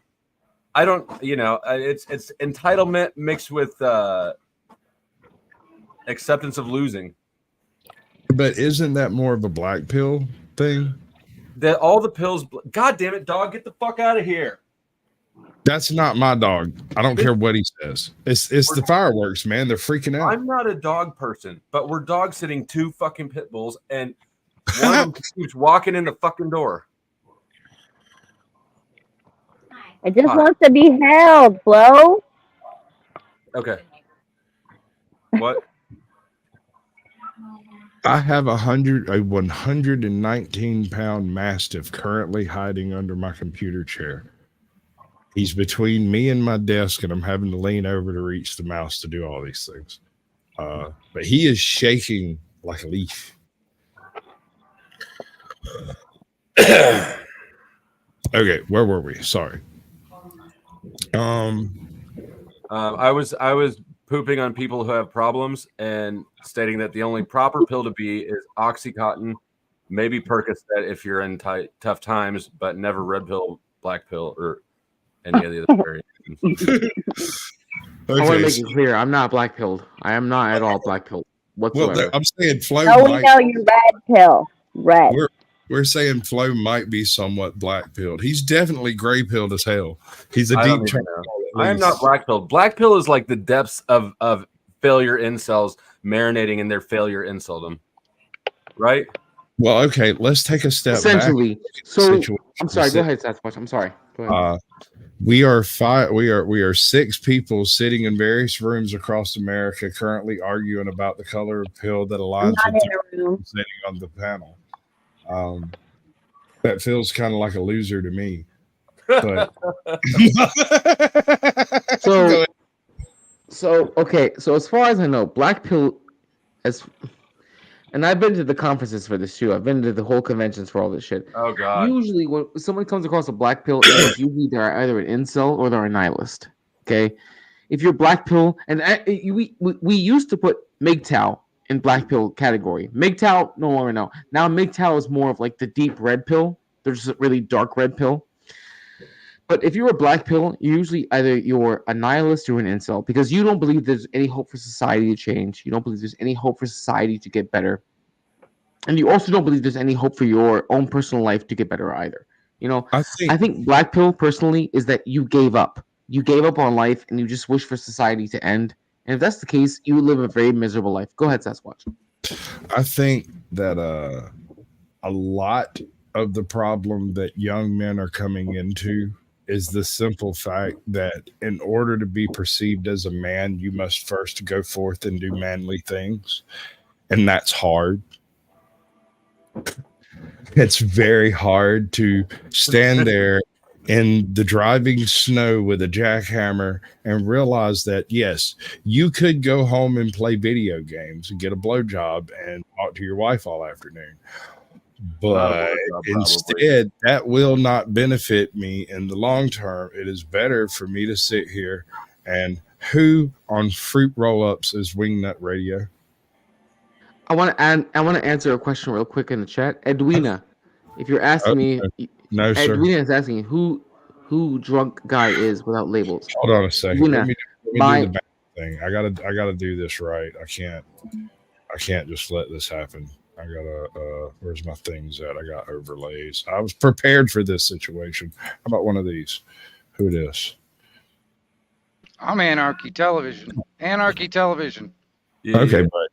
don't, it's entitlement mixed with acceptance of losing. But isn't that more of a black pill thing? That all the pills, God damn it, dog, get the fuck out of here. That's not my dog. I don't care what he says. It's the fireworks, man. They're freaking out. I'm not a dog person, but we're dog sitting 2 fucking pit bulls, and one of them keeps walking in the fucking door. It just wants to be held, Flo. Okay. What? I have a 119-pound mastiff currently hiding under my computer chair. He's between me and my desk, and I'm having to lean over to reach the mouse to do all these things. But he is shaking like a leaf. Okay, where were we? Sorry. I was pooping on people who have problems and stating that the only proper pill to be is Oxycontin, maybe Percocet if you're in tough times, but never red pill, black pill, or any of the other variations. I want to make it clear, I'm not black pilled. I am not at all black pilled. whatsoever. I'm saying Flo No, we might. know you're red pill. Red. We're saying Flo might be somewhat black pilled. He's definitely gray pilled as hell. He's a I don't deep even charcoal. know. I am not black pill. Black pill is like the depths of failure incels marinating in their failure inceldom. Right? Well, okay, let's take a step Essentially. back. So I'm sorry, go ahead, Sasquatch. I'm sorry. Go ahead. We are we are 6 people sitting in various rooms across America currently arguing about the color of pill that aligns not with in a room. sitting on the panel. That feels kind of like a loser to me. But so okay, so as far as I know, black pill and I've been to the conferences for this too. I've been to the whole conventions for all this shit. Oh god. Usually when someone comes across a black pill, it is usually they're either an incel or they're a nihilist. Okay? If you're black pill, and we used to put MGTOW in black pill category. MGTOW no longer no. Now MGTOW is more of like the deep red pill. There's a really dark red pill. But if you're a black pill, usually either you're a nihilist or an incel because you don't believe there's any hope for society to change. You don't believe there's any hope for society to get better. And you also don't believe there's any hope for your own personal life to get better either. You know, I think black pill personally is that you gave up. You gave up on life and you just wish for society to end. And if that's the case, you live a very miserable life. Go ahead, Sasquatch. I think that a lot of the problem that young men are coming into is the simple fact that in order to be perceived as a man, you must first go forth and do manly things. And that's hard. It's very hard to stand there in the driving snow with a jackhammer and realize that, yes, you could go home and play video games and get a blowjob and talk to your wife all afternoon. But instead, that will not benefit me in the long term. It is better for me to sit here and who on fruit roll-ups is Wingnut Radio? I want to answer a question real quick in the chat. Edwina, if you're asking me, no, sir. Edwina is asking who drunk guy is without labels. Hold on a second. Edwina, Let me do the back thing. I gotta do this right. I can't just let this happen. I gotta where's my things at? I got overlays. I was prepared for this situation. How about one of these? Who it is? I'm Anarchy Television. Anarchy Television. Yeah. Okay, but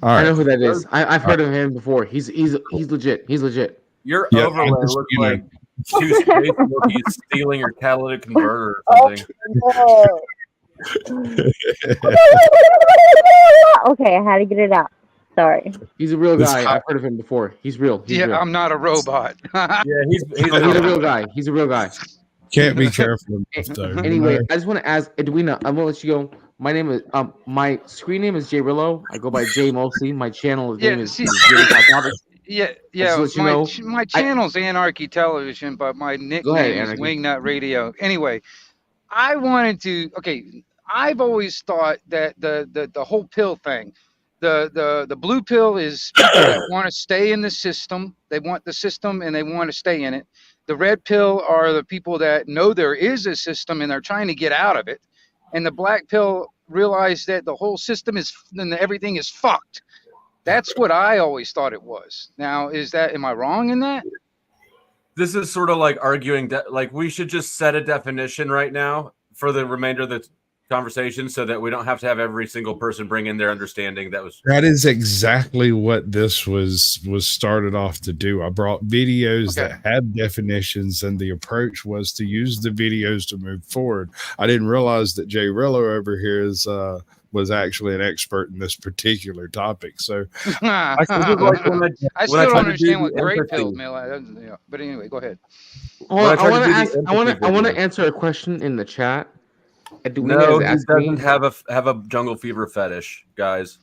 all right. I know who that is. I've heard of him before. He's legit. He's legit. Your overlay looks like two space monkeys stealing your catalytic converter or something. Okay, I had to get it out. Sorry. He's a real guy. I've heard of him before. He's real. He's real. I'm not a robot. He's a real guy. He's a real guy. Can't be careful. Anyway, I just want to ask Edwina. I'm gonna let you go. My name is my screen name is Jay Rillo. I go by Jay mostly. My channel name is My channel's Anarchy Television, but my nickname is Wingnut Radio. Anyway, I wanted to. Okay, I've always thought that the whole pill thing. The blue pill is people that want to stay in the system. They want the system and they want to stay in it. The red pill are the people that know there is a system and they're trying to get out of it. And the black pill realize that the whole system is and everything is fucked. That's what I always thought it was. Now, am I wrong in that? This is sort of like arguing that like we should just set a definition right now for the remainder of the conversation so that we don't have to have every single person bring in their understanding. That is exactly what this was started off to do. I brought videos that had definitions and the approach was to use the videos to move forward. I didn't realize that Jay Rillo over here was actually an expert in this particular topic. So I still don't understand what gray pill meal is. But anyway, go ahead. I want to answer a question in the chat. No, he doesn't have a jungle fever fetish, guys.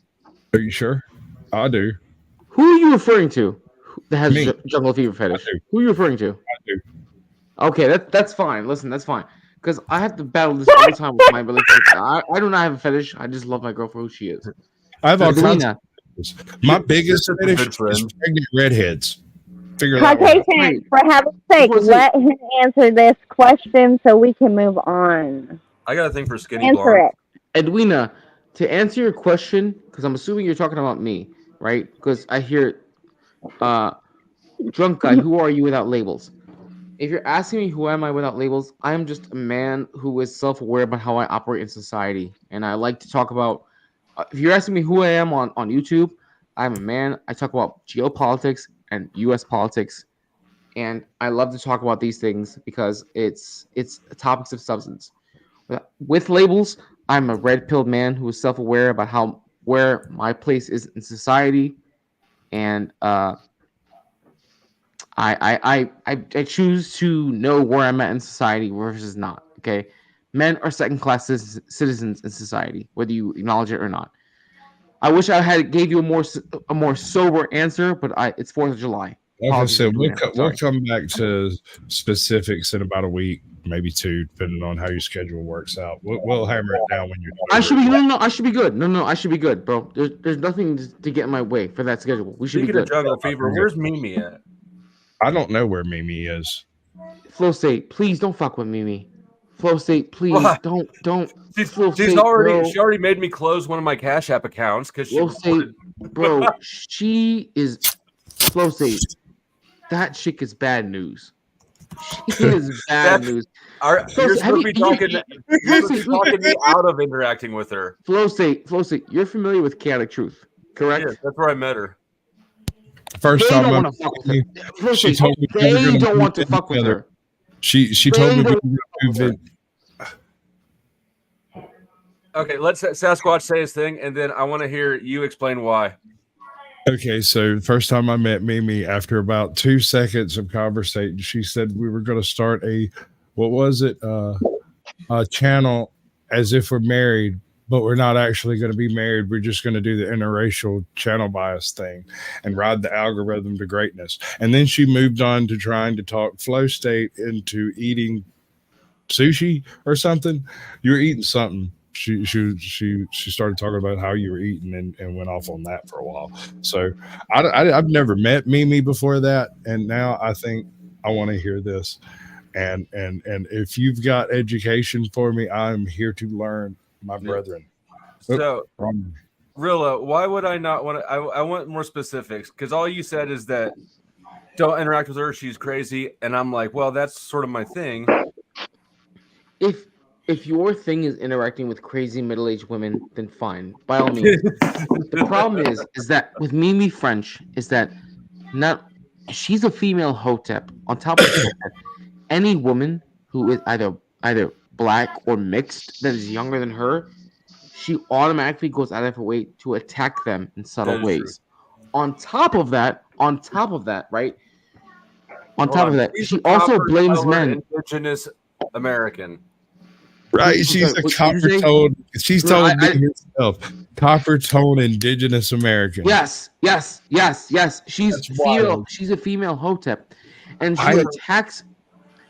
Are you sure? I do. Who are you referring to that has jungle fever fetish? Who are you referring to? I do. Okay, that's fine. Listen, that's fine. Because I have to battle this all the time with my relationship. I do not have a fetish. I just love my girl for who she is. I have all kinds of my biggest fetish is pregnant redheads. Figure that one out. Caucasian, for heaven's sake, let him answer this question so we can move on. I got a thing for skinny Answer blonde. it. Edwina, To answer your question, because I'm assuming you're talking about me, right? Because I hear, drunk guy, who are you without labels? If you're asking me who am I without labels, I am just a man who is self-aware about how I operate in society, and I like to talk about. If you're asking me who I am on YouTube, I'm a man. I talk about geopolitics and U.S. politics, and I love to talk about these things because it's topics of substance. With labels, I'm a red-pilled man who is self-aware about where my place is in society, and I choose to know where I'm at in society versus not. Okay, men are second-class citizens in society, whether you acknowledge it or not. I wish I had gave you a more sober answer, but it's 4th of July. Like I said, we'll come back to specifics in about a week, maybe 2, depending on how your schedule works out. We'll hammer it down when you're. I should be I should be good. No, I should be good, bro. There's nothing to get in my way for that schedule. We should be good. Juggle Fever, where's Mimi at? I don't know where Mimi is. Flow State, please don't fuck with Mimi. Flow State, please don't. She already made me close one of my Cash App accounts because she. Flow State, bro, she is Flow State. That chick is bad news. She is bad news. You're supposed to be talking me out of interacting with her. Flow State, you're familiar with Chaotic Truth, correct? Yeah, that's where I met her. First time I met her. She told me they don't want to fuck with her. She told me we were going to move in. Okay, let Sasquatch say his thing, and then I want to hear you explain why. Okay, so first time I met Mimi, after about 2 seconds of conversation, she said we were going to start a channel as if we're married, but we're not actually going to be married. We're just going to do the interracial channel bias thing and ride the algorithm to greatness. And then she moved on to trying to talk Flow State into eating sushi or something. You were eating something. She started talking about how you were eating and went off on that for a while. So I've never met Mimi before that, and now I think I want to hear this. And if you've got education for me, I'm here to learn, my brethren. So, Rilla, why would I not want to? I want more specifics, because all you said is that don't interact with her, she's crazy, and I'm like, well, that's sort of my thing. If your thing is interacting with crazy middle-aged women, then fine, by all means. The problem is that with Mimi French is that she's a female hotep. On top of that, any woman who is either black or mixed that is younger than her, she automatically goes out of her way to attack them in subtle ways. True. On top of that, right? On top of that, she also blames men. Indigenous American. Right, she's a copper-toned. She's told herself, copper-toned Indigenous American. Yes. She's female. She's a female hotep, and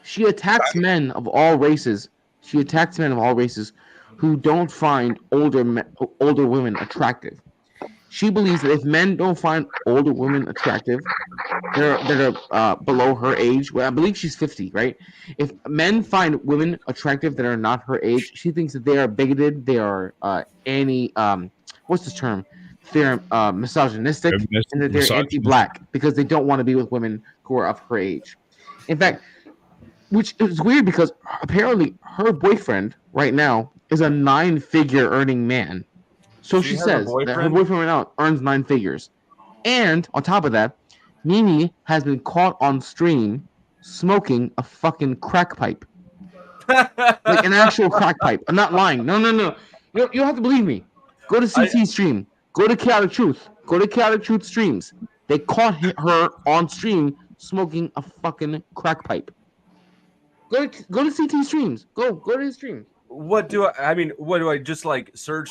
she attacks men of all races. She attacks men of all races who don't find older women attractive. She believes that if men don't find older women attractive, that are below her age. Well, I believe she's 50, right? If men find women attractive that are not her age, she thinks that they are bigoted. They are what's this term? They're misogynistic, and that they're anti-black because they don't want to be with women who are of her age. In fact, which is weird because apparently her boyfriend right now is a 9-figure earning man. So she says that her boyfriend right now earns 9 figures. And on top of that, Mimi has been caught on stream smoking a fucking crack pipe. Like an actual crack pipe. I'm not lying. No. You don't have to believe me. Go to CT stream. Go to Chaotic Truth. Go to Chaotic Truth streams. They caught her on stream smoking a fucking crack pipe. Go to CT streams. Go to his stream. What do I just like search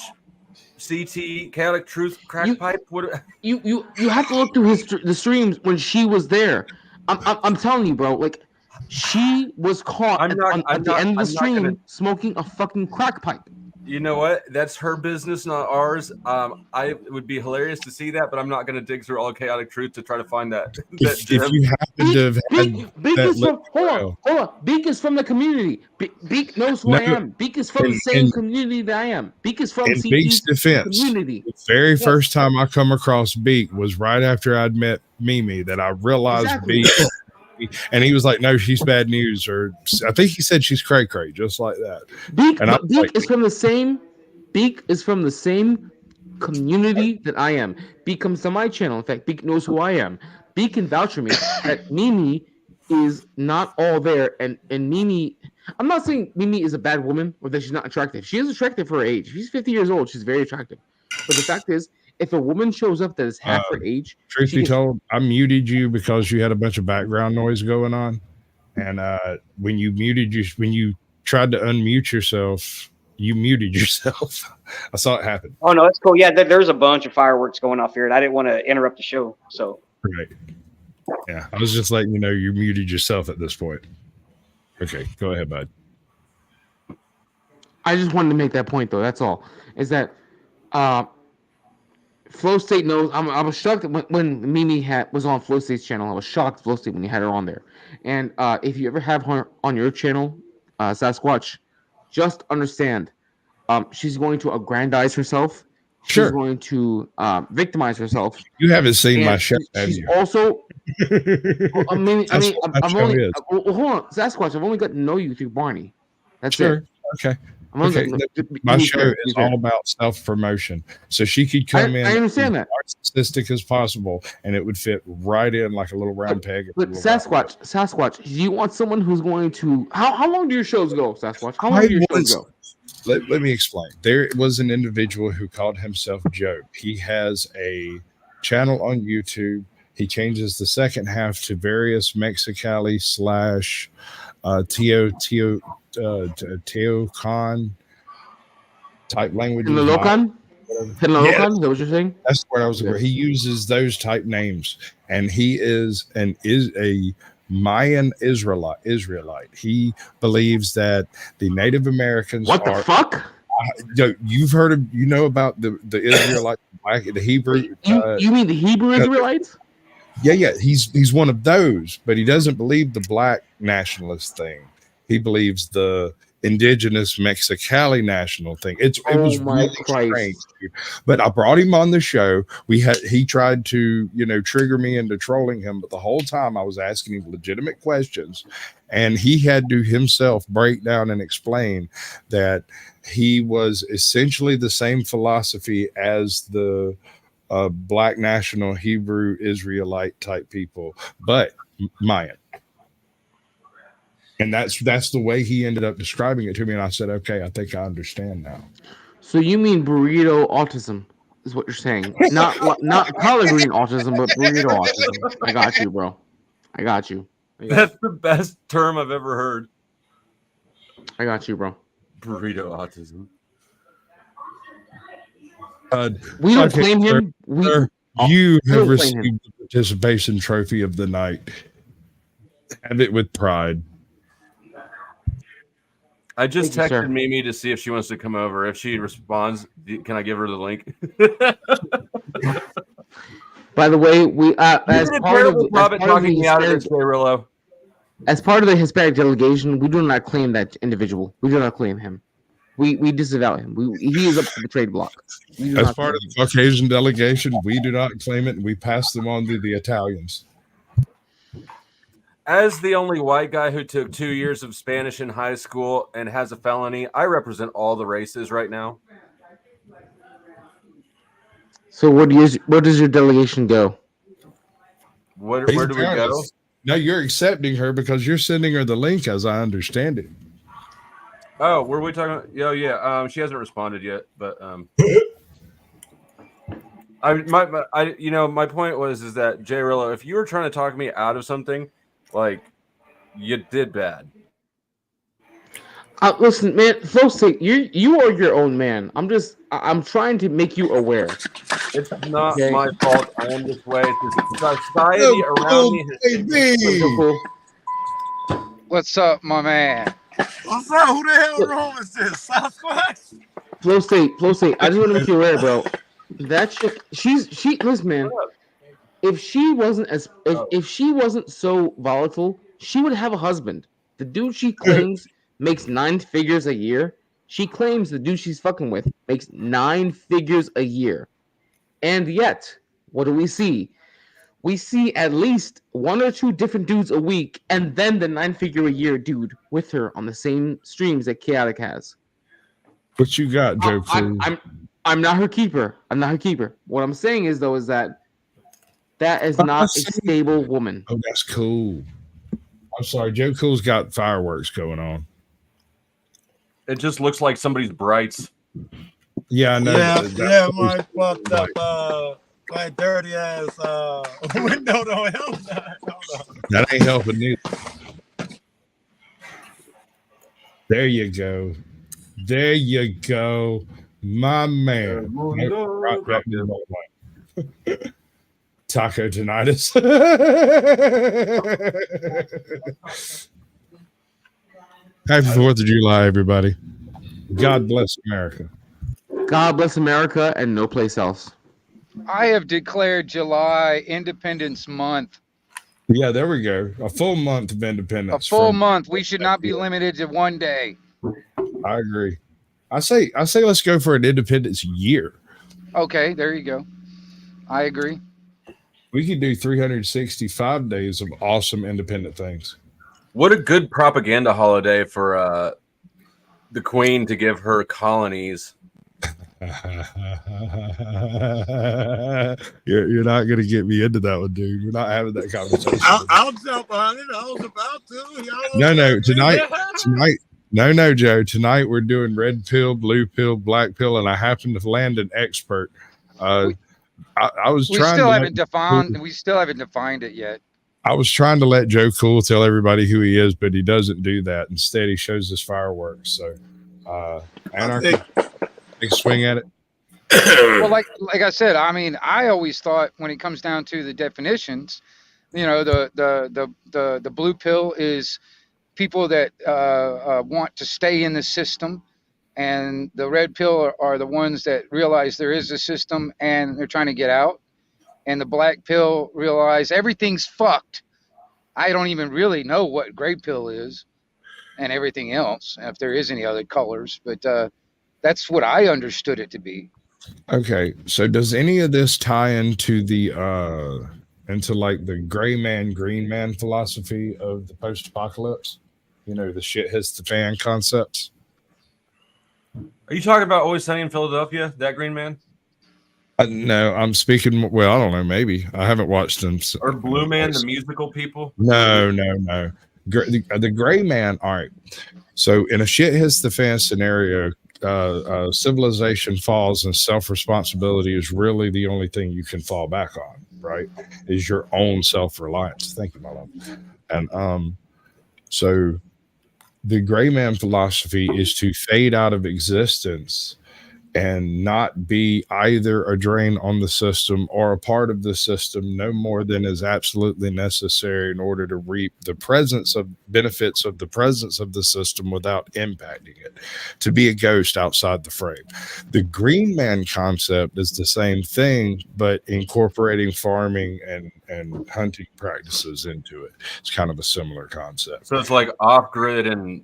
CT Chaotic Truth crack pipe? What you have to look through the streams when she was there. I'm telling you, bro. Like she was caught at the end of the stream smoking a fucking crack pipe. You know what? That's her business, not ours. It would be hilarious to see that, but I'm not going to dig through all chaotic truth to try to find that. If you happen to have had Beak that is from hold on. Beak is from the community. Beak knows who no, I am. Beak is from the same community that I am. Beak is from in Beak's CT's defense, community. the very Yes. first time I come across Beak was right after I'd met Mimi that I realized Exactly. Beak, and he was like, "No, she's bad news," or I think he said she's cray cray, just like that. Beak, And I but Beak is from the same. Beak is from the same community that I am. Beak comes to my channel. In fact, Beak knows who I am. Beak can vouch for me that Mimi is not all there, and Mimi. I'm not saying Mimi is a bad woman or that she's not attractive. She is attractive for her age. She's 50 years old. She's very attractive. But the fact is, if a woman shows up that is half her age, truth be told, I muted you because you had a bunch of background noise going on, and when you tried to unmute yourself, you muted yourself. I saw it happen. Oh no, that's cool. Yeah, there's a bunch of fireworks going off here, and I didn't want to interrupt the show. So right, yeah, I was just letting you know you muted yourself at this point. Okay, go ahead, bud. I just wanted to make that point, though. That's all. Is that Flow State knows? I was shocked when Mimi was on Flow State's channel. I was shocked Flow State when you had her on there. And if you ever have her on your channel, Sasquatch, just understand, she's going to aggrandize herself. She's going to victimize herself. You haven't seen my show, have She's you? also. I mean, I've only. is. Hold on, Sasquatch. I've only got to know you through Barney. That's Sure. it. Okay. I'm only Okay. gonna- My be show fair, be is fair. all about self-promotion. So she could come in I understand that. narcissistic as possible, and it would fit right in like a little round peg. But Sasquatch, do you want someone who's going to? How long do your shows go, Sasquatch? How long do your shows go? Let me explain. There was an individual who called himself Joe. He has a channel on YouTube. He changes the second half to various Mexicali / Teocan type languages. Locan? Yes. Is that what you're saying? That's where I was. Where he uses those type names, and he is a Mayan Israelite. He believes that the Native Americans. What the fuck? You've heard of? You know about the Israelite, the Hebrew? You mean the Hebrew Israelites? Yeah. He's one of those, but he doesn't believe the black nationalist thing. He believes the indigenous Mexicali national thing. It was really strange. But I brought him on the show. He tried to, trigger me into trolling him, but the whole time I was asking him legitimate questions, and he had to himself break down and explain that he was essentially the same philosophy as the black national Hebrew Israelite type people, but Mayan. And that's the way he ended up describing it to me. And I said, okay, I think I understand now. So you mean burrito autism is what you're saying? Not collard green autism, but burrito autism. I got you, bro. I got you. That's the best term I've ever heard. I got you, bro. Burrito autism. We don't claim him. You have received the participation trophy of the night. Have it with pride. I just Thank you, texted sir. Mimi to see if she wants to come over. If she responds, can I give her the link? By the way, we as part of talking me out of this, Rillo. As part of the Hispanic delegation, we do not claim that individual. We do not claim him. We disavow him. He is up to the trade block. As part of the Caucasian delegation, we do not claim it, and we pass them on to the Italians. As the only white guy who took 2 years of Spanish in high school and has a felony, I represent all the races right now. So where does your delegation go? Where do we go? No, you're accepting her because you're sending her the link, as I understand it. Oh, were we talking about? Oh, yeah. She hasn't responded yet, but my point was that Jay Rillo, if you were trying to talk me out of something, like, you did bad. Listen, man, Flow State, you are your own man. I'm trying to make you aware. It's not my fault. I am this way. It's the society around me. What's up, my man? What's up? Who the hell room is this? Sasquatch? Flow State. I just want to make you aware, bro. That chick, she. Listen, man. If she wasn't if she wasn't so volatile, she would have a husband. The dude she claims makes 9 figures a year. She claims the dude she's fucking with makes 9 figures a year. And yet, what do we see? We see at least 1 or 2 different dudes a week, and then the 9-figure a year dude with her on the same streams that Chaotic has. What you got, Joe? I'm not her keeper. What I'm saying is though is that is not a stable woman. Oh, that's cool. I'm sorry, Joe Cool's got fireworks going on. It just looks like somebody's brights. Yeah, I know. My fucked up, my dirty ass window don't help that. That ain't helping neither. There you go. My man. Taco tinnitus. Happy 4th of July, everybody. God bless America. God bless America and no place else. I have declared July Independence Month. Yeah, there we go. A full month of independence. A full month. We should not be limited to one day. I agree. I say let's go for an independence year. Okay, there you go. I agree. We could do 365 days of awesome independent things. What a good propaganda holiday for the Queen to give her colonies. You're not going to get me into that one, dude. We're not having that conversation. I'll jump on it. I was about to. No, tonight. No, Joe. Tonight we're doing red pill, blue pill, black pill, and I happen to land an expert. I was trying. We still haven't defined it yet. I was trying to let Joe Cool tell everybody who he is, but he doesn't do that. Instead, he shows us fireworks. So, anarchy. Take a swing at it. Well, like I said, I mean, I always thought when it comes down to the definitions, you know, the blue pill is people that want to stay in the system, and the red pill are the ones that realize there is a system and they're trying to get out, and the black pill realize everything's fucked. I don't even really know what gray pill is and everything else, if there is any other colors, but that's what I understood it to be. Okay, so does any of this tie into the into like the gray man, green man philosophy of the post-apocalypse? You know, the shit hits the fan concepts. Are you talking about Always Sunny in Philadelphia? That green man? No, I'm speaking. Well, I don't know. Maybe I haven't watched them. Or Blue Man, the musical people? No. The gray man. All right. So in a shit hits the fan scenario, civilization falls and self-responsibility is really the only thing you can fall back on, right? Is your own self-reliance. Thank you, my love. And so the gray man philosophy is to fade out of existence and not be either a drain on the system or a part of the system no more than is absolutely necessary in order to reap the benefits of the presence of the system without impacting it, to be a ghost outside the frame. The green man concept is the same thing, but incorporating farming and hunting practices into it. It's kind of a similar concept. So it's like off-grid, and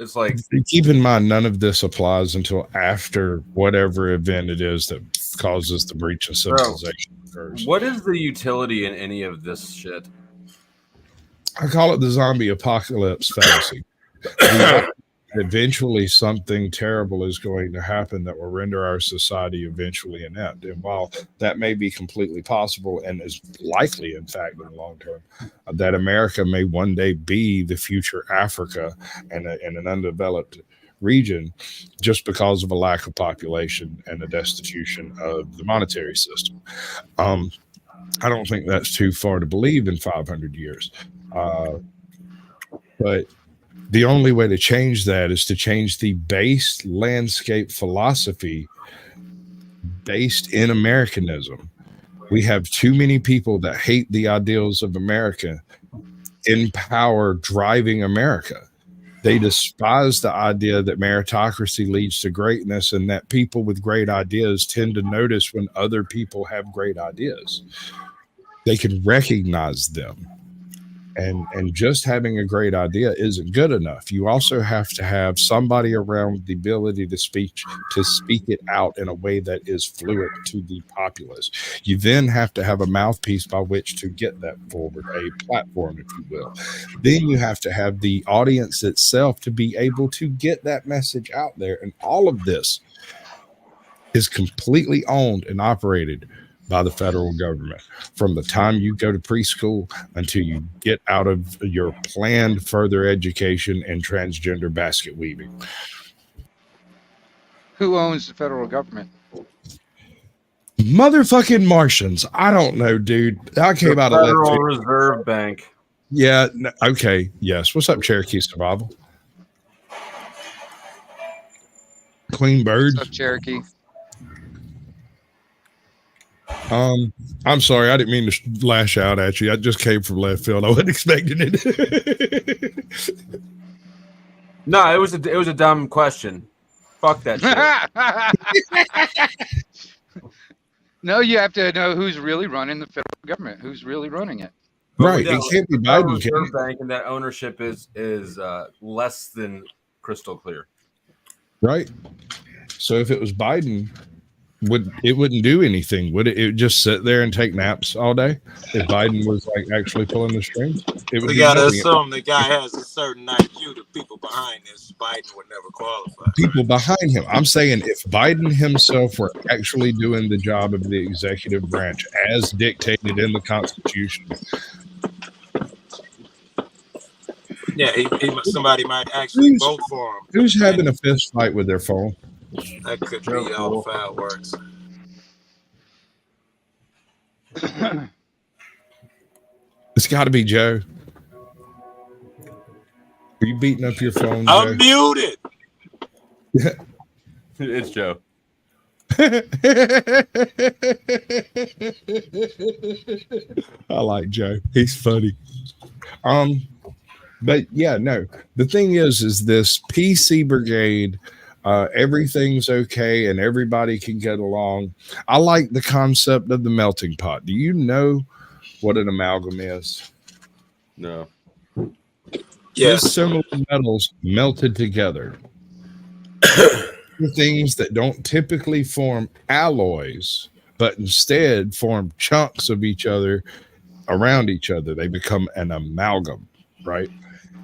it's like, keep in mind, none of this applies until after whatever event it is that causes the breach of civilization occurs. What is the utility in any of this shit? I call it the zombie apocalypse fallacy. Eventually, something terrible is going to happen that will render our society eventually inept. And while that may be completely possible and is likely, in fact, in the long term, that America may one day be the future Africa and an undeveloped region just because of a lack of population and a destitution of the monetary system. I don't think that's too far to believe in 500 years. But the only way to change that is to change the base landscape philosophy based in Americanism. We have too many people that hate the ideals of America in power driving America. They despise the idea that meritocracy leads to greatness and that people with great ideas tend to notice when other people have great ideas. They can recognize them. And just having a great idea isn't good enough. You also have to have somebody around with the ability to speak it out in a way that is fluent to the populace. You then have to have a mouthpiece by which to get that forward, a platform, if you will. Then you have to have the audience itself to be able to get that message out there. And all of this is completely owned and operated by the federal government from the time you go to preschool until you get out of your planned further education and transgender basket weaving. Who owns the federal government? Motherfucking Martians. I don't know, dude. I came out of Federal Reserve Bank. Yeah. No, okay. Yes. What's up, Cherokee Survival? Queen Bird. What's up, Cherokee? I'm sorry, I didn't mean to lash out at you. I just came from left field. I wasn't expecting it. No, it was a dumb question. Fuck that shit. No, you have to know who's really running the federal government. Who's really running it? Right. It can't be Biden. Reserve Bank, and that ownership is less than crystal clear. Right. So if it was Biden, it wouldn't do anything, would it? It would just sit there and take naps all day. If Biden was like actually pulling the strings, it would. We gotta assume the guy has a certain IQ. The people behind this, Biden would never qualify. People behind him. I'm saying if Biden himself were actually doing the job of the executive branch as dictated in the Constitution. Yeah, somebody might actually vote for him. Who's having a fist fight with their phone? That could be all fireworks. It's got to be Joe. Are you beating up your phone, Joe? I'm muted. It's Joe. I like Joe. He's funny. But yeah, no. The thing is this PC brigade. Everything's okay and everybody can get along. I like the concept of the melting pot. Do you know what an amalgam is? No. Yes. Similar metals melted together. Things that don't typically form alloys, but instead form chunks of each other around each other. They become an amalgam, right?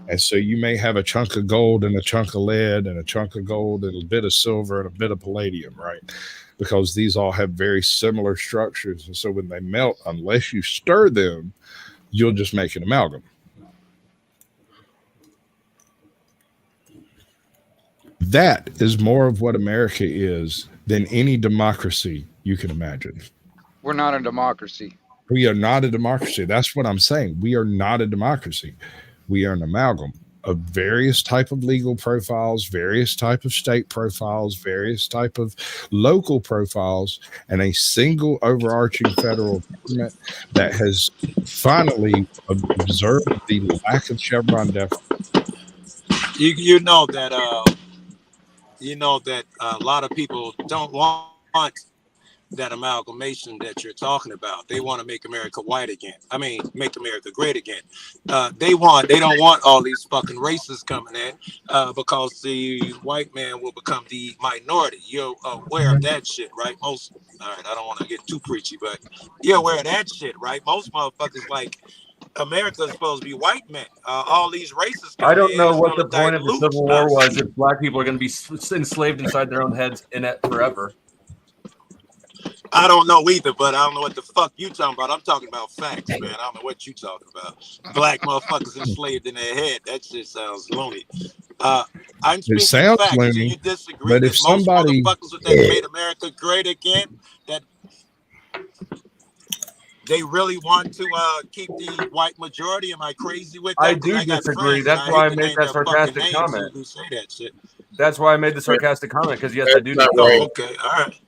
And so you may have a chunk of gold and a chunk of lead and a chunk of gold and a bit of silver and a bit of palladium, right? Because these all have very similar structures. And so when they melt, unless you stir them, you'll just make an amalgam. That is more of what America is than any democracy you can imagine. We're not a democracy. We are not a democracy. That's what I'm saying. We are not a democracy. We are an amalgam of various type of legal profiles, various type of state profiles, various type of local profiles, and a single overarching federal government that has finally observed the lack of Chevron deference. You know that a lot of people don't want that amalgamation that you're talking about. They want to make America white again. I mean, make America great again. They don't want all these fucking races coming in because the white man will become the minority. You're aware of that shit, right? All right, I don't want to get too preachy, but you're aware of that shit, right? Most motherfuckers like America is supposed to be white men. All these races. I don't know what the point of the Civil War was if black people are going to be enslaved inside their own heads in it forever. I don't know either, but I don't know what the fuck you talking about. I'm talking about facts, man. I don't know what you talking about. Black motherfuckers enslaved in their head. That shit sounds loony. I'm speaking facts. Loony, do you disagree but that if somebody most motherfuckers that made America great again, that they really want to keep the white majority? Am I crazy with that? I do disagree. That's why I made that sarcastic comment. Who say that shit. That's why I made the sarcastic comment, because yes, I do. Oh, okay, all right.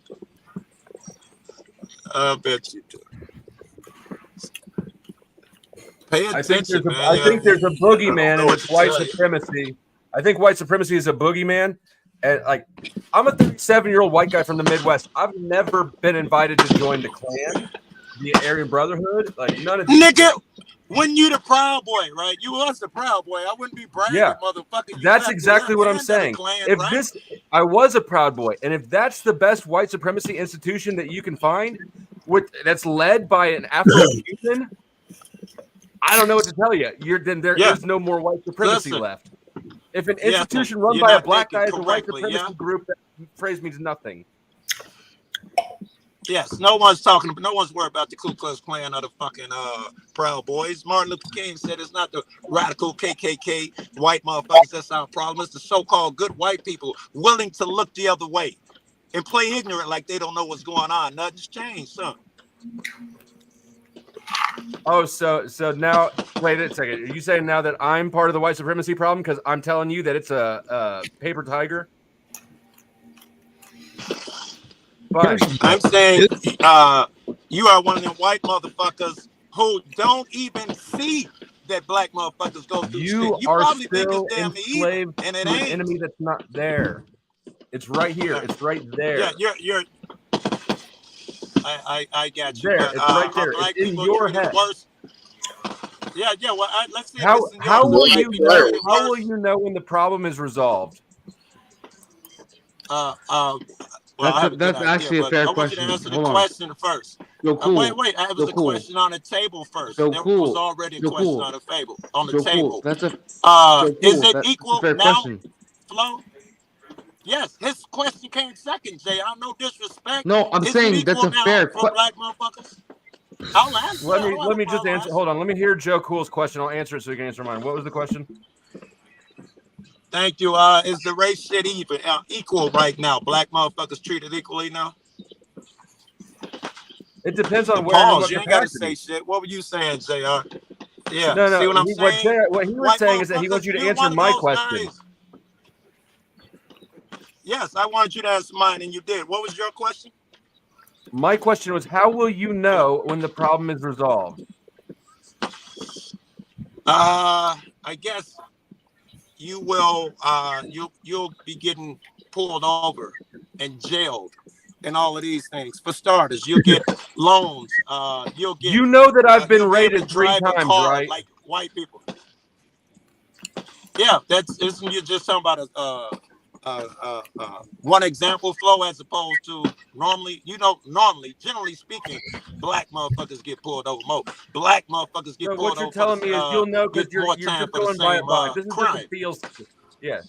I bet you do. Pay attention, I think there's a boogeyman and it's white supremacy I think white supremacy is a boogeyman. And like, I'm a 37-year-old white guy from the Midwest. I've never been invited to join the Klan, the Aryan Brotherhood. Like, none of these. Nigga, when you the Proud Boy, right? You was the Proud Boy. I wouldn't be bragging, Yeah, motherfucker. You that's left exactly the what I'm land of the saying. Klan, If right? I was a Proud Boy, and if that's the best white supremacy institution that you can find, that's led by an Afro-Cuban, I don't know what to tell you. Then there is no more white supremacy left. If an institution run by a black guy is a white supremacy group, that phrase means nothing. Yes, no one's worried about the Ku Klux Klan or the fucking Proud Boys. Martin Luther King said it's not the radical KKK white motherfuckers that's our problem. It's the so-called good white people willing to look the other way and play ignorant like they don't know what's going on. Nothing's changed, son. Oh, so now, wait a second. Are you saying now that I'm part of the white supremacy problem because I'm telling you that it's a paper tiger? Fine. I'm saying you are one of them white motherfuckers who don't even see that black motherfuckers go through shit. You are probably think still it's damn enslaved evil, and it to an ain't. enemy that's not there. It's right here. It's right there. Yeah, you're. I got you. There, But, it's right there. black It's in people your treated head. worse. Yeah. Well, let's see. How will you know when the problem is resolved? Well, That's actually a fair I want you question. to answer the Hold on. question first. Yo, cool. Wait. I have a question on the table first. Yo, There cool. was already a Yo, question cool. on the Yo, table. cool. That's a. Is Yo, cool. it That's equal a fair now, question. Flo? Yes, his question came second, Jay. I no disrespect. No, I'm Is it saying that's equal a now fair for black motherfuckers? I'll answer. Let me just answer. Hold on. Let me hear Joe Cool's question. I'll answer it so you can answer mine. What was the question? Thank you. Is the race shit even equal right now? Black motherfuckers treated equally now? It depends on where. Pause. You ain't got to say shit. What were you saying, JR? Yeah. No. See what I'm saying? What he was White saying is that he wants you to motherfuckers, answer one of my those question. guys. Yes, I wanted you to answer mine, and you did. What was your question? My question was, how will you know when the problem is resolved? I guess you will. You'll be getting pulled over and jailed, and all of these things. For starters, you'll get loans. You'll get. You know that I've been you'll be able to rated 3 drive a times, car right? like white people. Yeah, isn't you just talking about one example flow as opposed to normally, generally speaking, black motherfuckers get pulled over more. Black motherfuckers get So pulled what you're over. telling me is you'll know because you're time just for the going by a same vibe. This is crime. what it feels. Yeah.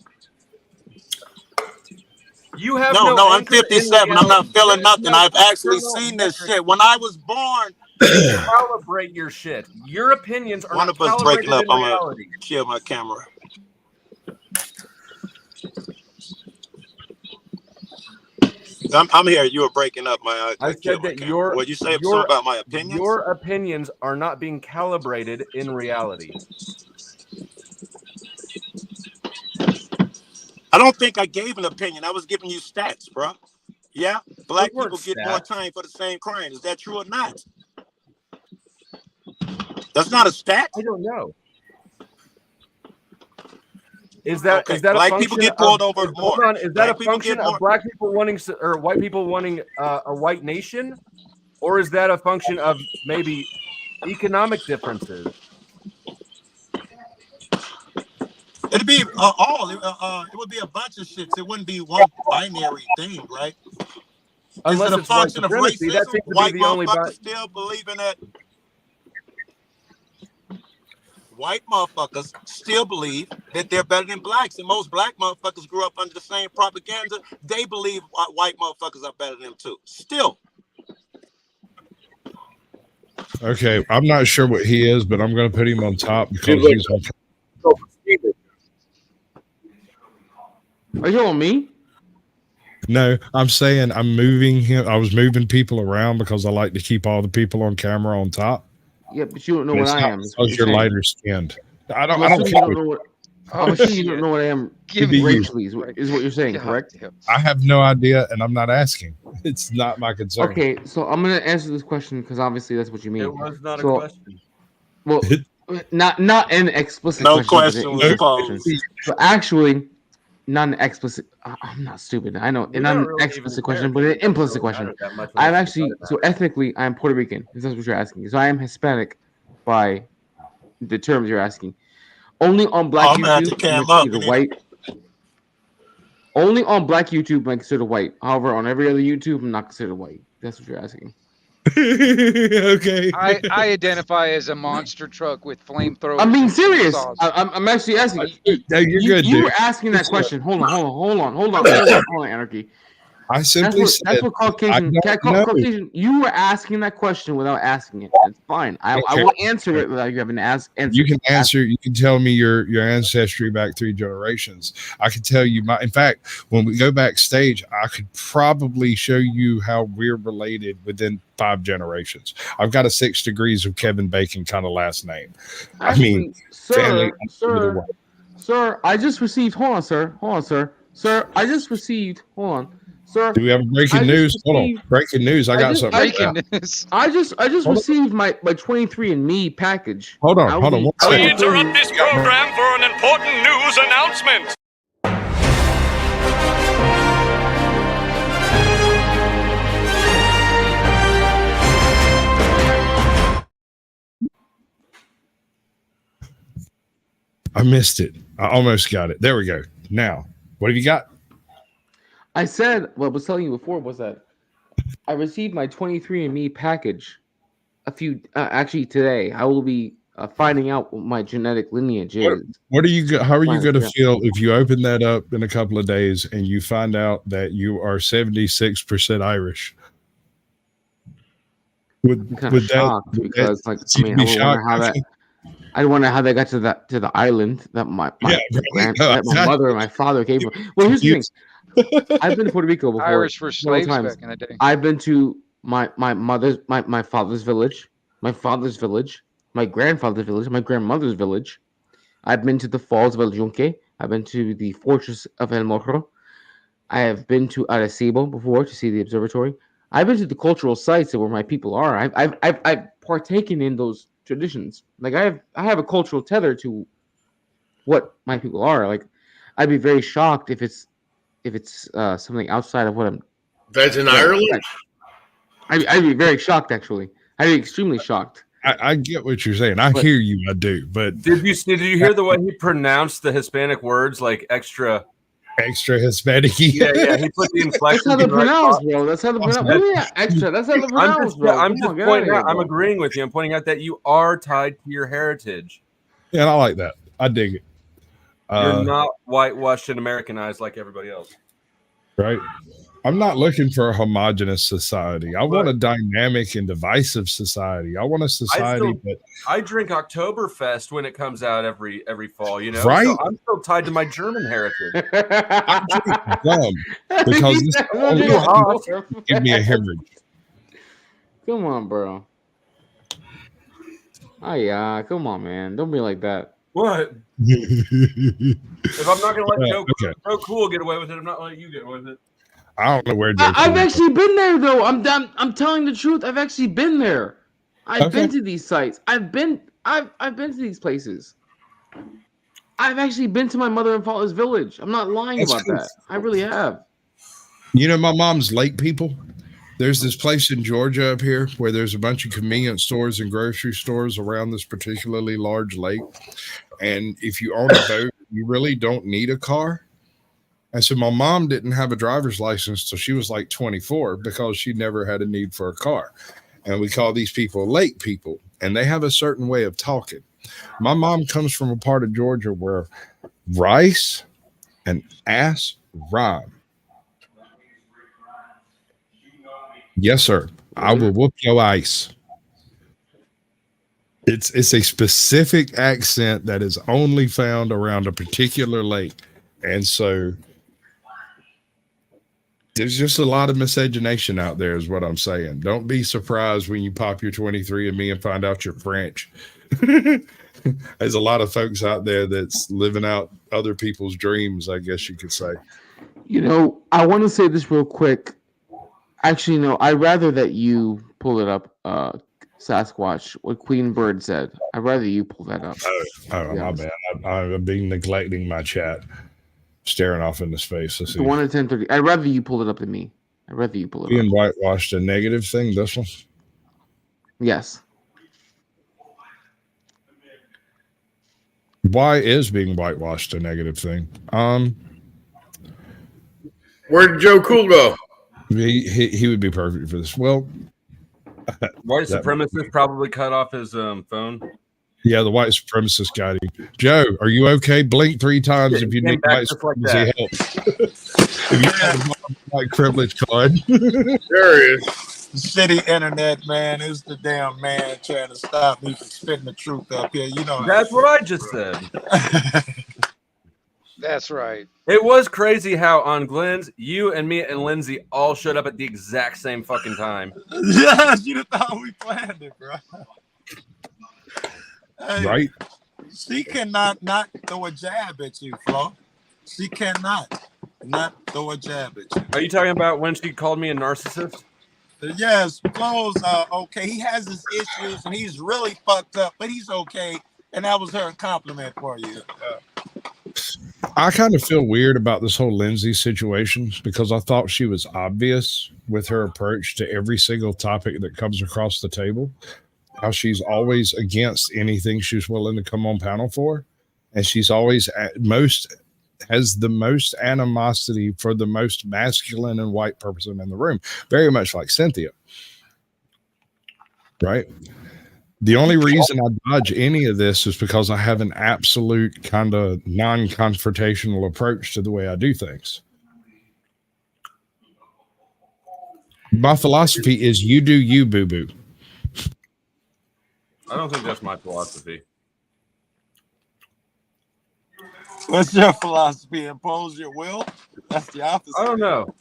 You have No, I'm anchor in 57. I'm not reality. feeling There's nothing. no I've actually external seen this metric shit. When I was born, calibrate your shit. Your opinions are one not of us calibrated breaking up. in I'm reality. gonna kill my camera. I'm here. You were breaking up. I said that your What you say something about my opinions? Your opinions are not being calibrated in reality. I don't think I gave an opinion. I was giving you stats, bro. Yeah, black people get more time for the same crime. Is that true or not? That's not a stat. I don't know. Is that Okay. is that black a function people get pulled of, over more? Hold on, is that black a function of black people wanting or white people wanting a white nation, or is that a function of maybe economic differences? It'd be all. It would be a bunch of shits. It wouldn't be one binary thing, right? Unless is it a it's white function of supremacy, that racism? seems to be White the only. motherfuckers still believing that. White motherfuckers still believe that they're better than blacks, and most black motherfuckers grew up under the same propaganda. They believe white motherfuckers are better than them too. Still. Okay, I'm not sure what he is, but I'm going to put him on top because he's on. Are you on me? No, I'm saying I'm moving him. I was moving people around because I like to keep all the people on camera on top. Yeah, but you don't know what I am. Because you're lighter skinned. I don't You care. don't know what. I'm assuming you don't know what I am racially. Is what you're saying, correct? I have no idea, and I'm not asking. It's not my concern. Okay, so I'm gonna answer this question because obviously that's what you mean. It was not a So, question. Well, not an explicit No question. question was posed. But actually, not an explicit. I'm not stupid. I know, You're not an really explicit even question, but American. an It doesn't implicit really question. matter that much when I'm it's actually decided so ethnically, I'm Puerto Rican. If that's what you're asking, so I am Hispanic by the terms you're asking. Only on Black I'm gonna have to YouTube am I cam up. considered white. Only on Black YouTube am I considered white. However, on every other YouTube, I'm not considered white. That's what you're asking. Okay. I identify as a monster truck with flamethrowers. I'm being and serious. chainsaws. I'm actually asking. No, you're good, You dude. were asking that Listen. question. Hold on, Anarchy. I simply That's said what Caucasian. I don't know. Caucasian. You were asking that question without asking it. It's fine. I Okay. will answer it without you having to ask. You can answer. You can tell me your ancestry back 3 generations. I can tell you my. In fact, when we go backstage, I could probably show you how we're related within 5 generations. I've got a 6 degrees of Kevin Bacon kind of last name. Actually, I mean, family. Sir, I just received. Hold on, sir. I just received. Hold on, sir. Do we have breaking news? Hold on. Breaking news. I got something. Breaking news. I just received my 23andMe package. Hold on. One We second. interrupt this program for an important news announcement. I missed it. I almost got it. There we go. Now, what have you got? I said what I was telling you before was that I received my 23andMe package actually today. I will be finding out what my genetic lineage is. What are you? How are you going to Yeah. feel if you open that up in a couple of days and you find out that you are 76% Irish? I'm kind of shocked because, I wonder how they got to the island that my mother and my father came from. Well, here's the thing. I've been to Puerto Rico before. Irish were slaves times. back in the day. I've been to my father's village, my father's village, my grandfather's village, my grandmother's village. I've been to the falls of El Yunque. I've been to the fortress of El Morro. I have been to Arecibo before to see the observatory. I've been to the cultural sites where my people are. I've partaken in those traditions. Like I have a cultural tether to what my people are. Like I'd be very shocked if it's something outside of what I'm. That's in Ireland. I'd be very shocked. Actually, I'd be extremely shocked. I get what you're saying. I hear you. I do. But did you hear the way he pronounced the Hispanic words like extra Hispanic? Yeah. He put the inflection. That's how they're pronounced, bro. That's how they're pronounced. Yeah, extra. That's how they're pronounced, bro. I'm just pointing out. I'm agreeing with you. I'm pointing out that you are tied to your heritage. Yeah, and I like that. I dig it. You're not whitewashed and Americanized like everybody else. Right. I'm not looking for a homogenous society. I want a dynamic and divisive society. I want a society that I drink Oktoberfest when it comes out every fall, you know. Right. So I'm still tied to my German heritage. I'm dumb because this give me a hemorrhage. Come on, bro. Oh yeah, come on, man. Don't be like that. What? If I'm not gonna let Joe Cool get away with it, I'm not letting you get away with it. I don't know where I've actually been there though. I'm telling the truth. I've actually been there. I've been to these sites. I've been to these places. I've actually been to my mother and father's village. I'm not lying about that. I really have. You know, my mom's lake people. There's this place in Georgia up here where there's a bunch of convenience stores and grocery stores around this particularly large lake. And if you own a boat, you really don't need a car. And so my mom didn't have a driver's license till she was like 24 because she never had a need for a car. And we call these people lake people, and they have a certain way of talking. My mom comes from a part of Georgia where rice and ass rhyme. Yes, sir. I will whoop your ice. It's a specific accent that is only found around a particular lake. And so there's just a lot of miscegenation out there is what I'm saying. Don't be surprised when you pop your 23andMe and find out you're French. There's a lot of folks out there that's living out other people's dreams, I guess you could say. You know, I want to say this real quick. Actually, no, I'd rather that you pull it up, Sasquatch, what Queen Bird said. I'd rather you pull that up. Oh, my bad. I've been neglecting my chat, staring off into space. Let's see. The one at 10:30. I'd rather you pull it up than me. I'd rather you pull it Being up. whitewashed, a negative thing. This one. Yes. Why is being whitewashed a negative thing? Where did Joe Cool go? He would be perfect for this. Well, White supremacist probably cut off his phone. Yeah, the white supremacist got him. Joe, are you okay? Blink 3 times if you need white supremacy help. If you have a white privilege card. There he is. Shitty internet, man. It's the damn man trying to stop me from spitting the truth up here. You know. That's what I just said. That's right. It was crazy how on Glenn's, you and me and Lindsay all showed up at the exact same fucking time. Yes, you'd have thought we planned it, bro. Hey, right? She cannot not throw a jab at you, Flo. She cannot not throw a jab at you. Are you talking about when she called me a narcissist? Yes, Flo's okay. He has his issues and he's really fucked up, but he's okay. And that was her compliment for you. I kind of feel weird about this whole Lindsay situation because I thought she was obvious with her approach to every single topic that comes across the table. How she's always against anything she's willing to come on panel for. And she's always has the most animosity for the most masculine and white person in the room. Very much like Cynthia. Right? The only reason I dodge any of this is because I have an absolute kind of non-confrontational approach to the way I do things. My philosophy is you do you, boo-boo. I don't think that's my philosophy. What's your philosophy? Impose your will? That's the opposite. I don't know.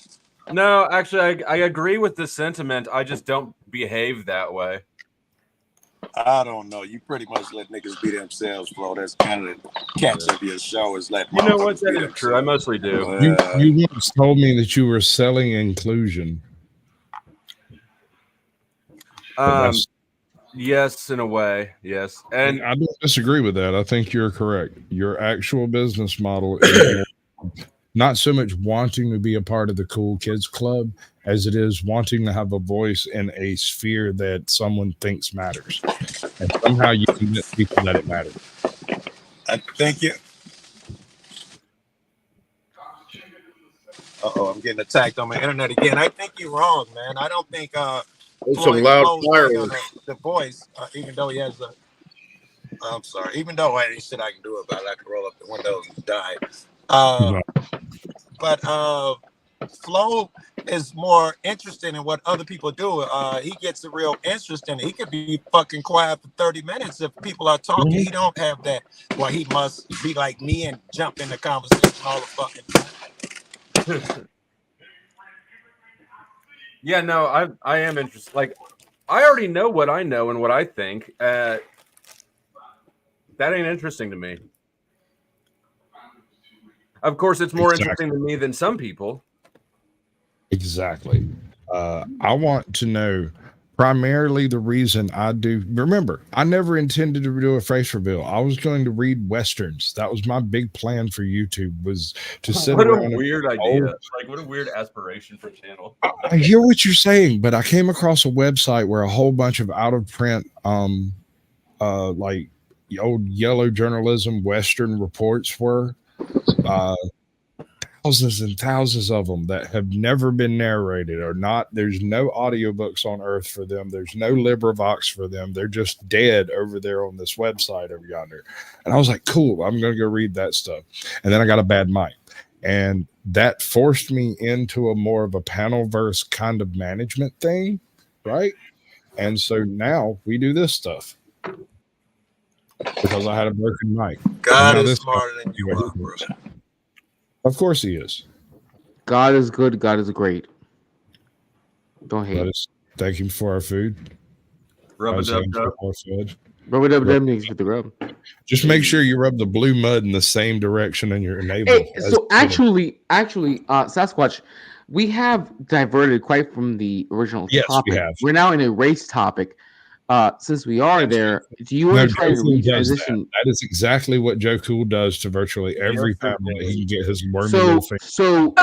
No, actually, I agree with the sentiment. I just don't behave that way. I don't know. You pretty much let niggas be themselves, Flo. That's kind of the catch of your show is let you know what? That is true. I mostly do. You once told me that you were selling inclusion. Yes, in a way. Yes. And I don't disagree with that. I think you're correct. Your actual business model is not so much wanting to be a part of the cool kids club as it is wanting to have a voice in a sphere that someone thinks matters. And somehow you convince people that it matters. I think you. I'm getting attacked on my internet again. I think you're wrong, man. I don't think some loud fireworks. The voice, even though he has a I'm sorry, even though any shit I can do about it, I can roll up the windows and die. But Flo is more interested in what other people do. He gets a real interest in it. He could be fucking quiet for 30 minutes if people are talking. He don't have that. Well, he must be like me and jump in the conversation all the fucking time. Yeah, no, I am interested. Like, I already know what I know and what I think. That ain't interesting to me. Of course, it's more interesting to me than some people. Exactly. I want to know primarily the reason I do. Remember, I never intended to do a face reveal. I was going to read Westerns. That was my big plan for YouTube, was to sit What around. a weird idea. Like, what a weird aspiration for a channel. I hear what you're saying, but I came across a website where a whole bunch of out of print, like old yellow journalism Western reports were. Thousands and thousands of them that have never been narrated or not. There's no audiobooks on earth for them. There's no LibriVox for them. They're just dead over there on this website over yonder. And I was like, cool, I'm going to go read that stuff. And then I got a bad mic. And that forced me into a more of a panel verse kind of management thing. Right. And so now we do this stuff because I had a broken mic. God is smarter than you are, bro. Of course he is. God is good. God is great. Don't hate. Thank him for our food. Rub-a-dub-dub. Rub-a-dub-dub needs to the rub. Just make sure you rub the blue mud in the same direction in your navel. Hey, so actually, Sasquatch, we have diverted quite from the original topic. We have. We're now in a race topic. since we are there, do you No, want to Joe try to Cool does that. retransition? That is exactly what Joe Cool does to virtually every family that he can get his wormy So, little finger. so,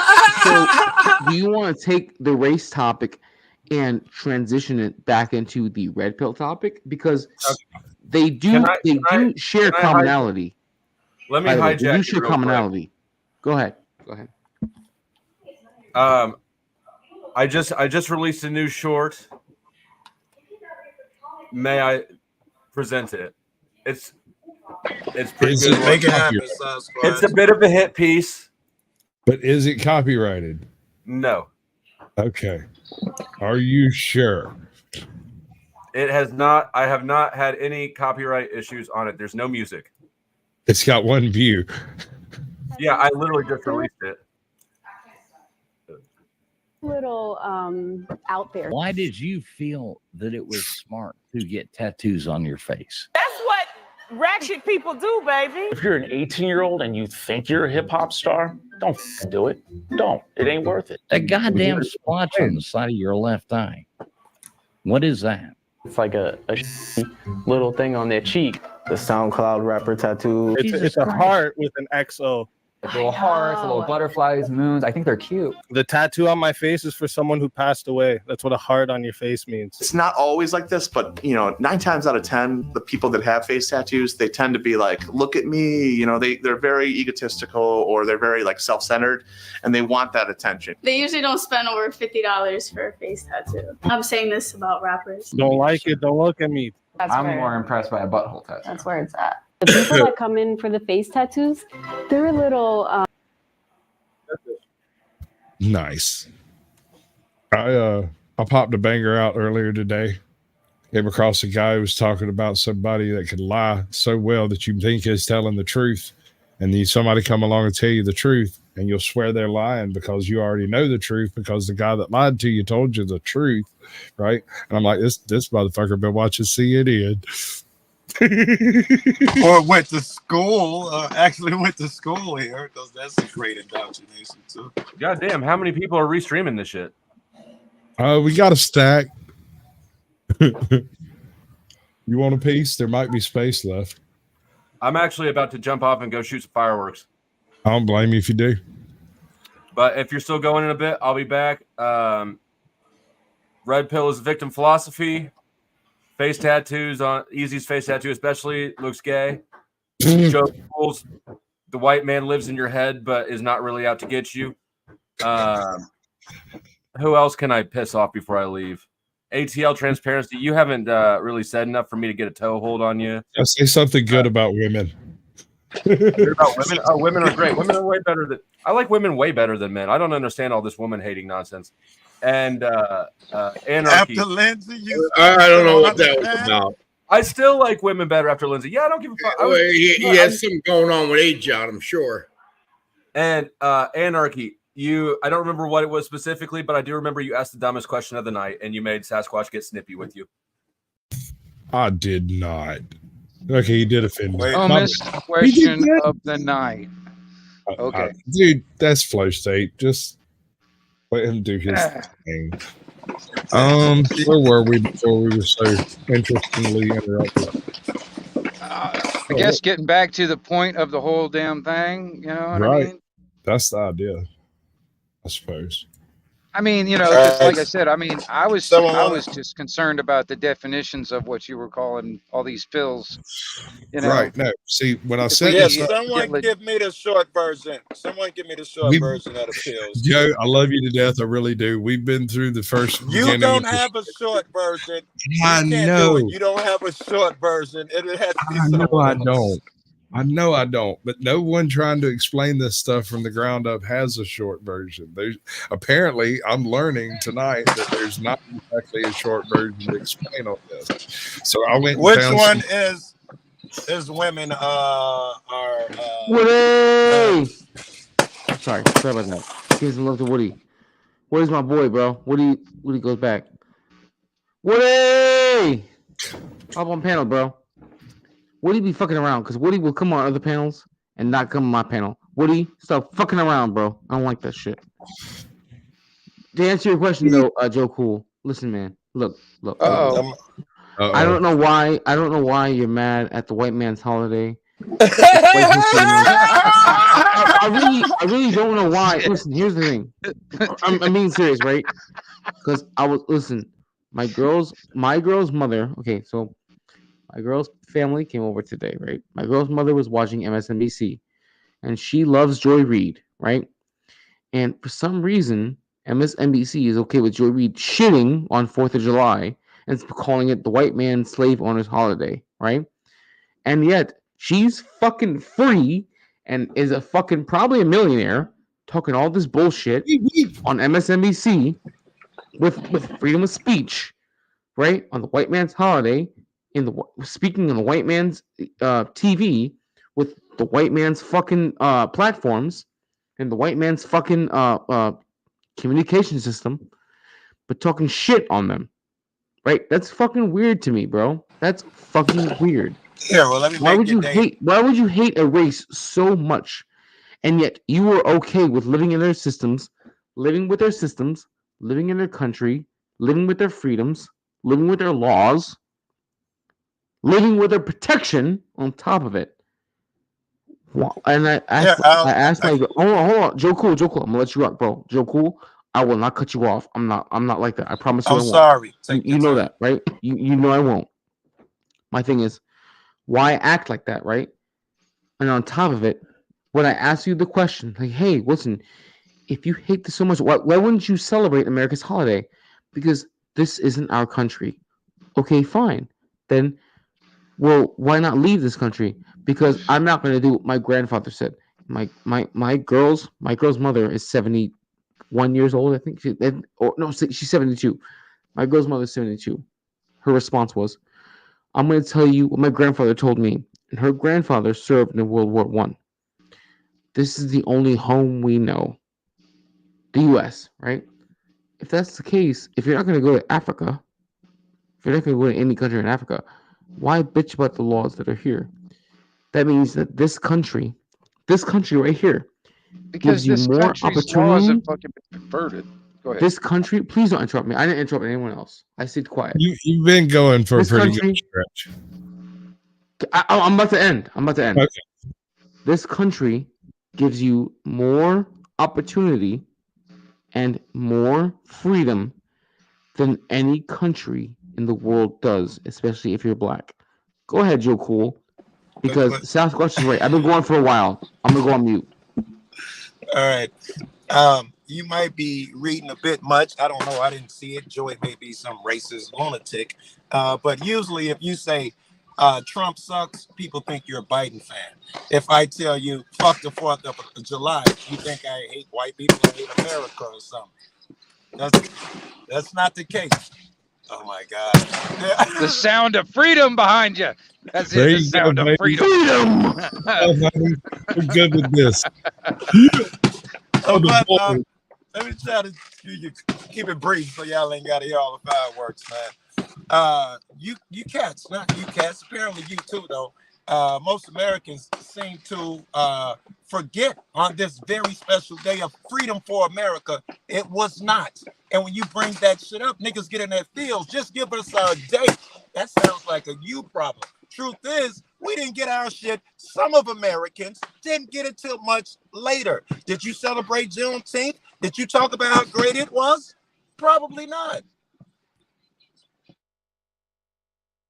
do you want to take the race topic and transition it back into the red pill topic? Because they do share commonality. Let me By the way, hijack they do you share real quick. commonality. Go ahead. I just released a new short. May I present it? It's pretty Is good. it Make it happen, It's a bit of a hit piece. But is it copyrighted? No, Okay. Are you sure? it has not. I have not had any copyright issues on it. There's no music. It's got one view. Yeah, I literally just released it. Little out there. Why did you feel that it was smart to get tattoos on your face? That's what ratchet people do, baby. If you're an 18-year-old and you think you're a hip hop star, don't do it. Don't. It ain't worth it. A goddamn splotch on the side of your left eye. What is that? It's like a little thing on their cheek. The SoundCloud rapper tattoo. It's a heart with an XO. Little hearts, little butterflies, moons. I think they're cute. The tattoo on my face is for someone who passed away. That's what a heart on your face means. It's not always like this, but 9 times out of 10, the people that have face tattoos, they tend to be like, look at me. They're very egotistical, or they're very like self-centered, and they want that attention. They usually don't spend over $50 for a face tattoo. I'm saying this about rappers. Don't like it, don't look at me. I'm more impressed by a butthole tattoo. That's where it's at. The people that come in for the face tattoos, they're a little. Nice. I popped a banger out earlier today. Came across a guy who was talking about somebody that could lie so well that you think is telling the truth, and then somebody come along and tell you the truth, and you'll swear they're lying because you already know the truth because the guy that lied to you told you the truth, right? And I'm like, this motherfucker been watching CNN. Or went to school, actually went to school here, because that's a great indoctrination too. God damn, how many people are restreaming this shit? We got a stack. You want a piece? There might be space left. I'm actually about to jump off and go shoot some fireworks. I don't blame you if you do. But if you're still going in a bit, I'll be back. Red pill is victim philosophy. Face tattoos on Easy's face tattoo, especially, looks gay. Joe Cool's the white man lives in your head, but is not really out to get you. Who else can I piss off before I leave? ATL transparency. You haven't really said enough for me to get a toehold on you. I'll say something good about women. About women? Oh, women are great. Women are way better than I like women way better than men. I don't understand all this woman hating nonsense. And anarchy. After Lindsay, I don't know what that was about. I still like women better after Lindsay. Yeah, I don't give a fuck. He has something going on with age out, I'm sure. And anarchy. I don't remember what it was specifically, but I do remember you asked the dumbest question of the night, and you made Sasquatch get snippy with you. I did not. Okay, he did offend me. Dumbest question of the night. Okay. Dude, that's flow state. Just let him do his thing. Where were we before we were so interestingly interrupted? I guess getting back to the point of the whole damn thing, you know what I mean? That's the idea, I suppose. I mean, just like I said, I mean, I was just concerned about the definitions of what you were calling all these pills. Right. No. See, when I said someone give me the short version. Someone give me the short version of the pills. Joe, I love you to death. I really do. We've been through the first. You don't have a short version. I know. You don't have a short version. It has to be I know I don't, but no one trying to explain this stuff from the ground up has a short version. Apparently, I'm learning tonight that there's not exactly a short version to explain all this. So I went. Which one is women are? Woody. Sorry about that. Give some love to Woody. Where's my boy, bro? Woody goes back. Woody, hop on panel, bro. Woody be fucking around because Woody will come on other panels and not come on my panel. Woody, stop fucking around, bro. I don't like that shit. To answer your question, though, Joe Cool, listen, man. Look. I don't know why. I don't know why you're mad at the white man's holiday. I really don't know why. Listen, here's the thing. I'm being serious, right? Because my girl's mother. Okay, so my girl's family came over today, right? My girl's mother was watching MSNBC, and she loves Joy Reid, right? And for some reason, MSNBC is okay with Joy Reid shitting on 4th of July and calling it the white man slave owner's holiday, right? And yet she's fucking free and is a fucking probably a millionaire talking all this bullshit on MSNBC with freedom of speech, right? On the white man's holiday, speaking on the white man's TV with the white man's fucking platforms and the white man's fucking communication system, but talking shit on them, right? That's fucking weird to me, bro. That's fucking weird. Here, well, let me Why would you hate? Why would you hate a race so much, and yet you were okay with living in their systems, living with their systems, living in their country, living with their freedoms, living with their laws, living with their protection on top of it? And I asked my hold on, Joe Cool, I'm gonna let you rock, bro. Joe Cool, I will not cut you off. I'm not like that. I promise you. I'm sorry. You know that, right? You know I won't. My thing is, why act like that, right? And on top of it, when I ask you the question, like, hey, listen, if you hate this so much, why wouldn't you celebrate America's holiday? Because this isn't our country. Okay, fine. Then, well, why not leave this country? Because I'm not going to do what my grandfather said. My girl's mother is 71 years old, I think. She's 72. My girl's mother is 72. Her response was, I'm going to tell you what my grandfather told me. And her grandfather served in World War I. This is the only home we know. The U.S., right? If that's the case, if you're not going to go to Africa, if you're not going to go to any country in Africa, why bitch about the laws that are here? That means that this country right here, because gives you this more country's laws opportunity. have fucking been perverted. Go ahead. This country, please don't interrupt me. I didn't interrupt anyone else. I stayed quiet. You've been going for This a pretty country- good stretch. I'm about to end. Okay. This country gives you more opportunity and more freedom than any country in the world does, especially if you're black. Go ahead, Joe Cool. Because Sasquatch is right. I've been going for a while. I'm gonna go on mute. All right. You might be reading a bit much. I don't know. I didn't see it. Joy may be some racist lunatic. But usually if you say Trump sucks, people think you're a Biden fan. If I tell you fuck the 4th of July, you think I hate white people, I hate America or something. That's not the case. Oh my God. The sound of freedom behind you. That's There it. The you go, sound of baby. freedom. Oh, honey, we're good with this. Let me try to keep it brief so y'all ain't got to hear all the fireworks, man. You cats, not you cats, apparently you too, though. Most Americans seem to forget on this very special day of freedom for America, it was not. And when you bring that shit up, niggas get in their feels. Just give us a date. That sounds like a you problem. Truth is, we didn't get our shit. Some of Americans didn't get it till much later. Did you celebrate Juneteenth? Did you talk about how great it was? Probably not.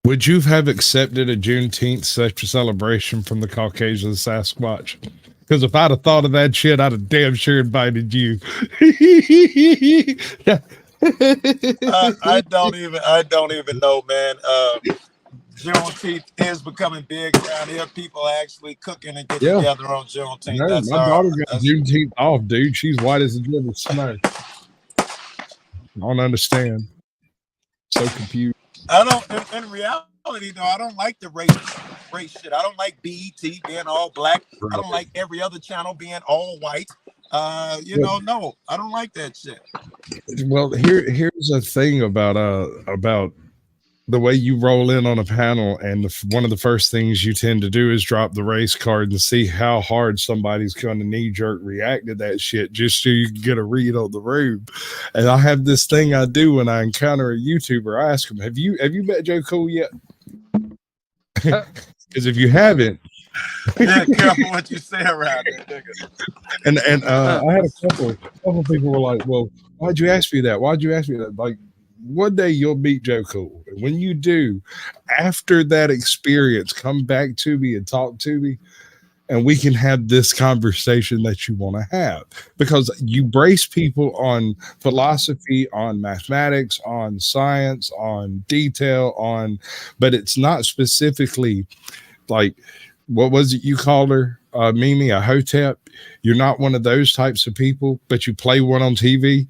Would you have accepted a Juneteenth such a celebration from the Caucasian Sasquatch? Because if I'd have thought of that shit, I'd have damn sure invited you. I don't even know, man. Juneteenth is becoming big around here. People are actually cooking and getting together on Juneteenth. No, That's my daughter got Juneteenth off, dude. She's white as a dribble snow. I don't understand. So confused. I don't. In reality, though, I don't like the race shit. I don't like BET being all black. I don't like every other channel being all white. No, I don't like that shit. Well, here's a thing about the way you roll in on a panel, and one of the first things you tend to do is drop the race card and see how hard somebody's going to knee jerk react to that shit, just so you can get a read on the room. And I have this thing I do when I encounter a YouTuber. I ask them, "Have you met Joe Cool yet?" Because if you haven't, yeah, careful what you say around there, nigga. and I had a couple people were like, "Well, why'd you ask me that? Why'd you ask me that?" Like, one day you'll meet Joe Cool. And when you do, after that experience, come back to me and talk to me, and we can have this conversation that you want to have, because you brace people on philosophy, on mathematics, on science, on detail, but it's not specifically like, what was it you called her, Mimi, a hotep? You're not one of those types of people, but you play one on TV.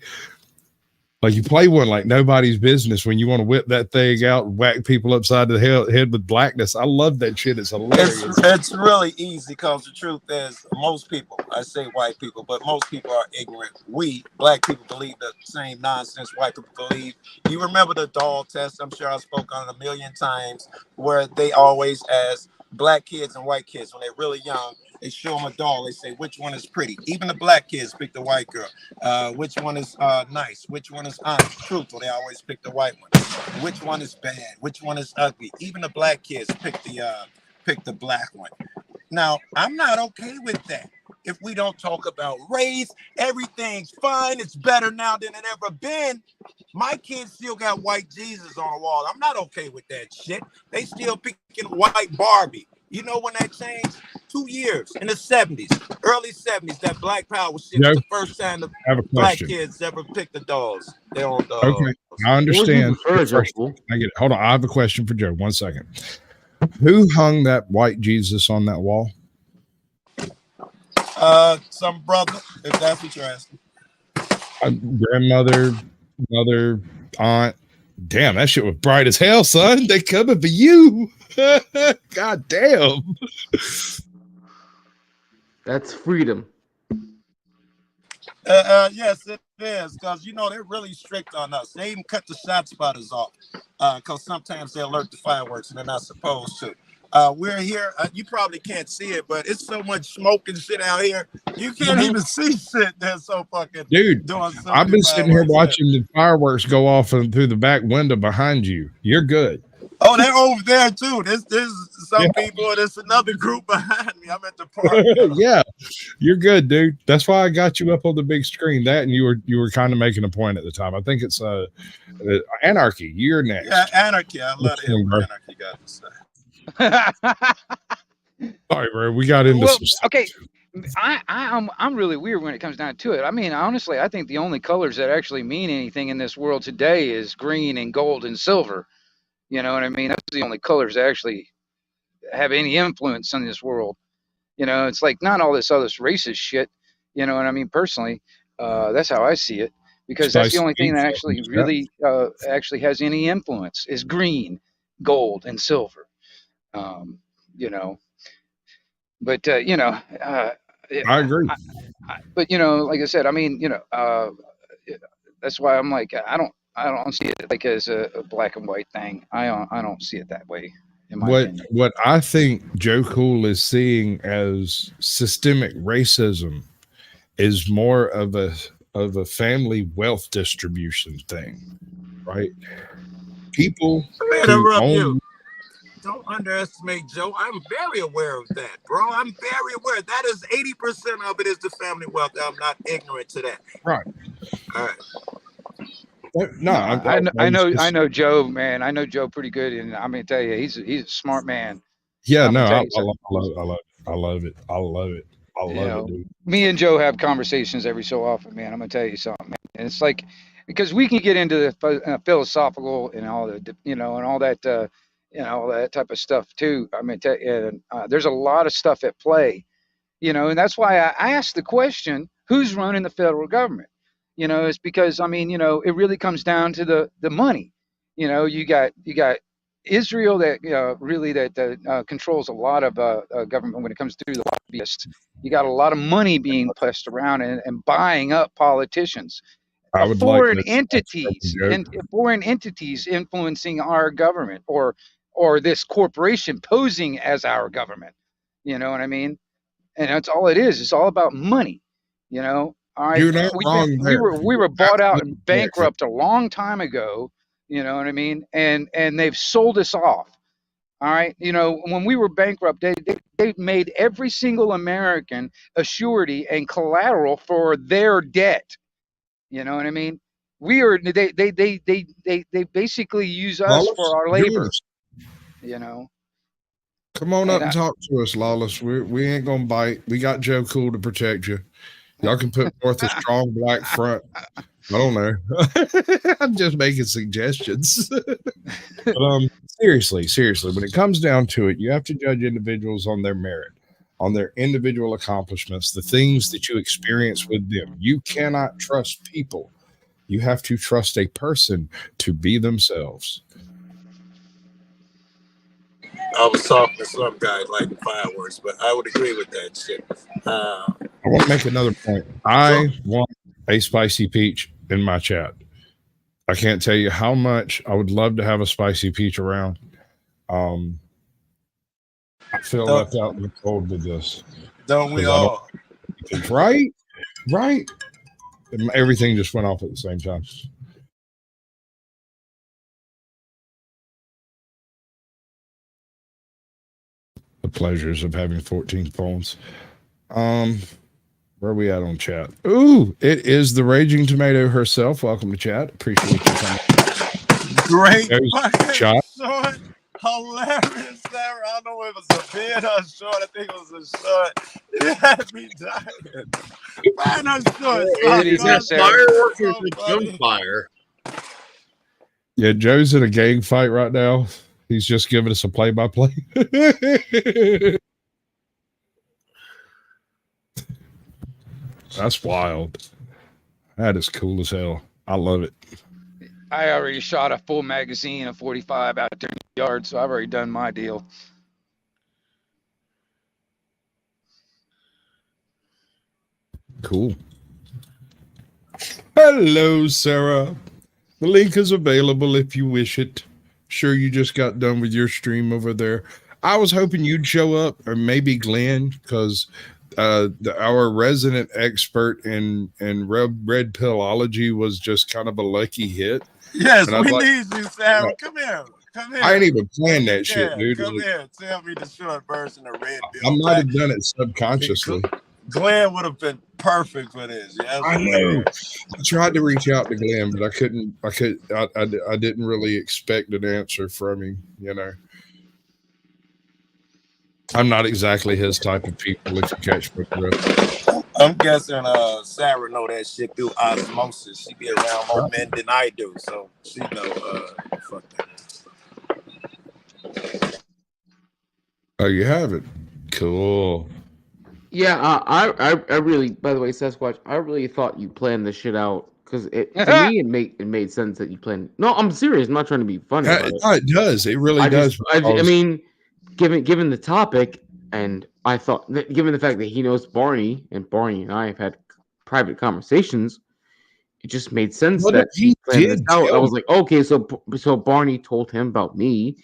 Like, you play one like nobody's business when you want to whip that thing out and whack people upside the head with blackness. I love that shit. It's hilarious. It's really easy, because the truth is, most people, I say white people, but most people are ignorant. We, black people, believe the same nonsense white people believe. You remember the doll test? I'm sure I spoke on it a million times, where they always ask black kids and white kids when they're really young, they show them a doll. They say, which one is pretty? Even the black kids pick the white girl. Which one is nice? Which one is honest? Truthful. They always pick the white one. Which one is bad? Which one is ugly? Even the black kids pick the black one. Now, I'm not okay with that. If we don't talk about race, everything's fine. It's better now than it ever been. My kids still got white Jesus on the wall. I'm not okay with that shit. They still picking white Barbie. You know when that changed? 2 years in the 70s, early 70s, that black power shit was the first time the black kids ever picked the dolls. Their own dolls. Okay, I understand. I get it. Hold on, I have a question for Joe. 1 second. Who hung that white Jesus on that wall? Some brother, if that's what you're asking. Grandmother, mother, aunt. Damn, that shit was bright as hell, son. They coming for you. God damn. That's freedom. Yes, it is, because they're really strict on us. They even cut the shot spotters off, because sometimes they alert the fireworks and they're not supposed to. We're here. You probably can't see it, but it's so much smoke and shit out here. You can't even see shit. They're so fucking dude. I've been sitting here watching the fireworks go off through the back window behind you. You're good. Oh, they're over there too. There's some people. There's another group behind me. I'm at the park. Yeah, you're good, dude. That's why I got you up on the big screen. That, and you were kind of making a point at the time. I think it's Anarchy. You're next. Yeah, Anarchy. I love it. Anarchy got to say. Sorry, bro. We got into some stuff. Okay. I'm really weird when it comes down to it. I mean, honestly, I think the only colors that actually mean anything in this world today is green and gold and silver. You know what I mean? That's the only colors that actually have any influence in this world. It's like not all this other racist shit. You know what I mean? Personally, that's how I see it, because that's the only thing that actually really actually has any influence is green, gold, and silver. But I agree. But like I said, I mean, that's why I'm like, I don't see it like as a black and white thing. I don't see it that way. In my opinion. What I think Joe Cool is seeing as systemic racism is more of a family wealth distribution thing, right? People don't underestimate Joe. I'm very aware of that, bro. I'm very aware. That is 80% of it is the family wealth. I'm not ignorant to that. Right. All right. No, I know Joe, man. I know Joe pretty good, and I'm gonna tell you, he's a smart man. Yeah, no, I love it. I love it, dude. Me and Joe have conversations every so often, man. I'm gonna tell you something, man. And it's like, because we can get into the philosophical and all the, and all that, all that type of stuff too. I mean, there's a lot of stuff at play, and that's why I asked the question, who's running the federal government? It's because, I mean, it really comes down to the money. You got Israel that really that controls a lot of government when it comes to the lobbyists. You got a lot of money being passed around and buying up politicians. I of would like foreign this entities and foreign entities influencing our government, or this corporation posing as our government. You know what I mean? And that's all it is. It's all about money. You know. All right. You're not wrong We there. were bought out Absolutely and correct. bankrupt a long time ago. You know what I mean? And they've sold us off. All right. You know, when we were bankrupt, they made every single American a surety and collateral for their debt. You know what I mean? They basically use us Lawless, for our join labor. us. You know. Come on And up and talk to us, Lawless. We ain't gonna bite. We got Joe Cool to protect you. Y'all can put forth a strong black front. I don't know. I'm just making suggestions. But seriously, when it comes down to it, you have to judge individuals on their merit, on their individual accomplishments, the things that you experience with them. You cannot trust people. You have to trust a person to be themselves. I was talking to some guy lighting fireworks, but I would agree with that shit. I want to make another point. I want a spicy peach in my chat. I can't tell you how much I would love to have a spicy peach around. I feel left out in the cold with this. Don't we all? Right? Everything just went off at the same time. The pleasures of having 14 phones. Where are we at on chat? Ooh, it is the Raging Tomato herself. Welcome to chat. Appreciate you coming. Great fucking shot. Short. Hilarious, Sarah. I don't know if it was a beard or a short. I think it was a short. It had me dying. Find us short. Is that fireworks or is it gunfire? Yeah, Joe's in a gang fight right now. He's just giving us a play-by-play. That's wild. That is cool as hell. I love it. I already shot a full magazine of 45 out there in the yard, so I've already done my deal. Cool. Hello, Sarah. The link is available if you wish it. Sure, you just got done with your stream over there. I was hoping you'd show up, or maybe Glenn, because our resident expert in red pillology was just kind of a lucky hit. Yes, we need you, Sarah. Come here. I ain't even planned that shit, dude. Come here. Tell me the short version of red pill. I might have done it subconsciously. Glenn would have been perfect for this. Yes, I know. I tried to reach out to Glenn, but I couldn't. I didn't really expect an answer from him. You know, I'm not exactly his type of people. If you catch my drift. I'm guessing Sarah know that shit through osmosis. She be around more men than I do, so she know fuck that. Oh, you have it. Cool. Yeah, I really. By the way, Sasquatch, I really thought you planned this shit out because to me it made sense that you planned. No, I'm serious. I'm not trying to be funny. It does. It really does. I mean, given the topic, and I thought, given the fact that he knows Barney, and Barney and I have had private conversations, it just made sense that he planned this out. I was like, okay, so Barney told him about me,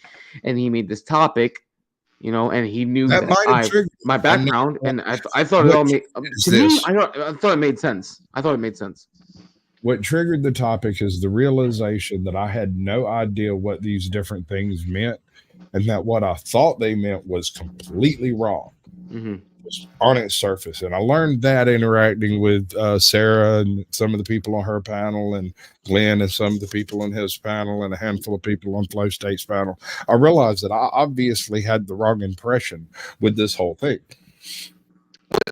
and he made this topic. You know, and he knew that my background, and I thought it all made to me. I thought it made sense. What triggered the topic is the realization that I had no idea what these different things meant, and that what I thought they meant was completely wrong just on its surface. And I learned that interacting with Sarah and some of the people on her panel, and Glenn and some of the people on his panel, and a handful of people on Flow State's panel. I realized that I obviously had the wrong impression with this whole thing.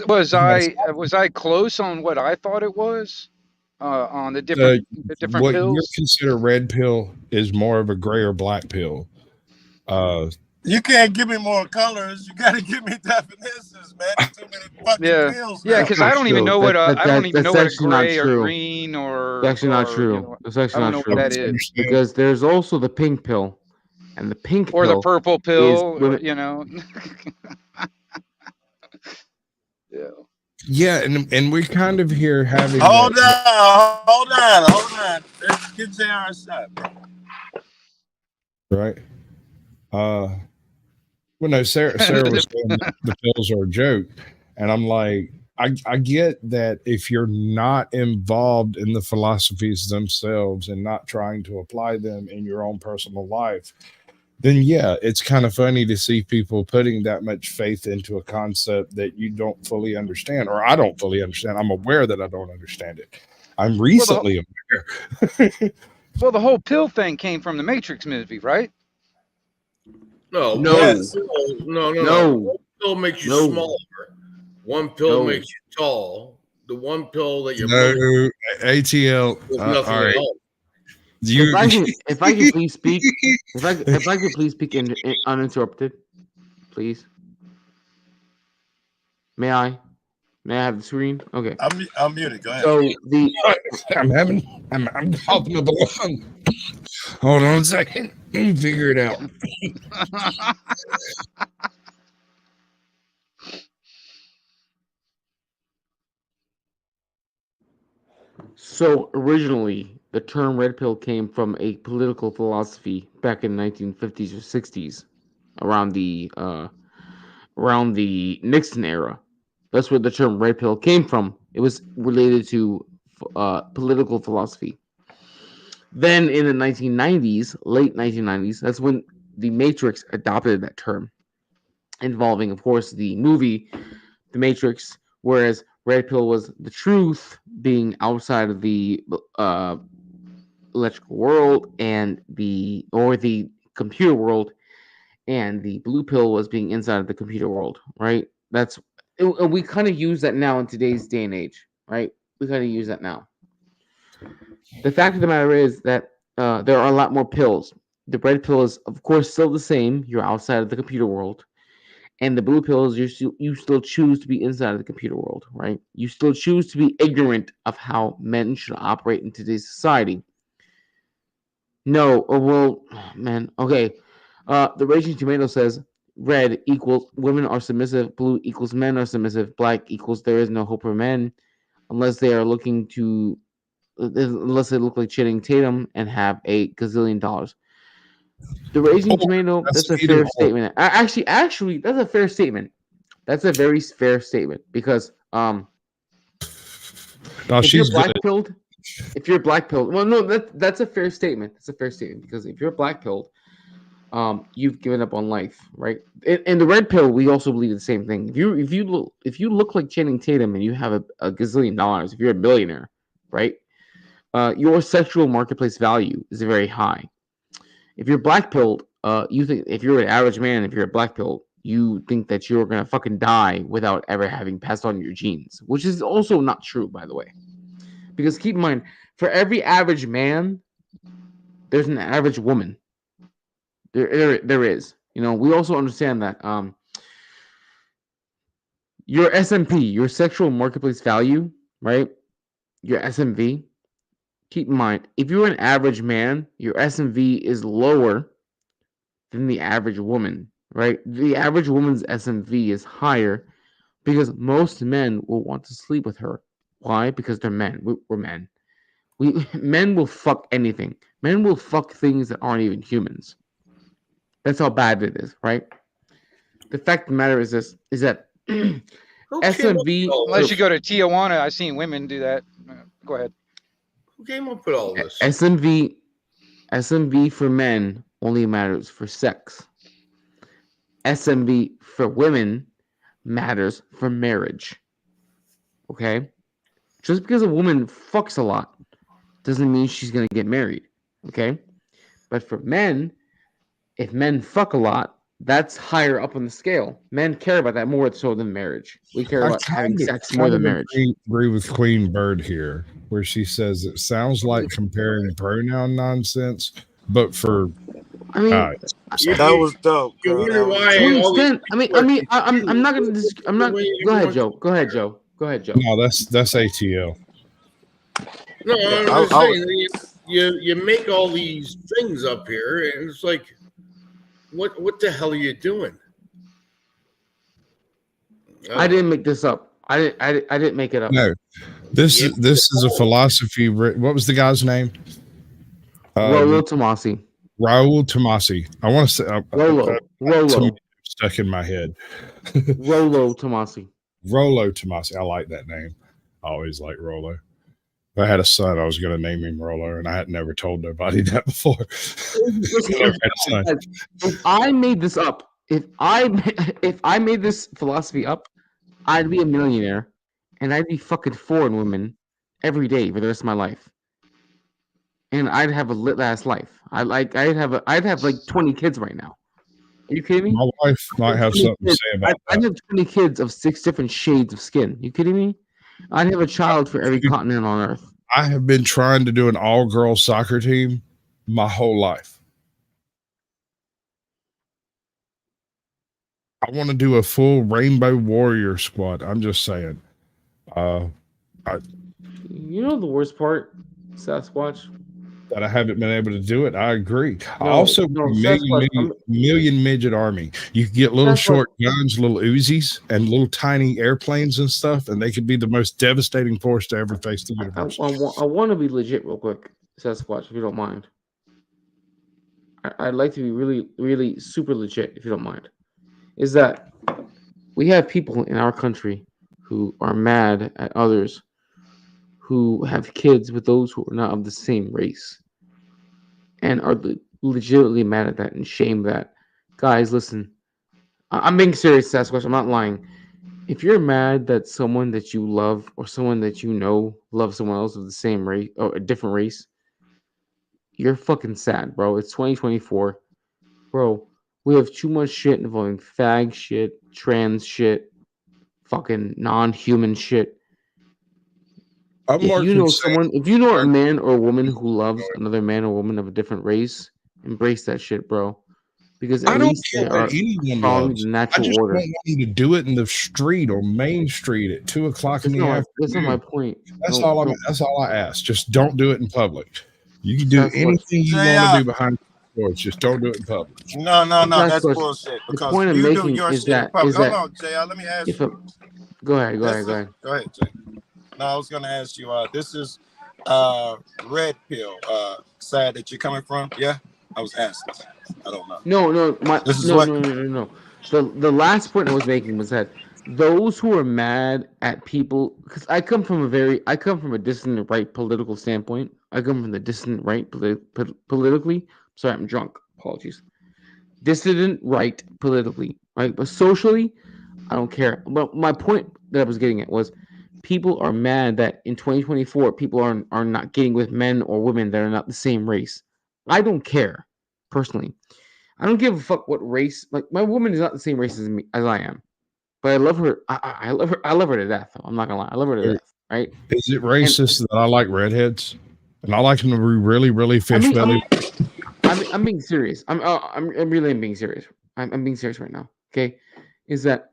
Was I close on what I thought it was? On the different what pills? you consider red pill is more of a gray or black pill. You can't give me more colors. You got to give me definitions, man. Too many fucking pills. Yeah, because I don't even know what I don't even know what a gray or true. green or. That's actually not true. You know, that's actually I don't not know true. what that is. Because there's also the pink pill, and the pink or pill the purple pill. You know. Yeah. Yeah, and we're kind of here having Hold on. Let's get JR shot, bro. right. Well, no, Sarah was saying that the pills are a joke, and I'm like, I get that if you're not involved in the philosophies themselves and not trying to apply them in your own personal life, then yeah, it's kind of funny to see people putting that much faith into a concept that you don't fully understand, or I don't fully understand. I'm aware that I don't understand it. I'm recently aware. Well, the whole pill thing came from the Matrix movie, right? No. Yes. No. No. One pill makes you No. smaller. One pill No. makes you tall. The one pill that you're No, ATL. there's All nothing right. at all. If I can please speak, if I could please speak uninterrupted, please. May I have the screen? Okay. I'm muted. Go ahead. So I'm coughing up a lung. Hold on a second. Figure it out. So originally, the term red pill came from a political philosophy back in the 1950s or 60s, around the Nixon era. That's where the term red pill came from. It was related to political philosophy. Then in the 1990s, late 1990s, that's when the Matrix adopted that term, involving, of course, the movie The Matrix, whereas red pill was the truth being outside of the electrical world and the computer world, and the blue pill was being inside of the computer world, right? And we kind of use that now in today's day and age, right? We kind of use that now. The fact of the matter is that there are a lot more pills. The red pill is, of course, still the same. You're outside of the computer world. And the blue pills, you still choose to be inside of the computer world, right? You still choose to be ignorant of how men should operate in today's society. No, man, okay. The Raging Tomato says red equals women are submissive, blue equals men are submissive, black equals there is no hope for men unless they are looking to, unless they look like Channing Tatum and have a gazillion dollars. The Raging Tomato, that's a fair statement. Actually, that's a fair statement. That's a very fair statement because if you're black pilled, well, no, that's a fair statement. That's a fair statement because if you're black pilled, you've given up on life, right? In the red pill, we also believe the same thing. If you look like Channing Tatum and you have a gazillion dollars, if you're a billionaire, right? Your sexual marketplace value is very high. If you're black pilled, you think if you're an average man, if you're a black pill, you think that you're gonna fucking die without ever having passed on your genes, which is also not true, by the way. Because keep in mind, for every average man, there's an average woman. There is. You know, we also understand that your SMP, your sexual marketplace value, right? Your SMV. Keep in mind, if you're an average man, your SMV is lower than the average woman, right? The average woman's SMV is higher because most men will want to sleep with her. Why? Because they're men. We're men. Men will fuck anything. Men will fuck things that aren't even humans. That's how bad it is, right? The fact of the matter is that SMV. Unless you go to Tijuana, I've seen women do that. Go ahead. Who came up with all this? SMV for men only matters for sex. SMV for women matters for marriage. Okay? Just because a woman fucks a lot doesn't mean she's going to get married. Okay? But for men, if men fuck a lot, that's higher up on the scale. Men care about that more so than marriage. We care about having sex more than marriage. Agree with Queen Bird here, where she says it sounds like comparing pronoun nonsense, but for that was dope. You wonder why To an all these extent, I'm not going to. I'm not. Go ahead, Joe. Go ahead, Joe. No, that's ATL. No, I'm just saying, you make all these things up here, and it's like, what the hell are you doing? I didn't make this up. I didn't make it up. No, this is a philosophy. What was the guy's name? Rollo Tomasi. Raul Tomasi. I want to say Rollo stuck in my head. Rollo Tomasi. Rollo Tomasi. I like that name. I always like Rollo. If I had a son, I was going to name him Rollo, and I had never told nobody that before. If I made this up, if I made this philosophy up, I'd be a millionaire, and I'd be fucking foreign women every day for the rest of my life, and I'd have a lit ass life. I'd have like 20 kids right now. Are you kidding me? My wife might have something to say about that. I'd have 20 kids of 6 different shades of skin. You kidding me? I'd have a child for every continent on Earth. I have been trying to do an all-girl soccer team my whole life. I want to do a full Rainbow Warrior squad. I'm just saying. You know the worst part, Sasquatch? That I haven't been able to do it. I agree. I also million midget army. You can get little short guns, little Uzis, and little tiny airplanes and stuff, and they could be the most devastating force to ever face the universe. I want to be legit real quick, Sasquatch, if you don't mind. I'd like to be really, really super legit, if you don't mind. Is that we have people in our country who are mad at others who have kids with those who are not of the same race and are legitimately mad at that and shame that. Guys, listen, I'm being serious, Sasquatch. I'm not lying. If you're mad that someone that you love or someone that you know loves someone else of the same race or a different race, you're fucking sad, bro. It's 2024. Bro, we have too much shit involving fag shit, trans shit, fucking non-human shit. If you know a man or a woman who loves another man or woman of a different race, embrace that shit, bro. Because at least they are following the natural order. I just don't want you to do it in the street or Main Street at 2:00 in the afternoon. That's not my point. That's all I ask. Just don't do it in public. You can do anything you want to do behind doors. Just don't do it in public. No, that's bullshit. Because the point I'm making is that hold on, JR, let me ask you. Go ahead. Go ahead, Jay. No, I was going to ask you. This is Red Pill side that you're coming from. Yeah, I was asking. I don't know. No. The last point I was making was that those who are mad at people, because I come from a dissident right political standpoint. I come from the dissident right politically. Sorry, I'm drunk. Apologies. Dissident right politically, right? But socially, I don't care. But my point that I was getting at was people are mad that in 2024, people are not getting with men or women that are not the same race. I don't care, personally. I don't give a fuck what race. Like, my woman is not the same race as me as I am, but I love her. I love her. I love her to death. Though. I'm not gonna lie. I love her to death. Right? Is it racist that I like redheads and I like them to be really, really fish belly? I'm being serious. I'm really being serious. I'm being serious right now. Okay, is that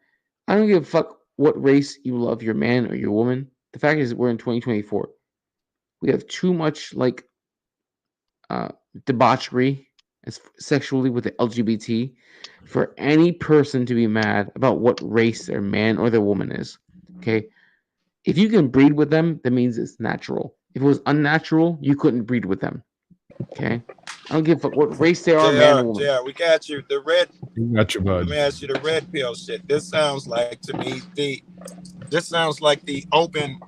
I don't give a fuck what race you love your man or your woman. The fact is, we're in 2024. We have too much debauchery sexually with the LGBT for any person to be mad about what race their man or their woman is. Okay, if you can breed with them, that means it's natural. If it was unnatural, you couldn't breed with them. Okay, I don't give a fuck what race they are, man or woman. Yeah, we got you. The red. You got your bud. Let me ask you the red pill shit. This sounds like to me the open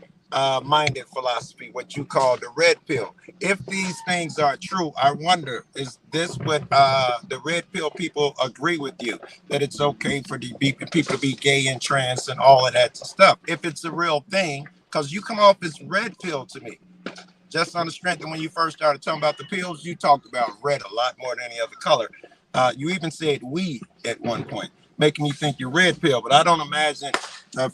minded philosophy, what you call the red pill. If these things are true, I wonder, is this what the red pill people agree with you, that it's okay for the people to be gay and trans and all of that stuff? If it's a real thing, because you come off as red pill to me. Just on the strength that when you first started talking about the pills, you talked about red a lot more than any other color. You even said weed at one point, making you think you're red pill. But I don't imagine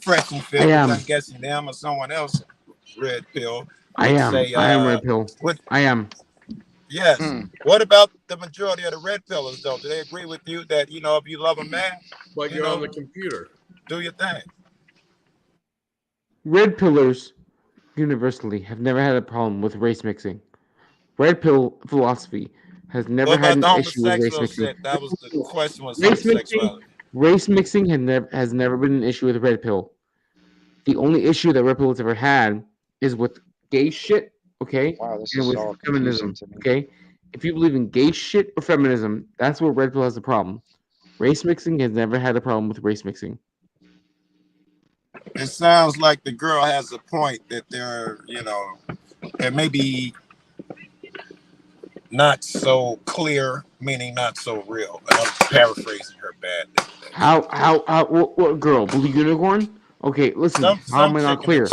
Fresh and Fit, I'm guessing them or someone else, red pill. I am red pill. I am. Yes. What about the majority of the red pillers, though? Do they agree with you that, if you love a man, but you're on the computer, do your thing? Red pillars universally have never had a problem with race mixing. Red pill philosophy has never had an issue with race mixing. That was the question. Was race mixing has never been an issue with red pill. The only issue that red pill has ever had is with gay shit. Okay, Wow, this and is with all confusing feminism. to me. Okay, if you believe in gay shit or feminism, that's where red pill has a problem. Race mixing has never had a problem with race mixing. It sounds like the girl has a point that they're, it may be not so clear, meaning not so real. I'm paraphrasing her badly. What girl? Blue unicorn? Okay, listen. How am I not clear?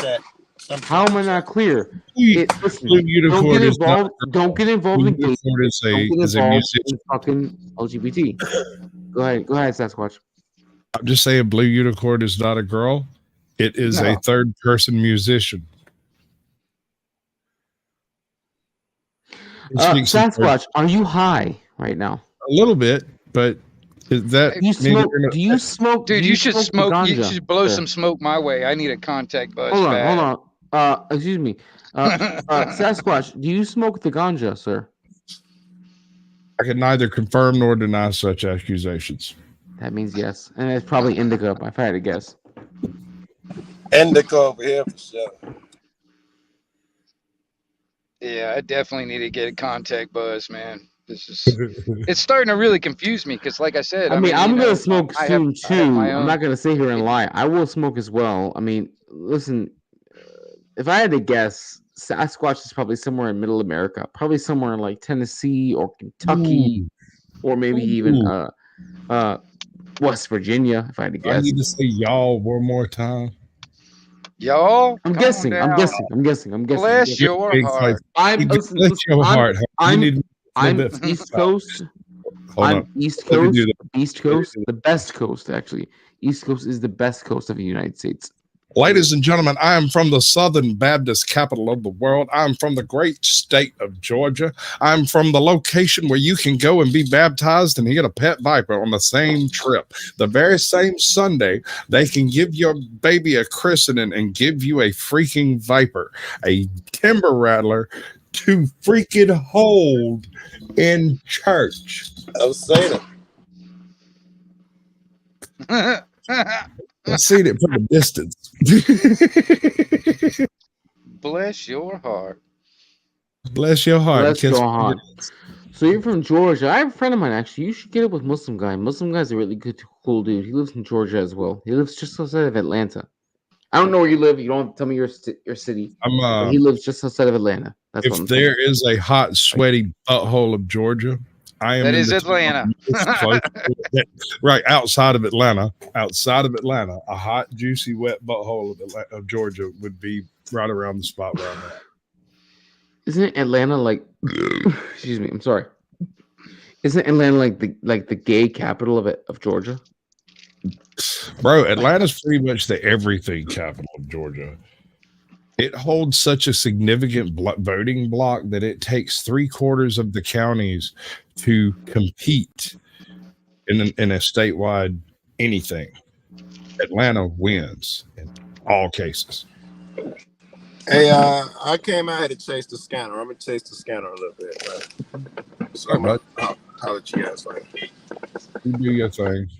How am I not clear? Listen, Blue Unicorn is not a girl. don't get involved Blue in gay. Unicorn is a musician. In fucking LGBT. Go ahead, Sasquatch. I'm just saying, Blue Unicorn is not a girl. It is a third-person musician. Sasquatch, are you high right now? A little bit, but is that Do you smoke? Dude, you should smoke. You ganja, should blow sir? some smoke my way. I need a contact buzz. Hold bad. on. Excuse me. Sasquatch, do you smoke the ganja, sir? I can neither confirm nor deny such accusations. That means yes, and it's probably indica. If I had to guess. Indica over here for sure. Yeah, I definitely need to get a contact buzz, man. This is it's starting to really confuse me because, like I said, I mean, I'm gonna smoke I soon have too. my I'm own. not gonna sit here and lie. I will smoke as well. I mean, listen, if I had to guess, Sasquatch is probably somewhere in Middle America, probably somewhere in like Tennessee or Kentucky, or maybe even West Virginia. If I had to guess, I need to say y'all one more time. Y'all, I'm guessing. Bless your heart. I'm East Coast. I'm East Coast. East Coast, the best coast actually. East Coast is the best coast of the United States. Ladies and gentlemen, I am from the Southern Baptist capital of the world. I'm from the great state of Georgia. I'm from the location where you can go and be baptized and get a pet viper on the same trip. The very same Sunday, they can give your baby a christening and give you a freaking viper, a timber rattler to freaking hold in church. I'm saying it. I've seen it from a distance. Bless your heart. Bless your heart. Bless your heart. So you're from Georgia. I have a friend of mine actually. You should get up with Muslim guy. Muslim guy's a really good, cool dude. He lives in Georgia as well. He lives just outside of Atlanta. I don't know where you live. You don't have to tell me your city. But he lives just outside of Atlanta. That's what I'm saying. If there is a hot, sweaty butthole of Georgia, I am. That is Atlanta. Right outside of Atlanta. Outside of Atlanta, a hot, juicy, wet butthole of Georgia would be right around the spot where I'm at. Isn't Atlanta like? Excuse me. I'm sorry. Isn't Atlanta like the gay capital of Georgia? Bro, Atlanta's pretty much the everything capital of Georgia. It holds such a significant voting block that it takes 3/4 of the counties to compete in a statewide anything. Atlanta wins in all cases. Hey, I came out here to chase the scanner. I'm gonna chase the scanner a little bit. Right? So I'll let you guys later. You do your thing.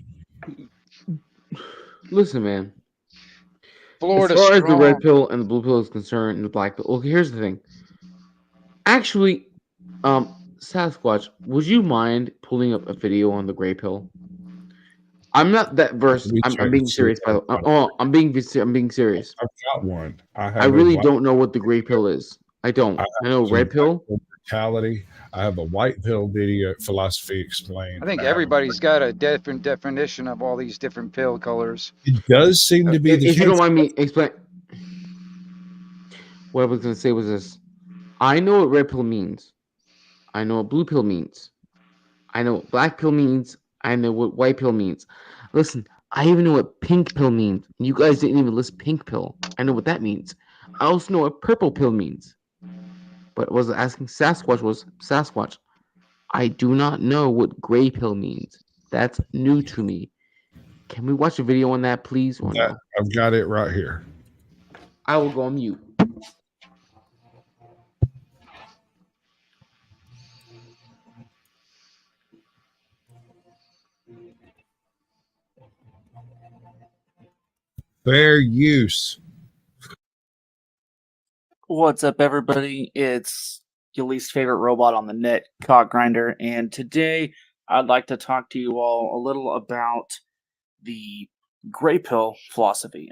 Listen, man. Florida as far as the strong. red pill and the blue pill is concerned, and the black pill. Okay, here's the thing. Actually, Sasquatch, would you mind pulling up a video on the gray pill? I'm not that versed. I'm being serious, by the way. Oh, I'm being serious. I've got one. I really don't know what the gray pill is. I don't. I know red pill. Mortality. I have a white pill video, philosophy explained. I think everybody's got a different definition of all these different pill colors. It does seem to be the case. If you don't mind me explain, what I was going to say was this: I know what red pill means. I know what blue pill means. I know what black pill means. I know what white pill means. Listen, I even know what pink pill means. You guys didn't even list pink pill. I know what that means. I also know what purple pill means. But what I was asking Sasquatch was, Sasquatch, I do not know what gray pill means. That's new to me. Can we watch a video on that, please? Or no? I've got it right here. I will go on mute. Fair use. What's up, everybody? It's your least favorite robot on the net, Cock Grinder, and today I'd like to talk to you all a little about the gray pill philosophy.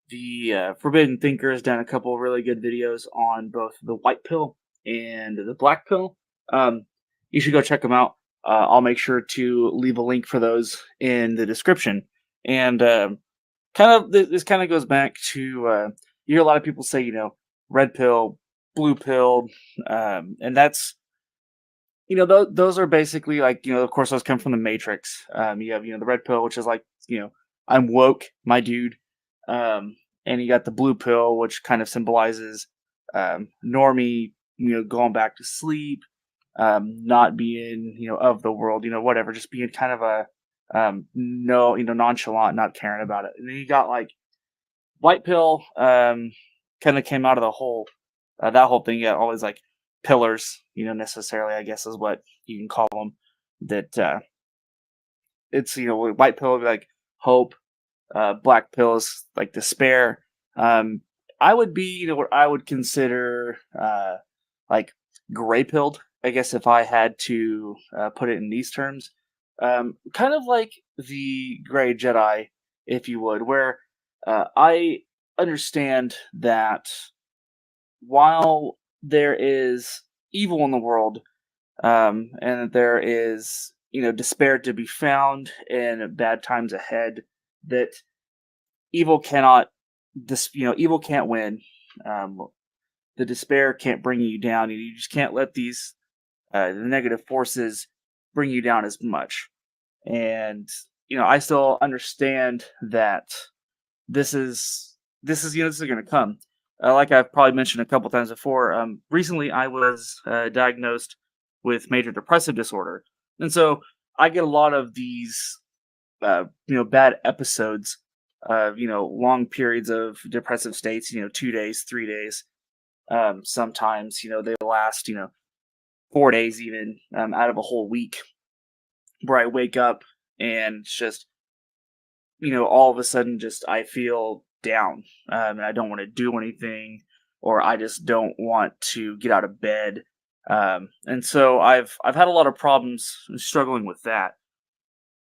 The Forbidden Thinker has done a couple of really good videos on both the white pill and the black pill. You should go check them out. I'll make sure to leave a link for those in the description. And this kind of goes back to you hear a lot of people say, red pill, blue pill, and that's those are basically like of course those come from the Matrix. You have the red pill, which is like I'm woke, my dude, and you got the blue pill, which kind of symbolizes normie, going back to sleep, not being of the world, whatever, just being kind of a no, nonchalant, not caring about it. And then you got like white pill, kind of came out of the whole that whole thing. Yeah, always like pillars, necessarily, I guess is what you can call them. That it's white pill would be like hope, black pill is like despair. I would be what I would consider like gray pilled, I guess, if I had to put it in these terms. Kind of like the gray Jedi, if you would, where I understand that while there is evil in the world, and that there is despair to be found and bad times ahead, that evil cannot evil can't win. The despair can't bring you down. You just can't let these the negative forces bring you down as much. And I still understand that this is this is going to come. Like I've probably mentioned a couple times before. Recently, I was diagnosed with major depressive disorder, and so I get a lot of these bad episodes of long periods of depressive states. 2 days, 3 days. Sometimes they last 4 days even, out of a whole week, where I wake up and it's just all of a sudden just I feel down, and I don't want to do anything, or I just don't want to get out of bed. And so I've had a lot of problems struggling with that.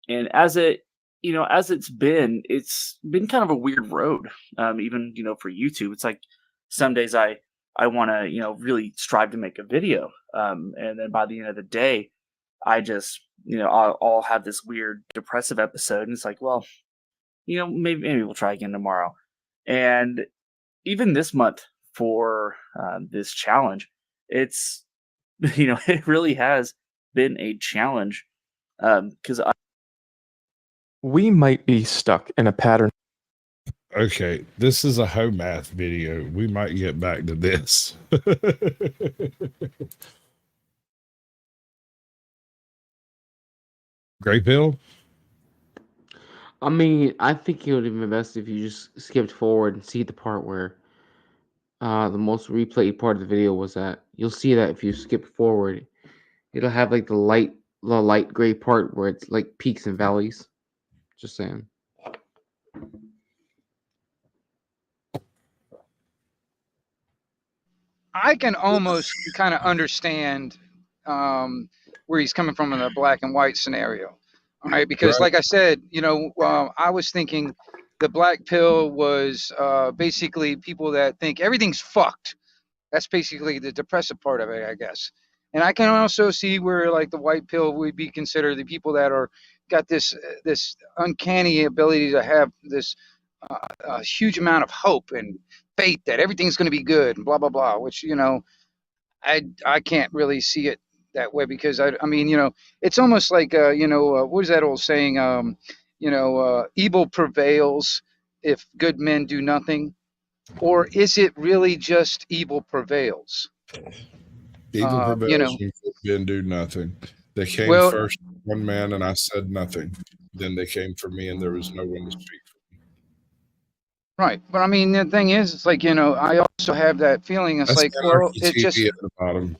And as it's been kind of a weird road. Even for YouTube, it's like some days I want to really strive to make a video, and then by the end of the day, I just I'll have this weird depressive episode, and it's like, well, maybe we'll try again tomorrow. And even this month for this challenge, it's it really has been a challenge, because we might be stuck in a pattern. Okay, this is a home math video. We might get back to this. Gray pill? I mean, I think it would have been best if you just skipped forward and see the part where the most replayed part of the video was that. You'll see that if you skip forward, it'll have like the light gray part where it's like peaks and valleys. Just saying. I can almost kind of understand where he's coming from in the black and white scenario. All right, because Right. like I said, I was thinking the black pill was basically people that think everything's fucked. That's basically the depressive part of it, I guess. And I can also see where like the white pill would be considered the people that are got this uncanny ability to have this a huge amount of hope and faith that everything's going to be good and blah blah blah. Which I can't really see it that way, because I mean it's almost like what is that old saying? Evil prevails if good men do nothing, or is it really just evil prevails? Evil prevails when good men do nothing. They came first, one man, and I said nothing. Then they came for me, and there was no one to speak for me. Right, but I mean the thing is, it's like I also have that feeling. It's That's like, well, Anarchy it TV just at the bottom.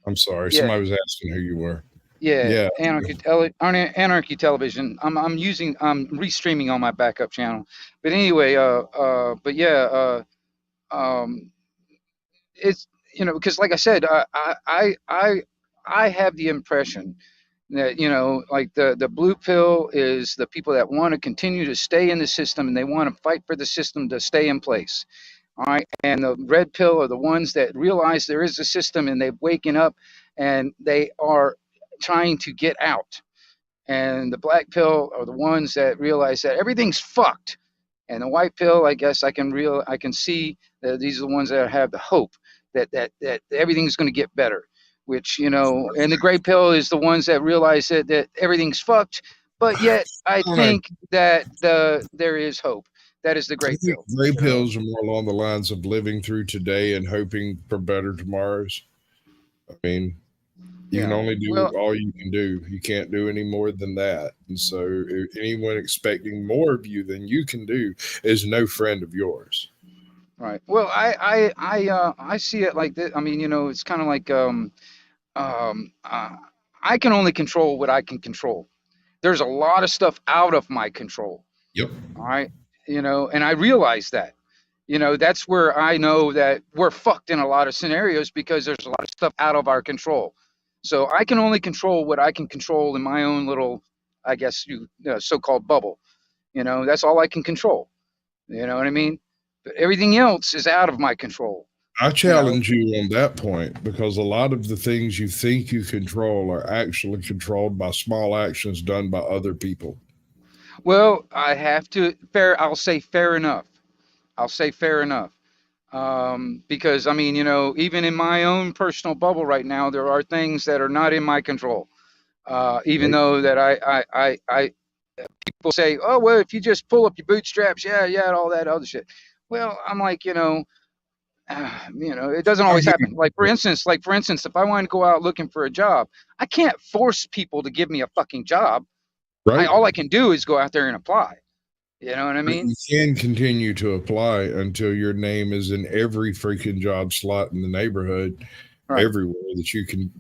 I'm sorry, Yeah. somebody was asking who you were. Yeah, Anarchy Television. I'm restreaming on my backup channel. But anyway, but yeah, it's because like I said, I have the impression that like the blue pill is the people that want to continue to stay in the system and they want to fight for the system to stay in place. All right, and the red pill are the ones that realize there is a system and they're waking up and they are trying to get out. And the black pill are the ones that realize that everything's fucked. And the white pill, I guess I can see that these are the ones that have the hope that everything's going to get better. Which and the gray pill is the ones that realize that everything's fucked. But yet, I think that there is hope. That is the gray pill. Gray pills are more along the lines of living through today and hoping for better tomorrows. I mean, you can only do all you can do. You can't do any more than that. And so anyone expecting more of you than you can do is no friend of yours. Right. Well, I see it like this. I mean, it's kind of like I can only control what I can control. There's a lot of stuff out of my control. Yep. All right. And I realize that. That's where I know that we're fucked in a lot of scenarios because there's a lot of stuff out of our control. So I can only control what I can control in my own little, I guess, so-called bubble. That's all I can control. You know what I mean? But everything else is out of my control. I challenge you on that point because a lot of the things you think you control are actually controlled by small actions done by other people. Well, I have to I'll say fair enough. I'll say fair enough. Because I mean, even in my own personal bubble right now, there are things that are not in my control. Even though that I people say, oh, well, if you just pull up your bootstraps, and all that other shit. Well, I'm like, it doesn't always happen. Like for instance, if I want to go out looking for a job, I can't force people to give me a fucking job. Right. All I can do is go out there and apply. You know what I mean? You can continue to apply until your name is in every freaking job slot in the neighborhood, everywhere that you can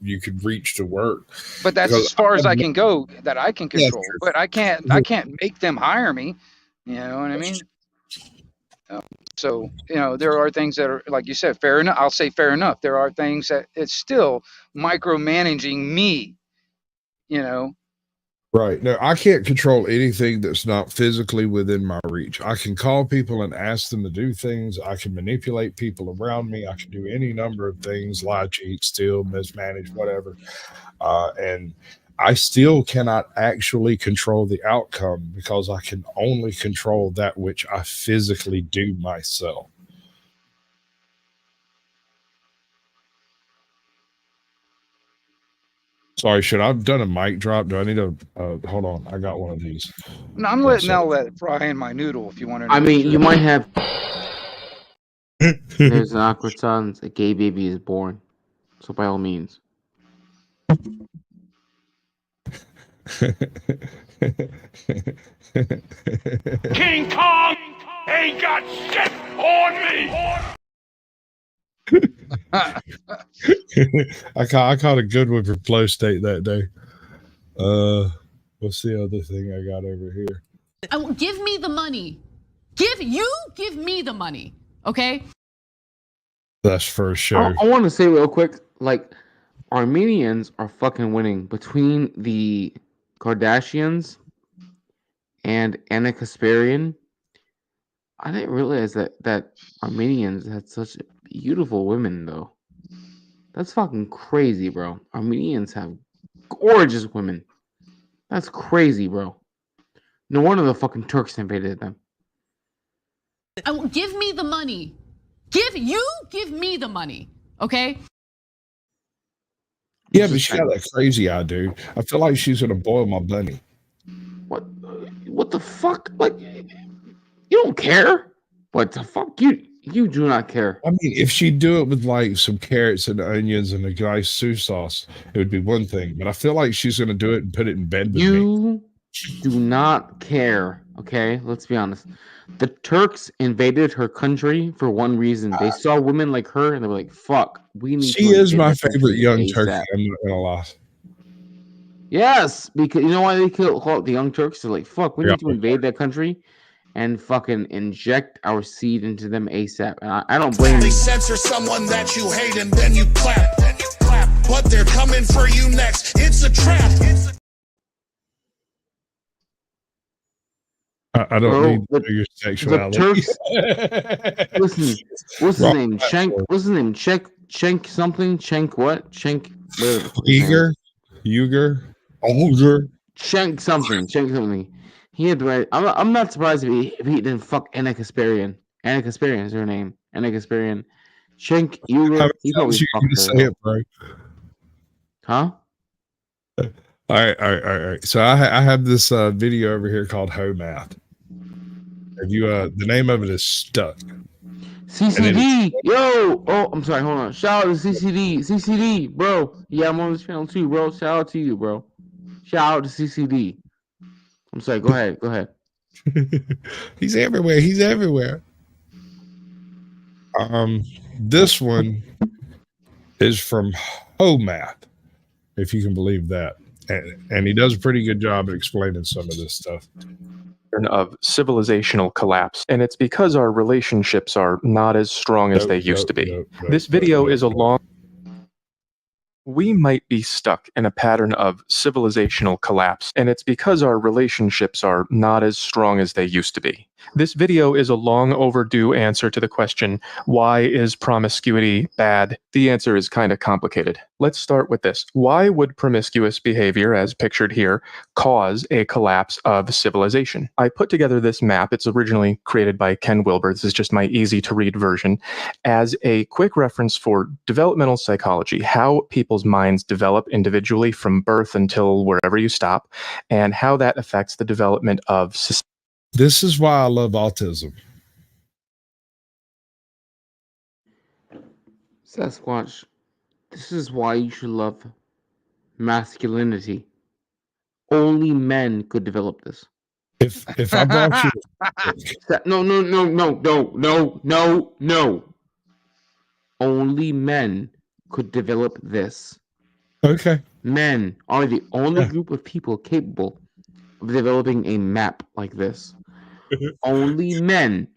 reach to work. But that's as far as I can go that I can control. But I can't make them hire me. You know what I mean? So there are things that are, like you said, fair enough. I'll say fair enough. There are things that it's still micromanaging me. Right. No, I can't control anything that's not physically within my reach. I can call people and ask them to do things. I can manipulate people around me. I can do any number of things, lie, cheat, steal, mismanage, whatever. And I still cannot actually control the outcome because I can only control that which I physically do myself. Sorry, should I have done a mic drop? Do I need a hold on? I got one of these. No, I'm letting I'll let it fry in my noodle if you want to. I mean, you might have. There's an awkward silence. A gay baby is born. So by all means. King Kong ain't got shit on me. I caught a good one for Flow State that day. What's the other thing I got over here? Give me the money. Give me the money. Okay. That's first show. I want to say real quick, like Armenians are fucking winning between the Kardashians and Anna Kasparian. I didn't realize that Armenians had such beautiful women, though. That's fucking crazy, bro. Armenians have gorgeous women. That's crazy, bro. No wonder the fucking Turks invaded them. Give me the money. Give me the money. Okay? Yeah, but she got that crazy eye, dude. I feel like she's gonna boil my bunny. What the fuck? Like, you don't care? What the fuck? You do not care. I mean, if she'd do it with like some carrots and onions and a nice soup sauce, it would be one thing. But I feel like she's gonna do it and put it in bed with me. You do not care. Okay, let's be honest. The Turks invaded her country for one reason. They saw women like her and they were like, "Fuck, we need." She is my favorite young Turk. I'm not gonna lie. Yes, because you know why they killed the young Turks? They're like, "Fuck, we need to invade that country and fucking inject our seed into them ASAP. And I don't blame They you. censor someone that you hate and then you clap. But they're coming for you next. It's a trap. I don't Bro, need to the, know your the sexuality. Turks. Listen, what's his name? Schenk. What's his name? Schenk something. Schenk what? Schenk. Whatever the fuck his name is. Uger. Schenk something. He had the right. I'm not surprised if he didn't fuck Anna Kasparian. Anna Kasparian is her name. Anna Kasparian. Schenk How Uger. many He times probably you fucked gonna her. say Though. it, bro? Huh? All right. So I have this video over here called Ho Math. Have you the name of it is Stuck. CCD, yo! Oh, I'm sorry. Hold on. Shout out to CCD, bro. Yeah, I'm on this channel too, bro. Shout out to you, bro. Shout out to CCD. I'm sorry. Go ahead. He's everywhere. This one is from Ho Math, if you can believe that, and he does a pretty good job at explaining some of this stuff. Of civilizational collapse, and it's because our relationships are not as strong as they used to be. This video is a long. We might be stuck in a pattern of civilizational collapse, and it's because our relationships are not as strong as they used to be. This video is a long overdue answer to the question, why is promiscuity bad? The answer is kind of complicated. Let's start with this. Why would promiscuous behavior, as pictured here, cause a collapse of civilization? I put together this map. It's originally created by Ken Wilber. This is just my easy to read version, as a quick reference for developmental psychology, how people's minds develop individually from birth until wherever you stop, and how that affects the development of society. This is why I love autism. Sasquatch, this is why you should love masculinity. Only men could develop this. If I brought you No. Only men could develop this. Okay. Men are the only group of people capable of developing a map like this. Only men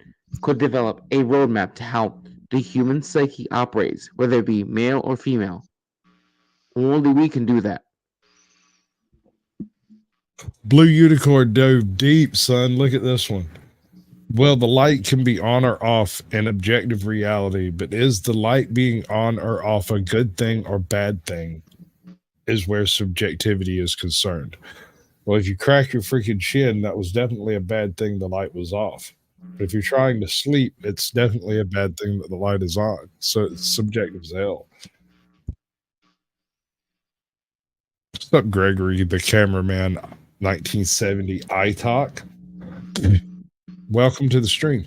could develop a roadmap to how the human psyche operates, whether it be male or female. Only we can do that. Blue Unicorn dove deep, son. Look at this one. Well, the light can be on or off in objective reality, but is the light being on or off a good thing or bad thing is where subjectivity is concerned. Well, if you crack your freaking shin, that was definitely a bad thing the light was off. But if you're trying to sleep, it's definitely a bad thing that the light is on. So it's subjective as hell. What's up, Gregory, the cameraman, 1970 iTalk? Welcome to the stream.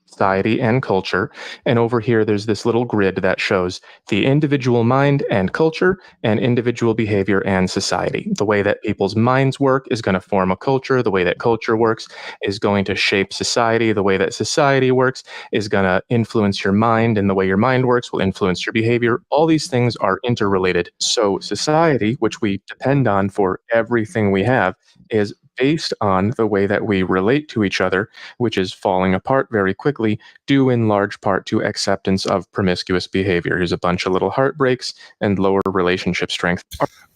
Society and culture, and over here there's this little grid that shows the individual mind and culture and individual behavior and society. The way that people's minds work is going to form a culture. The way that culture works is going to shape society. The way that society works is going to influence your mind, and the way your mind works will influence your behavior. All these things are interrelated. So society, which we depend on for everything we have, is based on the way that we relate to each other, which is falling apart very quickly, due in large part to acceptance of promiscuous behavior. Here's a bunch of little heartbreaks and lower relationship strength.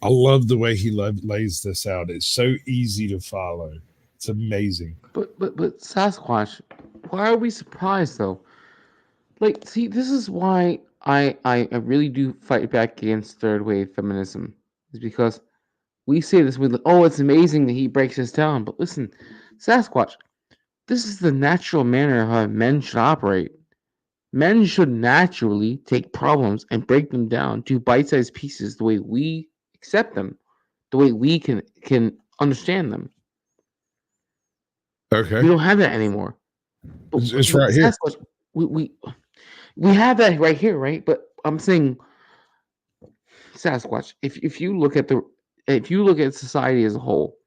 I love the way he lays this out. It's so easy to follow. It's amazing. But Sasquatch, why are we surprised though? Like, see, this is why I really do fight back against third wave feminism. Is because we say this, we like, oh, it's amazing that he breaks us down. But listen, Sasquatch, this is the natural manner of how men should operate. Men should naturally take problems and break them down to bite-sized pieces the way we accept them, the way we can understand them. Okay. We don't have that anymore. But, it's right here. Sasquatch, we have that right here, right? But I'm saying, Sasquatch, if you look at society as a whole,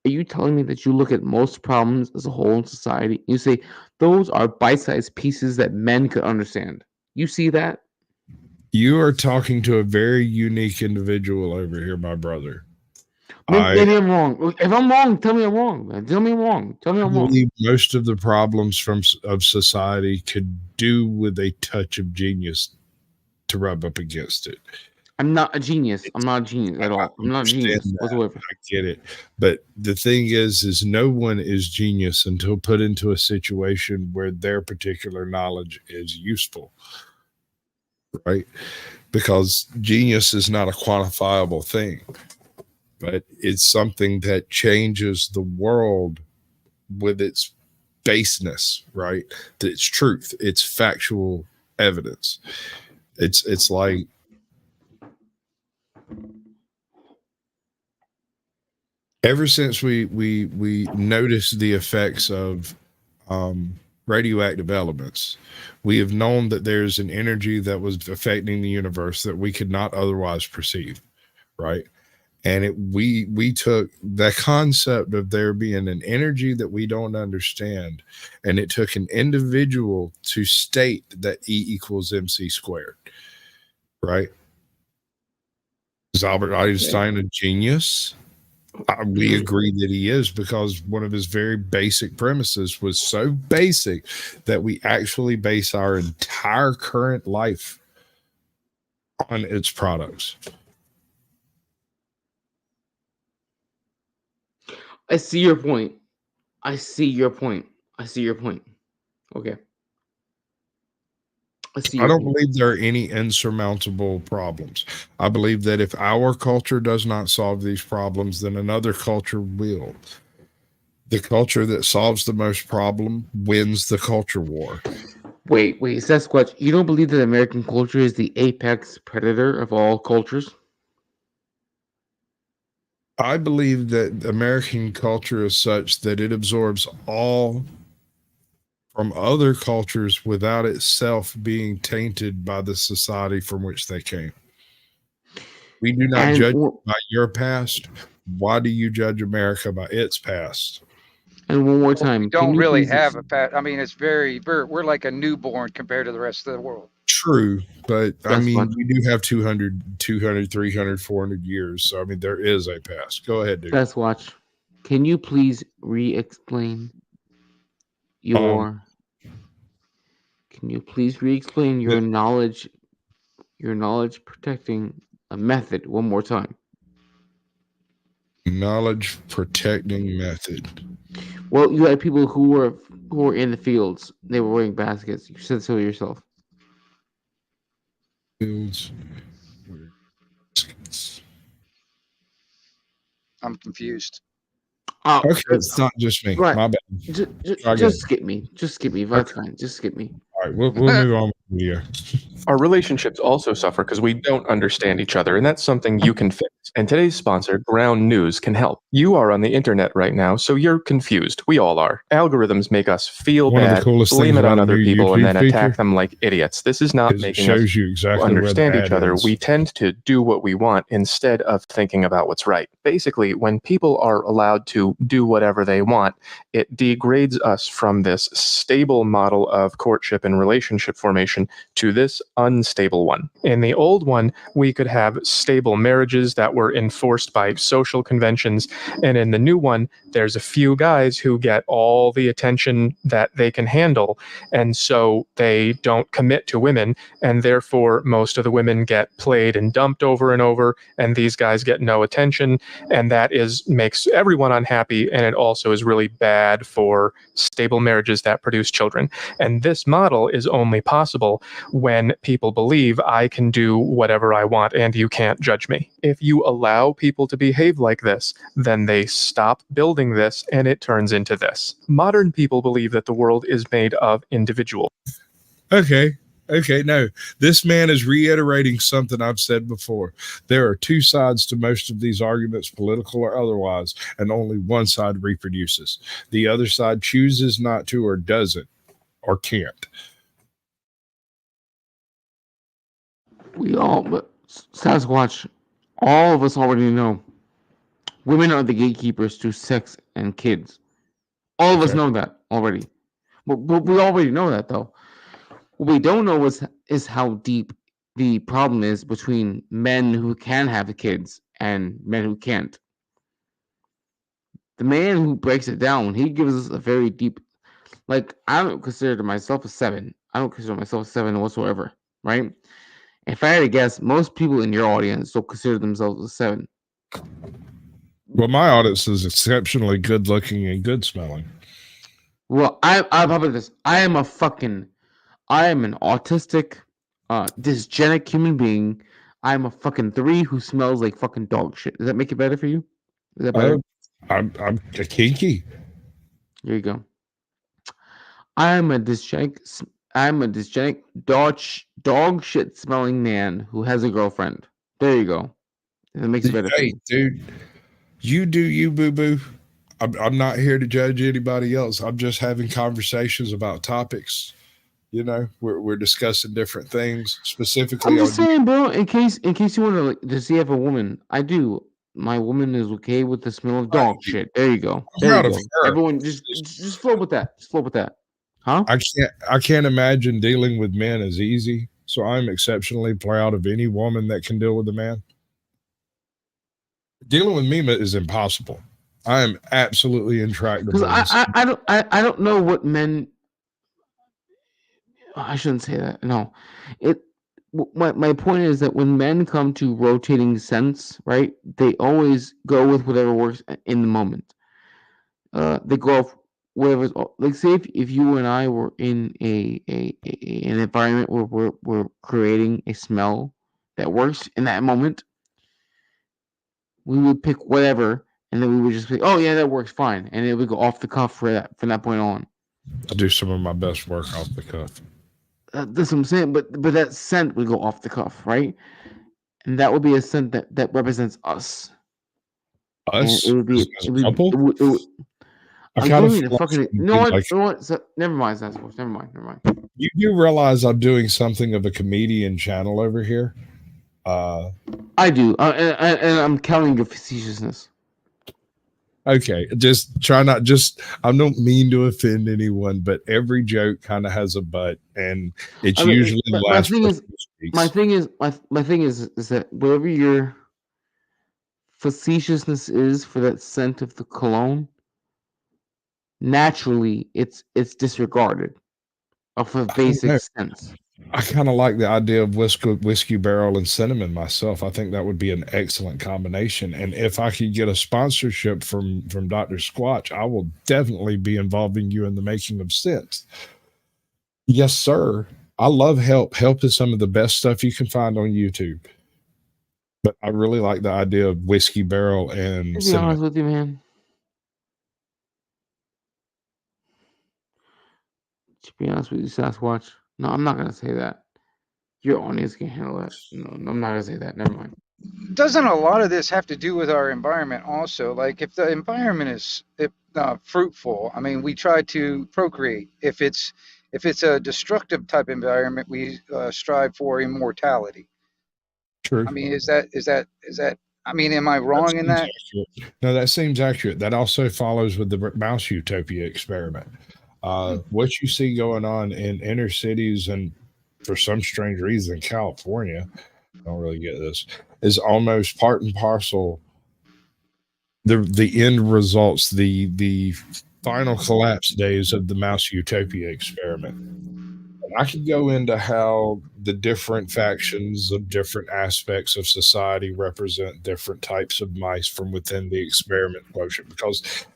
are you telling me that you look at most problems as a whole in society? You say those are bite-sized pieces that men could understand. You see that? You are talking to a very unique individual over here, my brother. Maybe I'm wrong. If I'm wrong, tell me I'm wrong, man. Tell me I'm wrong. Tell me I'm wrong. I believe most of the problems of society could do with a touch of genius to rub up against it. I'm not a genius. I'm not a genius at all. I'm not a genius whatsoever. I get it. But the thing is no one is genius until put into a situation where their particular knowledge is useful. Right? Because genius is not a quantifiable thing, but it's something that changes the world with its baseness, right? It's truth. It's factual evidence. It's like ever since we noticed the effects of radioactive elements, we have known that there's an energy that was affecting the universe that we could not otherwise perceive, right? And we took the concept of there being an energy that we don't understand, and it took an individual to state that E equals MC squared, right? Is Albert Einstein a genius? We agree that he is, because one of his very basic premises was so basic that we actually base our entire current life on its products. I see your point. I see your point. Okay. I don't believe there are any insurmountable problems. I believe that if our culture does not solve these problems, then another culture will. The culture that solves the most problem wins the culture war. Wait, Sasquatch, you don't believe that American culture is the apex predator of all cultures? I believe that American culture is such that it absorbs all from other cultures without itself being tainted by the society from which they came. We do not judge by your past. Why do you judge America by its past? And one more time, we don't really have a past. I mean, it's we're like a newborn compared to the rest of the world. True, but I mean, we do have 200, 300, 400 years. So, I mean, there is a past. Go ahead, dude. Let's watch. Can you please re-explain your knowledge protecting a method one more time? Knowledge protecting method. Well, you had people who were in the fields. They were wearing baskets. You said so yourself. Fields. I'm confused. Oh, okay, it's not just me. Right. My bad. Just skip me. That's fine. Just skip me. All right, we'll move on with the video. Our relationships also suffer because we don't understand each other, and that's something you can fix. And today's sponsor, Ground News, can help. You are on the internet right now, so you're confused. We all are. Algorithms make us feel bad, blame it on other people, and then attack them like idiots. This is not making us understand each other. We tend to do what we want instead of thinking about what's right. Basically, when people are allowed to do whatever they want, it degrades us from this stable model of courtship and relationship formation to this unstable one. In the old one, we could have stable marriages that were enforced by social conventions, and in the new one, there's a few guys who get all the attention that they can handle, and so they don't commit to women, and therefore most of the women get played and dumped over and over, and these guys get no attention, and that makes everyone unhappy, and it also is really bad for stable marriages that produce children. And this model is only possible when people believe I can do whatever I want and you can't judge me. If you allow people to behave like this, then they stop building this and it turns into this. Modern people believe that the world is made of individuals. Okay, no. This man is reiterating something I've said before. There are two sides to most of these arguments, political or otherwise, and only one side reproduces. The other side chooses not to or doesn't or can't. Sasquatch, all of us already know women are the gatekeepers to sex and kids. All of us know that already. But we already know that, though. What we don't know is how deep the problem is between men who can have kids and men who can't. the man who breaks it down, he gives us a very deep. Like, I don't consider myself a 7. I don't consider myself a 7 whatsoever, right? If I had to guess, most people in your audience don't consider themselves a 7. Well, my audience is exceptionally good looking and good smelling. Well, I'll put this. I am an autistic, dysgenic human being. I'm a fucking 3 who smells like fucking dog shit. Does that make it better for you? Is that better? I'm a kinky. Here you go. I'm a dysgenic dog shit smelling man who has a girlfriend. There you go. That makes it better for you. Dude, you do you, boo boo. I'm not here to judge anybody else. I'm just having conversations about topics. You know, we're discussing different things specifically. I'm just saying, bro. In case you want to see if a woman, I do. My woman is okay with the smell of dog shit. There you go. There you go. Everyone, just flow with that. Just flow with that. Huh? I can't imagine dealing with men as easy. So I'm exceptionally proud of any woman that can deal with a man. Dealing with me is impossible. I am absolutely intractable. Because I don't know what men. I shouldn't say that. No, my point is that when men come to rotating scents, right, they always go with whatever works in the moment. They go off whatever's like. Say if you and I were in an environment where we're creating a smell that works in that moment, we would pick whatever, and then we would just be, oh yeah, that works fine, and it would go off the cuff from that point on. I do some of my best work off the cuff. That's what I'm saying, but that scent would go off the cuff, right? And that would be a scent that represents us. Us? And it would be I kind of feel fucking. You know what? You know what? So, never mind. Never mind. You do realize I'm doing something of a comedian channel over here. I do, and I'm counting your facetiousness. Okay, just try not. Just I don't mean to offend anyone, but every joke kind of has a butt, and it's usually the last. My thing is that whatever your facetiousness is for that scent of the cologne, naturally it's disregarded of a basic sense. I kind of like the idea of whiskey barrel and cinnamon myself. I think that would be an excellent combination. And if I could get a sponsorship from Dr. Squatch, I will definitely be involving you in the making of scents. Yes, sir. I love help. Help is some of the best stuff you can find on YouTube. But I really like the idea of whiskey barrel and To be cinnamon. honest with you, man. To be honest with you, Sasquatch. No, I'm not gonna say that. Your audience can handle that. No, I'm not gonna say that. Never mind. Doesn't a lot of this have to do with our environment also? Like if the environment is fruitful, I mean, we try to procreate. If it's a destructive type environment, we strive for immortality. True. I mean, is that? I mean, am I wrong in that? Accurate. No, that seems accurate. That also follows with the mouse utopia experiment. What you see going on in inner cities and for some strange reason, California, I don't really get this, is almost part and parcel the end results, the final collapse days of the mouse utopia experiment. And I could go into how the different factions of different aspects of society represent different types of mice from within the experiment quotient, because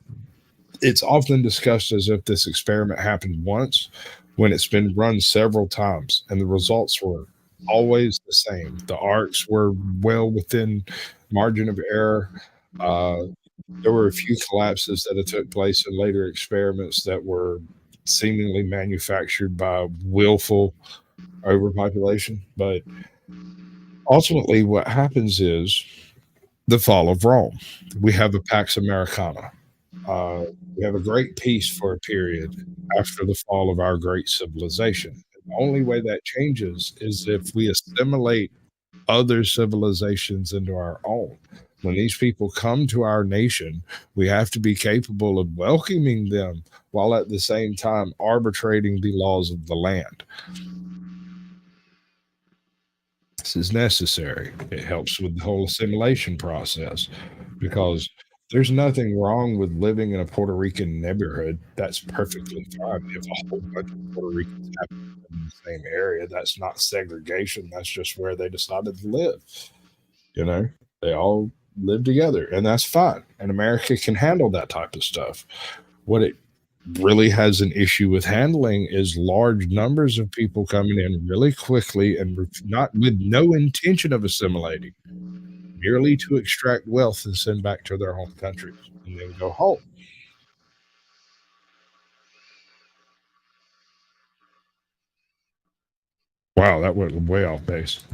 it's often discussed as if this experiment happened once when it's been run several times and the results were always the same. The arcs were well within margin of error. There were a few collapses that had took place in later experiments that were seemingly manufactured by willful overpopulation. But ultimately what happens is the fall of Rome. We have a Pax Americana. We have a great peace for a period after the fall of our great civilization. And the only way that changes is if we assimilate other civilizations into our own. When these people come to our nation, we have to be capable of welcoming them while at the same time arbitrating the laws of the land. This is necessary. It helps with the whole assimilation process because There's nothing wrong with living in a Puerto Rican neighborhood. That's perfectly fine. If a whole bunch of Puerto Ricans happen to live in the same area, that's not segregation. That's just where they decided to live. You know, they all live together, and that's fine. And America can handle that type of stuff. What it really has an issue with handling is large numbers of people coming in really quickly and not with no intention of assimilating, merely to extract wealth and send back to their home countries and then go home. Wow, that went way off base.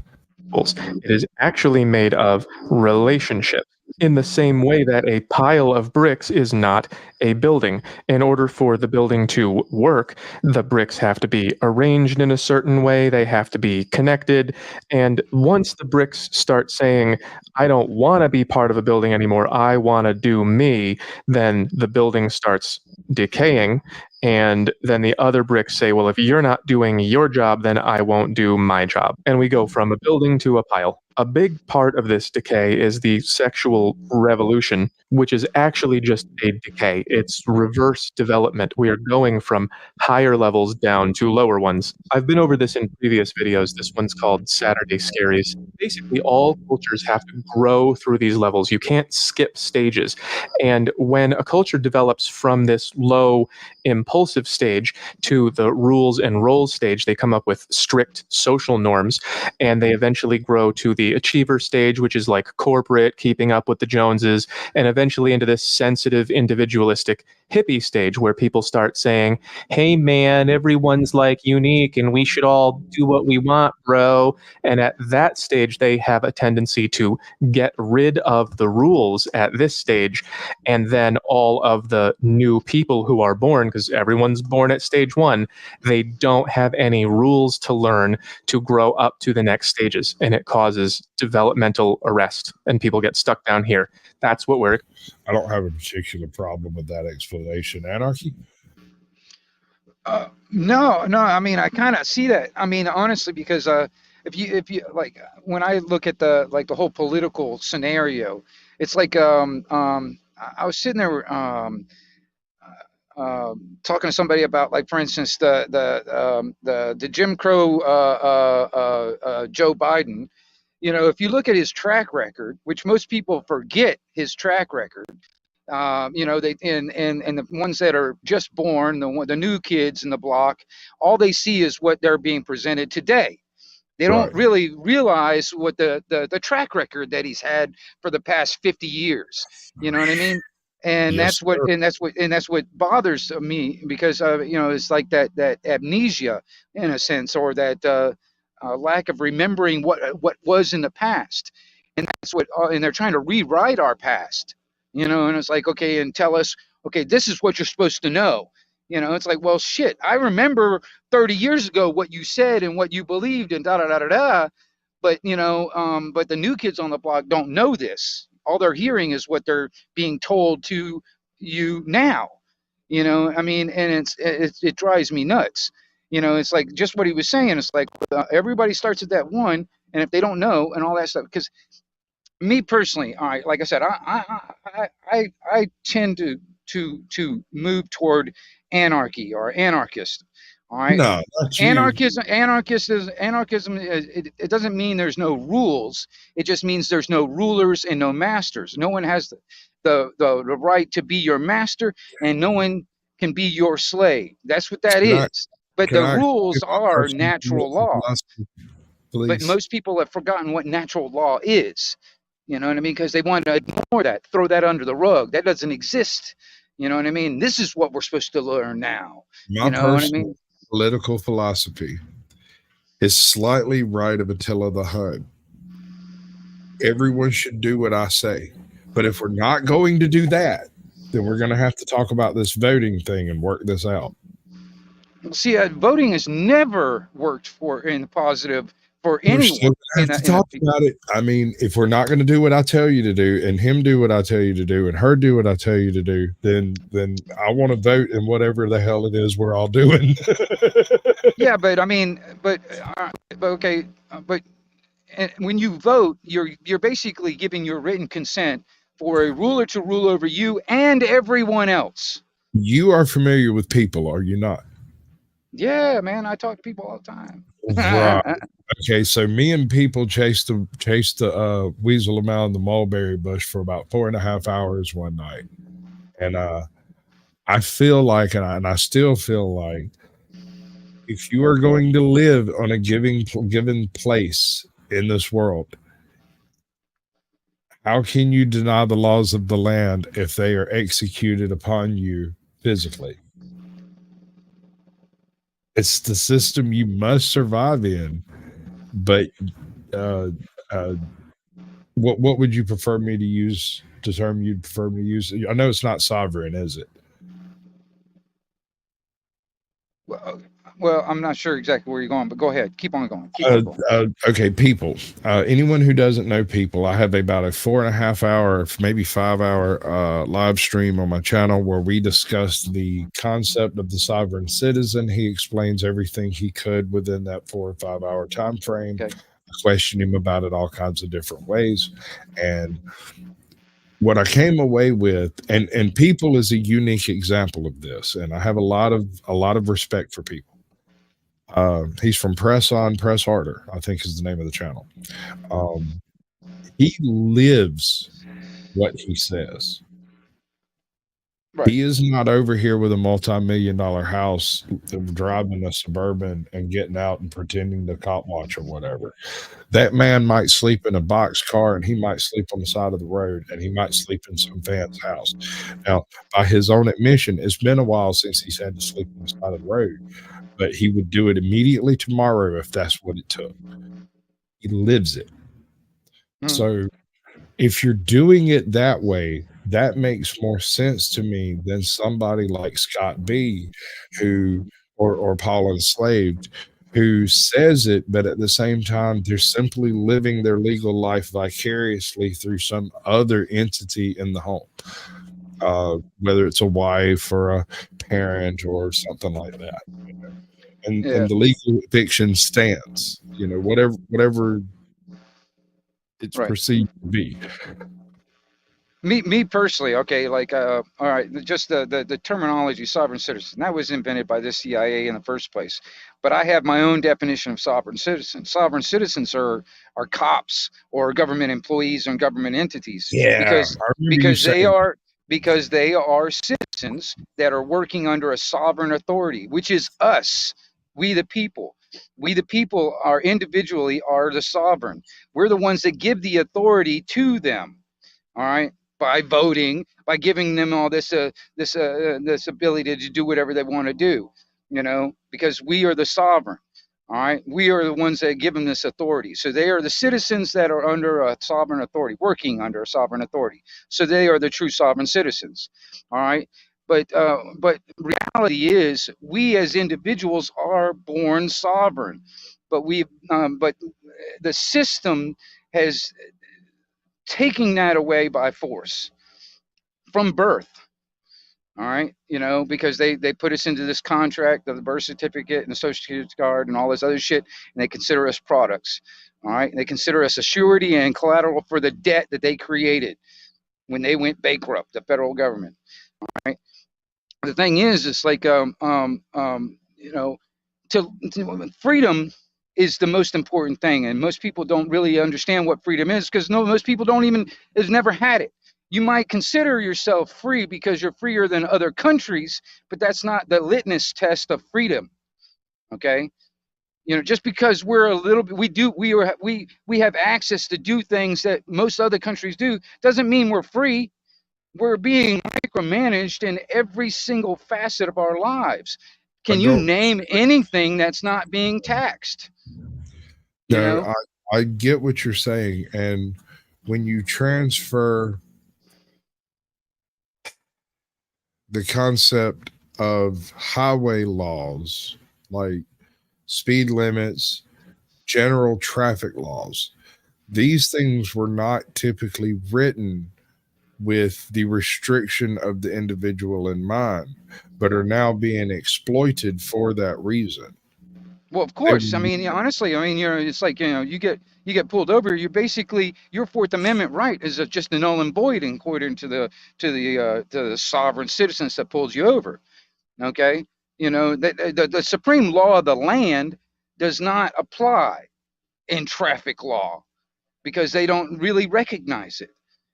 It is actually made of relationships, in the same way that a pile of bricks is not a building. In order for the building to work, the bricks have to be arranged in a certain way, they have to be connected, and once the bricks start saying, I don't want to be part of a building anymore, I want to do me, then the building starts decaying, and then the other bricks say, well, if you're not doing your job, then I won't do my job. And we go from a building to a pile. A big part of this decay is the sexual revolution, which is actually just a decay. It's reverse development. We are going from higher levels down to lower ones. I've been over this in previous videos. This one's called Saturday Scaries. Basically, all cultures have to grow through these levels. You can't skip stages. And when a culture develops from this low impulsive stage to the rules and roles stage, they come up with strict social norms, and they eventually grow to the achiever stage, which is like corporate, keeping up with the Joneses, and eventually into this sensitive, individualistic hippie stage where people start saying, hey man, everyone's like unique and we should all do what we want, bro. And at that stage, they have a tendency to get rid of the rules at this stage, and then all of the new people who are born, because everyone's born at stage 1, they don't have any rules to learn to grow up to the next stages, and it causes developmental arrest, and people get stuck down here. That's what we're... I don't have a particular problem with that explanation. Anarchy? No. I mean, I kind of see that. I mean, honestly, because if you like, when I look at the whole political scenario, it's like I was sitting there talking to somebody about, like, for instance, the Jim Crow Joe Biden. You know, if you look at his track record, which most people forget his track record, you know, they and the ones that are just born, the new kids in the block, all they see is what they're being presented today. They don't really realize what the track record that he's had for the past 50 years. You know what I mean? And Yes, that's what bothers me, because you know, it's like that amnesia in a sense, or that lack of remembering what was in the past, and that's what and they're trying to rewrite our past, you know. And it's like, okay, and tell us, okay, this is what you're supposed to know. You know, it's like, well, shit, I remember 30 years ago what you said and what you believed and da da da da da, but you know, but the new kids on the block don't know this. All they're hearing is what they're being told to you now. You know, I mean, and it drives me nuts. You know, it's like just what he was saying. It's like everybody starts at that one, and if they don't know and all that stuff, because me personally, all right, like I said, I tend to move toward anarchy or anarchist. All right. No, not you. Anarchism is, it doesn't mean there's no rules. It just means there's no rulers and no masters. No one has the right to be your master, and no one can be your slave. That's what that is. But the rules are natural law. But most people have forgotten what natural law is. You know what I mean? Because they want to ignore that, throw that under the rug. That doesn't exist. You know what I mean? This is what we're supposed to learn now. My you know personal what I mean? Political philosophy is slightly right of Attila the Hun. Everyone should do what I say. But if we're not going to do that, then we're going to have to talk about this voting thing and work this out. See, voting has never worked in the positive for We're anyone. still going to have to talk about it. I mean, if we're not going to do what I tell you to do, and him do what I tell you to do, and her do what I tell you to do, then I want to vote in whatever the hell it is we're all doing. Yeah, but I mean, but when you vote, you're basically giving your written consent for a ruler to rule over you and everyone else. You are familiar with people, are you not? Yeah, man, I talk to people all the time. Right. Okay, so me and people chased the weasel around the mulberry bush for about 4.5 hours one night, and I feel like, and I still feel like, if you are going to live on a given place in this world, how can you deny the laws of the land if they are executed upon you physically? It's the system you must survive in. But what would you prefer me to use? The term you'd prefer me to use? I know it's not sovereign, is it? Well, I'm not sure exactly where you're going, but go ahead. Keep on going. Keep on going. Okay, people. Anyone who doesn't know people, I have about a 4.5 hour, maybe 5 hour live stream on my channel where we discuss the concept of the sovereign citizen. He explains everything he could within that 4 or 5 hour time frame. Okay. I question him about it all kinds of different ways. And what I came away with, and people is a unique example of this, and I have a lot of respect for people. He's from Press On, Press Harder, I think is the name of the channel. He lives what he says. Right. He is not over here with a multi-million-dollar house, driving a Suburban and getting out and pretending to cop watch or whatever. That man might sleep in a box car, and he might sleep on the side of the road, and he might sleep in some fan's house. Now, by his own admission, it's been a while since he's had to sleep on the side of the road, but he would do it immediately tomorrow if that's what it took. He lives it. So if you're doing it that way, that makes more sense to me than somebody like Scott B, who or Paul Enslaved, who says it, but at the same time they're simply living their legal life vicariously through some other entity in the home, whether it's a wife or a parent or something like that. And the legal fiction stands, whatever it's perceived to be. Me personally, okay, like all right, just the terminology sovereign citizen, that was invented by the CIA in the first place. But I have my own definition of sovereign citizen. Sovereign citizens are cops or government employees and government entities. Yeah, because they are citizens that are working under a sovereign authority, which is us, we the people. We the people are individually are the sovereign. We're the ones that give the authority to them. All right, by voting, by giving them all this ability to do whatever they want to do, because we are the sovereign. All right, we are the ones that give them this authority. So they are the citizens that are under a sovereign authority, working under a sovereign authority. So they are the true sovereign citizens. All right, but reality is we as individuals are born sovereign, but the system has taking that away by force from birth. All right, because they put us into this contract of the birth certificate and the social security card and all this other shit, and they consider us products. All right, and they consider us a surety and collateral for the debt that they created when they went bankrupt, the federal government. All right, the thing is, it's like freedom is the most important thing, and most people don't really understand what freedom is because most people has never had it. You might consider yourself free because you're freer than other countries, but that's not the litmus test of freedom. Okay, just because we're a little bit, we have access to do things that most other countries do, doesn't mean we're free. We're being micromanaged in every single facet of our lives. Can you name anything that's not being taxed? No, I get what you're saying. And when you transfer the concept of highway laws, like speed limits, general traffic laws, these things were not typically written with the restriction of the individual in mind, but are now being exploited for that reason. Well, of course. I mean, honestly, I mean, it's like, you get pulled over. You're basically, your Fourth Amendment right is just a null and void according to the sovereign citizens that pulls you over. Okay, the supreme law of the land does not apply in traffic law because they don't really recognize it.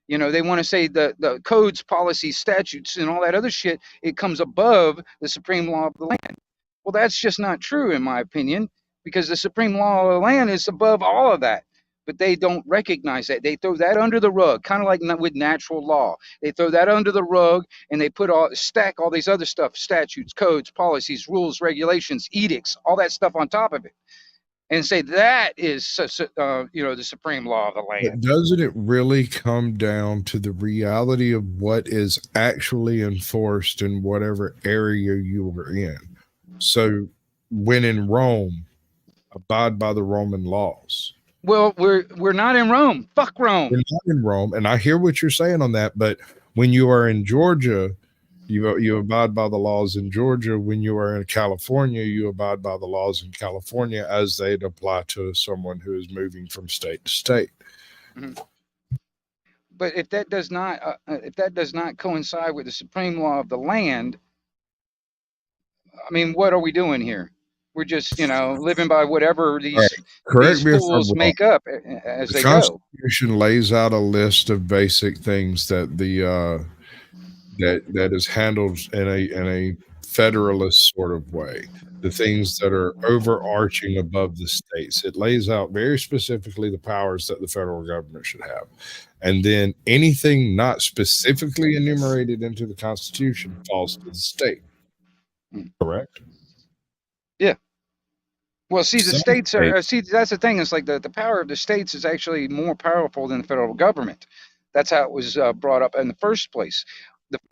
They want to say the codes, policies, statutes, and all that other shit, it comes above the supreme law of the land. Well, that's just not true, in my opinion, because the supreme law of the land is above all of that. But they don't recognize that. They throw that under the rug, kind of like with natural law. They throw that under the rug and they stack all these other stuff, statutes, codes, policies, rules, regulations, edicts, all that stuff on top of it, and say that is, the supreme law of the land. But doesn't it really come down to the reality of what is actually enforced in whatever area you are in? So when in Rome, abide by the Roman laws. Well, we're not in Rome. Fuck Rome. We're not in Rome, and I hear what you're saying on that. But when you are in Georgia, you abide by the laws in Georgia. When you are in California, you abide by the laws in California as they'd apply to someone who is moving from state to state. Mm-hmm. But if that does not coincide with the supreme law of the land, I mean, what are we doing here? We're just, living by whatever these fools make up as they go. The Constitution lays out a list of basic things that that is handled in a federalist sort of way. The things that are overarching above the states. It lays out very specifically the powers that the federal government should have. And then anything not specifically enumerated into the Constitution falls to the state. Correct? Yeah. Well, see, the states are, that's the thing. It's like the power of the states is actually more powerful than the federal government. That's how it was brought up in the first place.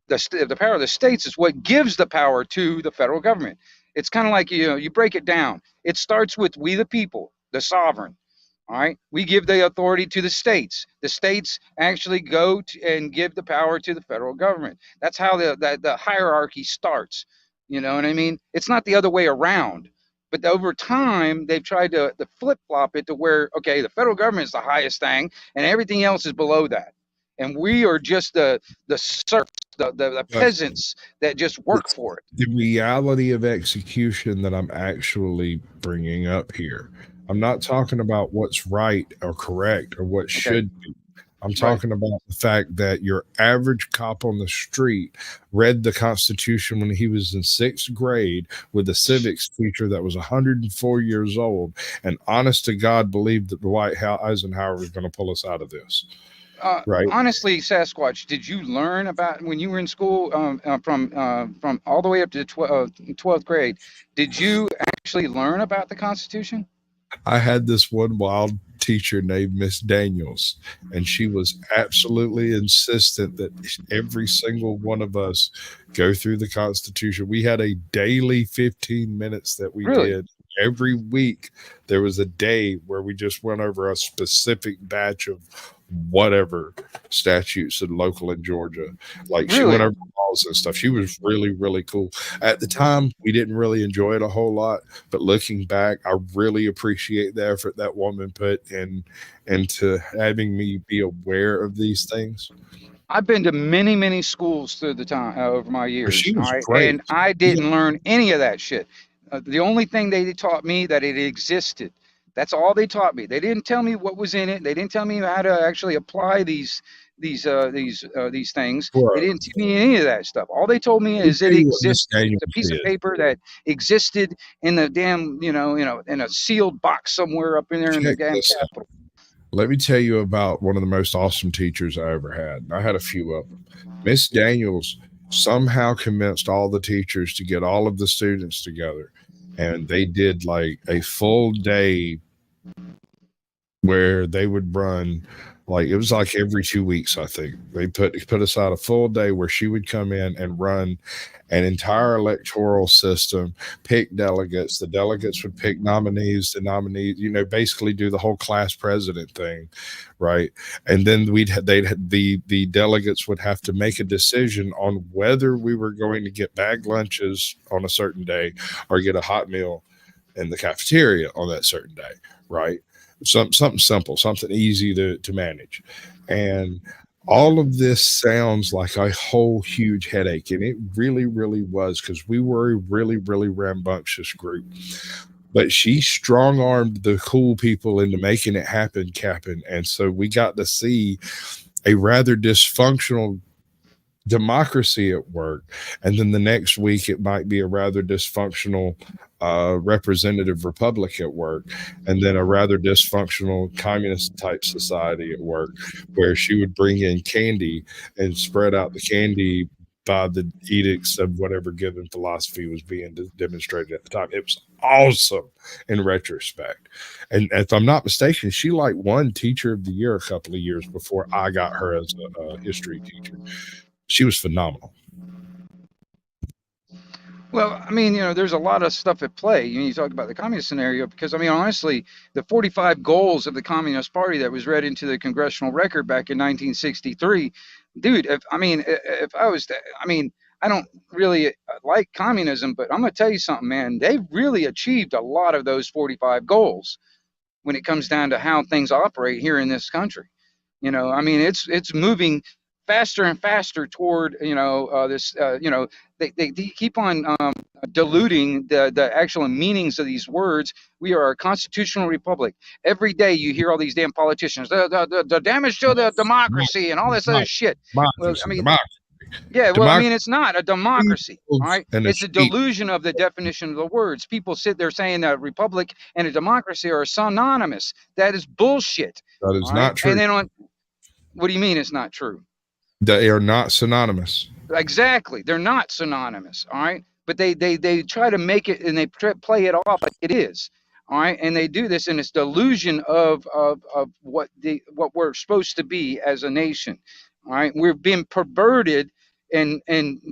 The power of the states is what gives the power to the federal government. It's kind of like, you break it down. It starts with we the people, the sovereign. All right. We give the authority to the states. The states actually go and give the power to the federal government. That's how the hierarchy starts. You know what I mean? It's not the other way around. But over time, they've tried to flip-flop it to where, okay, the federal government is the highest thing, and everything else is below that. And we are just the serfs, the peasants that just work for it. The reality of execution that I'm actually bringing up here. I'm not talking about what's right or correct or what should be. I'm talking about the fact that your average cop on the street read the Constitution when he was in 6th grade with a civics teacher that was 104 years old, and honest to God believed that Dwight Eisenhower was going to pull us out of this. Right. Honestly, Sasquatch, did you learn about when you were in school from all the way up to 12th grade? Did you actually learn about the Constitution? I had this one wild teacher named Miss Daniels, and she was absolutely insistent that every single one of us go through the Constitution. We had a daily 15 minutes that we did. Every week there was a day where we just went over a specific batch of whatever statutes and local in Georgia. Like she went over laws and stuff. She was really, really cool. At the time, we didn't really enjoy it a whole lot, but looking back, I really appreciate the effort that woman put into having me be aware of these things. I've been to many, many schools through the time over my years, she was great. And I didn't learn any of that shit. The only thing they taught me that it existed. That's all they taught me. They didn't tell me what was in it. They didn't tell me how to actually apply these things. They didn't teach me any of that stuff. All they told me is it existed. It's a piece of paper that existed in the damn, in a sealed box somewhere up in there in the damn Capitol. Let me tell you about one of the most awesome teachers I ever had. I had a few of them. Miss Daniels somehow convinced all the teachers to get all of the students together, and they did like a full day where they would run, like it was like every 2 weeks, I think. They put aside a full day where she would come in and run an entire electoral system, pick delegates. The delegates would pick nominees, the nominees, basically do the whole class president thing, right? And then the delegates would have to make a decision on whether we were going to get bag lunches on a certain day or get a hot meal in the cafeteria on that certain day, right? Something simple, something easy to manage. And all of this sounds like a whole huge headache, and it really, really was, because we were a really, really rambunctious group. But she strong-armed the cool people into making it happen, Captain. And so we got to see a rather dysfunctional democracy at work, and then the next week it might be a rather dysfunctional representative republic at work, and then a rather dysfunctional communist type society at work, where she would bring in candy and spread out the candy by the edicts of whatever given philosophy was being demonstrated at the time. It was awesome in retrospect. And if I'm not mistaken, she like won Teacher of the Year a couple of years before I got her as a history teacher. She was phenomenal. Well, I mean, there's a lot of stuff at play. You talk about the communist scenario, because, I mean, honestly, the 45 goals of the Communist Party that was read into the congressional record back in 1963, dude, if I was to, I don't really like communism, but I'm going to tell you something, man. They've really achieved a lot of those 45 goals when it comes down to how things operate here in this country. It's moving faster and faster toward this. They keep on diluting the actual meanings of these words. We are a constitutional republic. Every day you hear all these damn politicians, the damage to the democracy and all this other shit. Well, it's not a democracy, all right? It's a delusion of the definition of the words. People sit there saying that a republic and a democracy are synonymous. That is bullshit. That is not true. And then what do you mean it's not true? They are not synonymous. Exactly. They're not synonymous. All right. But they try to make it, and they play it off like it is. All right. And they do this in this delusion of what we're supposed to be as a nation. All right. We're being perverted and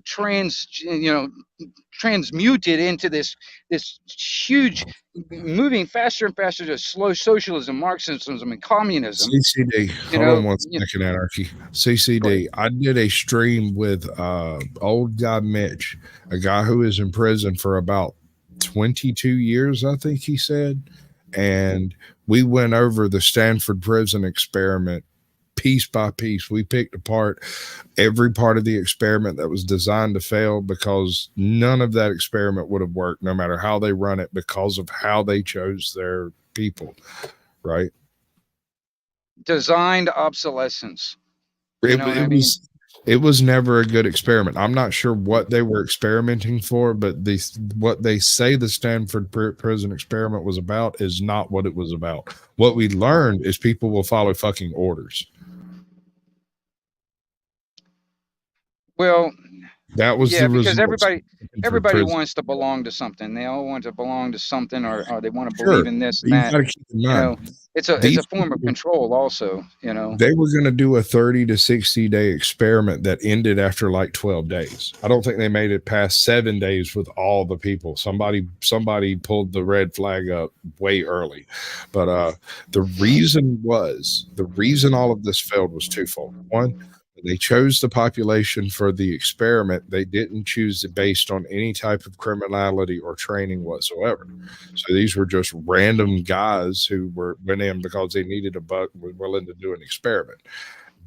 transmuted into this huge, moving faster and faster to slow socialism, Marxism, and communism. CCD, hold on one second, Anarchy. CCD, I did a stream with old guy Mitch, a guy who is in prison for about 22 years, I think he said, and we went over the Stanford prison experiment piece by piece. We picked apart every part of the experiment that was designed to fail, because none of that experiment would have worked no matter how they run it, because of how they chose their people, right? Designed obsolescence. It was never a good experiment. I'm not sure what they were experimenting for, but what they say the Stanford prison experiment was about is not what it was about. What we learned is people will follow fucking orders. Well, that was because everybody wants to belong to something. They all want to belong to something, or they want to believe in this and that. It's a form of control also. They were going to do a 30 to 60 day experiment that ended after like 12 days. I don't think they made it past 7 days with all the people. Somebody pulled the red flag up way early. But the reason all of this failed was twofold. One, they chose the population for the experiment. They didn't choose it based on any type of criminality or training whatsoever. So these were just random guys who went in because they needed a buck, were willing to do an experiment.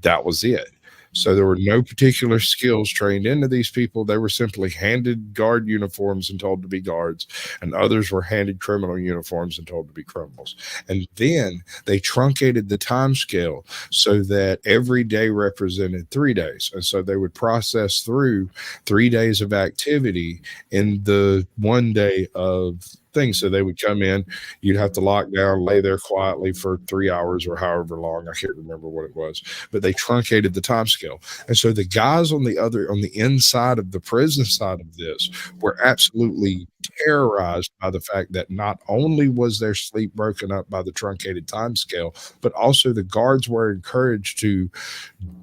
That was it. So there were no particular skills trained into these people. They were simply handed guard uniforms and told to be guards, and others were handed criminal uniforms and told to be criminals. And then they truncated the time scale so that every day represented 3 days. And so they would process through 3 days of activity in the 1 day of things. So they would come in, you'd have to lock down, lay there quietly for 3 hours or however long. I can't remember what it was, but they truncated the time scale. And so the guys on the inside of the prison side of this were absolutely terrorized by the fact that not only was their sleep broken up by the truncated time scale, but also the guards were encouraged to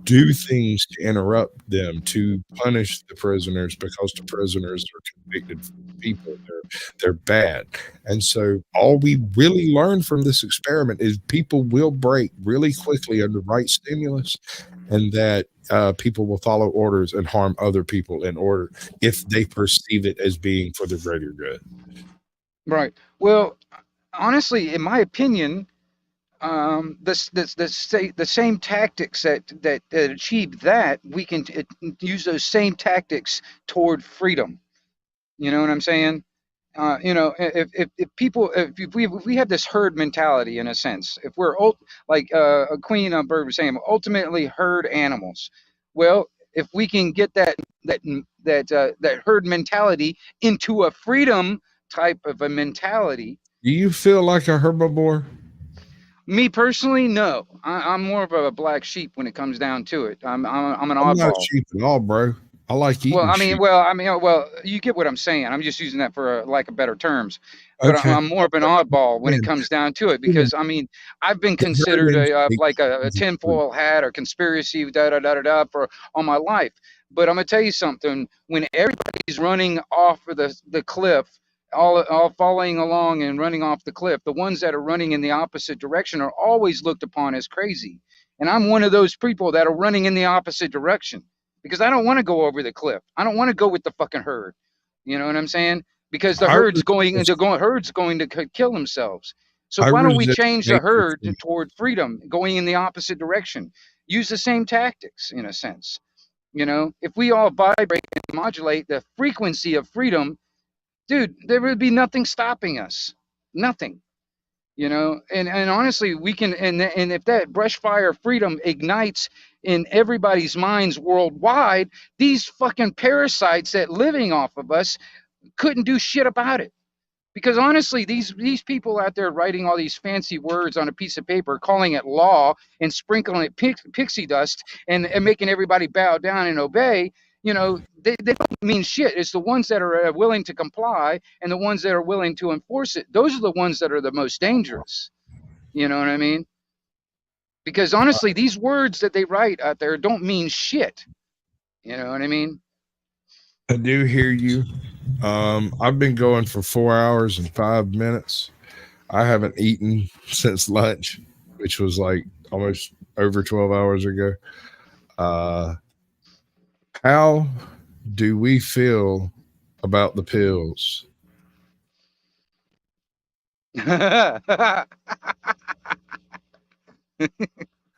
do things to interrupt them, to punish the prisoners, because the prisoners are convicted people. They're bad. And so all we really learned from this experiment is people will break really quickly under right stimulus, and that people will follow orders and harm other people in order if they perceive it as being for the greater good. Right. Well, honestly, in my opinion, the same tactics that achieve that, we can use those same tactics toward freedom. You know what I'm saying? If people, if we have this herd mentality in a sense, if we're like Queen Bird was saying, ultimately herd animals. Well, if we can get that herd mentality into a freedom type of a mentality. Do you feel like a herbivore? Me personally, no. I'm more of a black sheep when it comes down to it. I'm an I'm not a oddball. sheep at all, bro. I like eating sheep. Well, you get what I'm saying. I'm just using that for lack of better terms. But Okay. I'm more of an oddball when it comes down to it, because I mean, I've been considered a tinfoil hat or conspiracy for all my life. But I'm gonna tell you something. When everybody's running off of the cliff, all following along and running off the cliff, the ones that are running in the opposite direction are always looked upon as crazy. And I'm one of those people that are running in the opposite direction, because I don't want to go over the cliff. I don't want to go with the fucking herd. You know what I'm saying? Because the herd's going to kill themselves. So why don't we change the herd toward freedom, going in the opposite direction? Use the same tactics in a sense. You know, if we all vibrate and modulate the frequency of freedom, dude, there would be nothing stopping us. Nothing. You know, and honestly, we can, and if that brush fire freedom ignites in everybody's minds worldwide, these fucking parasites that living off of us couldn't do shit about it. Because honestly, these people out there writing all these fancy words on a piece of paper, calling it law and sprinkling it pixie dust and making everybody bow down and obey, you know, they don't mean shit. It's the ones that are willing to comply and the ones that are willing to enforce it. Those are the ones that are the most dangerous. You know what I mean? Because honestly, these words that they write out there don't mean shit. You know what I mean? I do hear you. I've been going for 4 hours and 5 minutes. I haven't eaten since lunch, which was like almost over 12 hours ago. How do we feel about the pills?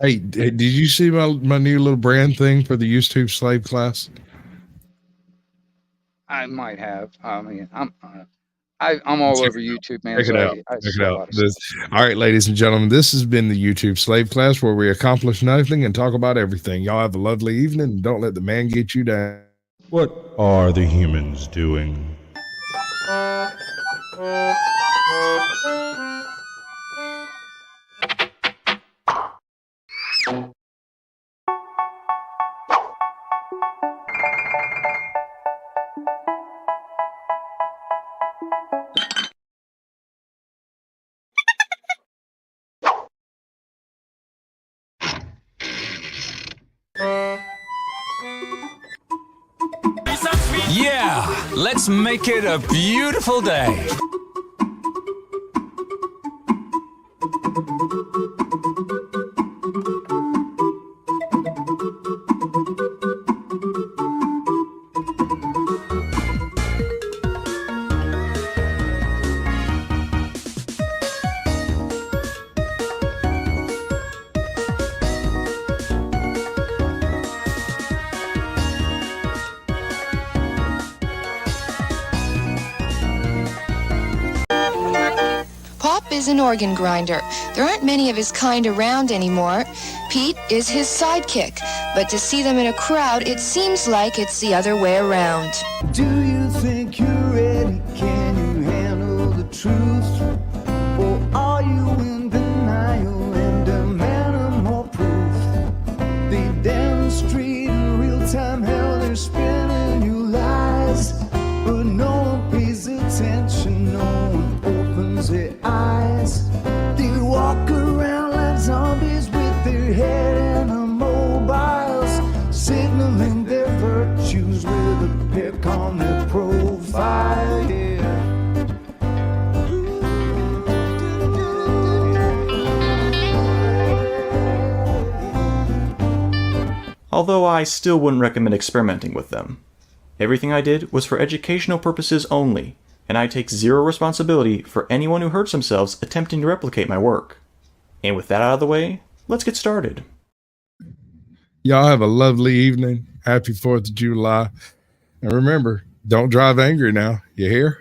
Hey, did you see my new little brand thing for the YouTube slave class? I might have. I mean, I'm all over YouTube, man. Check it out. Check it out. All right, ladies and gentlemen, this has been the YouTube Slave Class, where we accomplish nothing and talk about everything. Y'all have a lovely evening, and don't let the man get you down. What are the humans doing? Yeah, let's make it a beautiful day. Pop is an organ grinder. There aren't many of his kind around anymore. Pete is his sidekick, but to see them in a crowd, it seems like it's the other way around. Do you think you're ready? Can you handle the truth? Or are you in denial and demand more proof? They demonstrate in real time how they're spinning you lies, but no one pays attention, no one opens their eyes. They walk around like zombies with their head in the mobiles, signaling their virtues with a pick on their profile. Yeah. Although I still wouldn't recommend experimenting with them. Everything I did was for educational purposes only, and I take zero responsibility for anyone who hurts themselves attempting to replicate my work. And with that out of the way, let's get started. Y'all have a lovely evening. Happy 4th of July. And remember, don't drive angry now. You hear?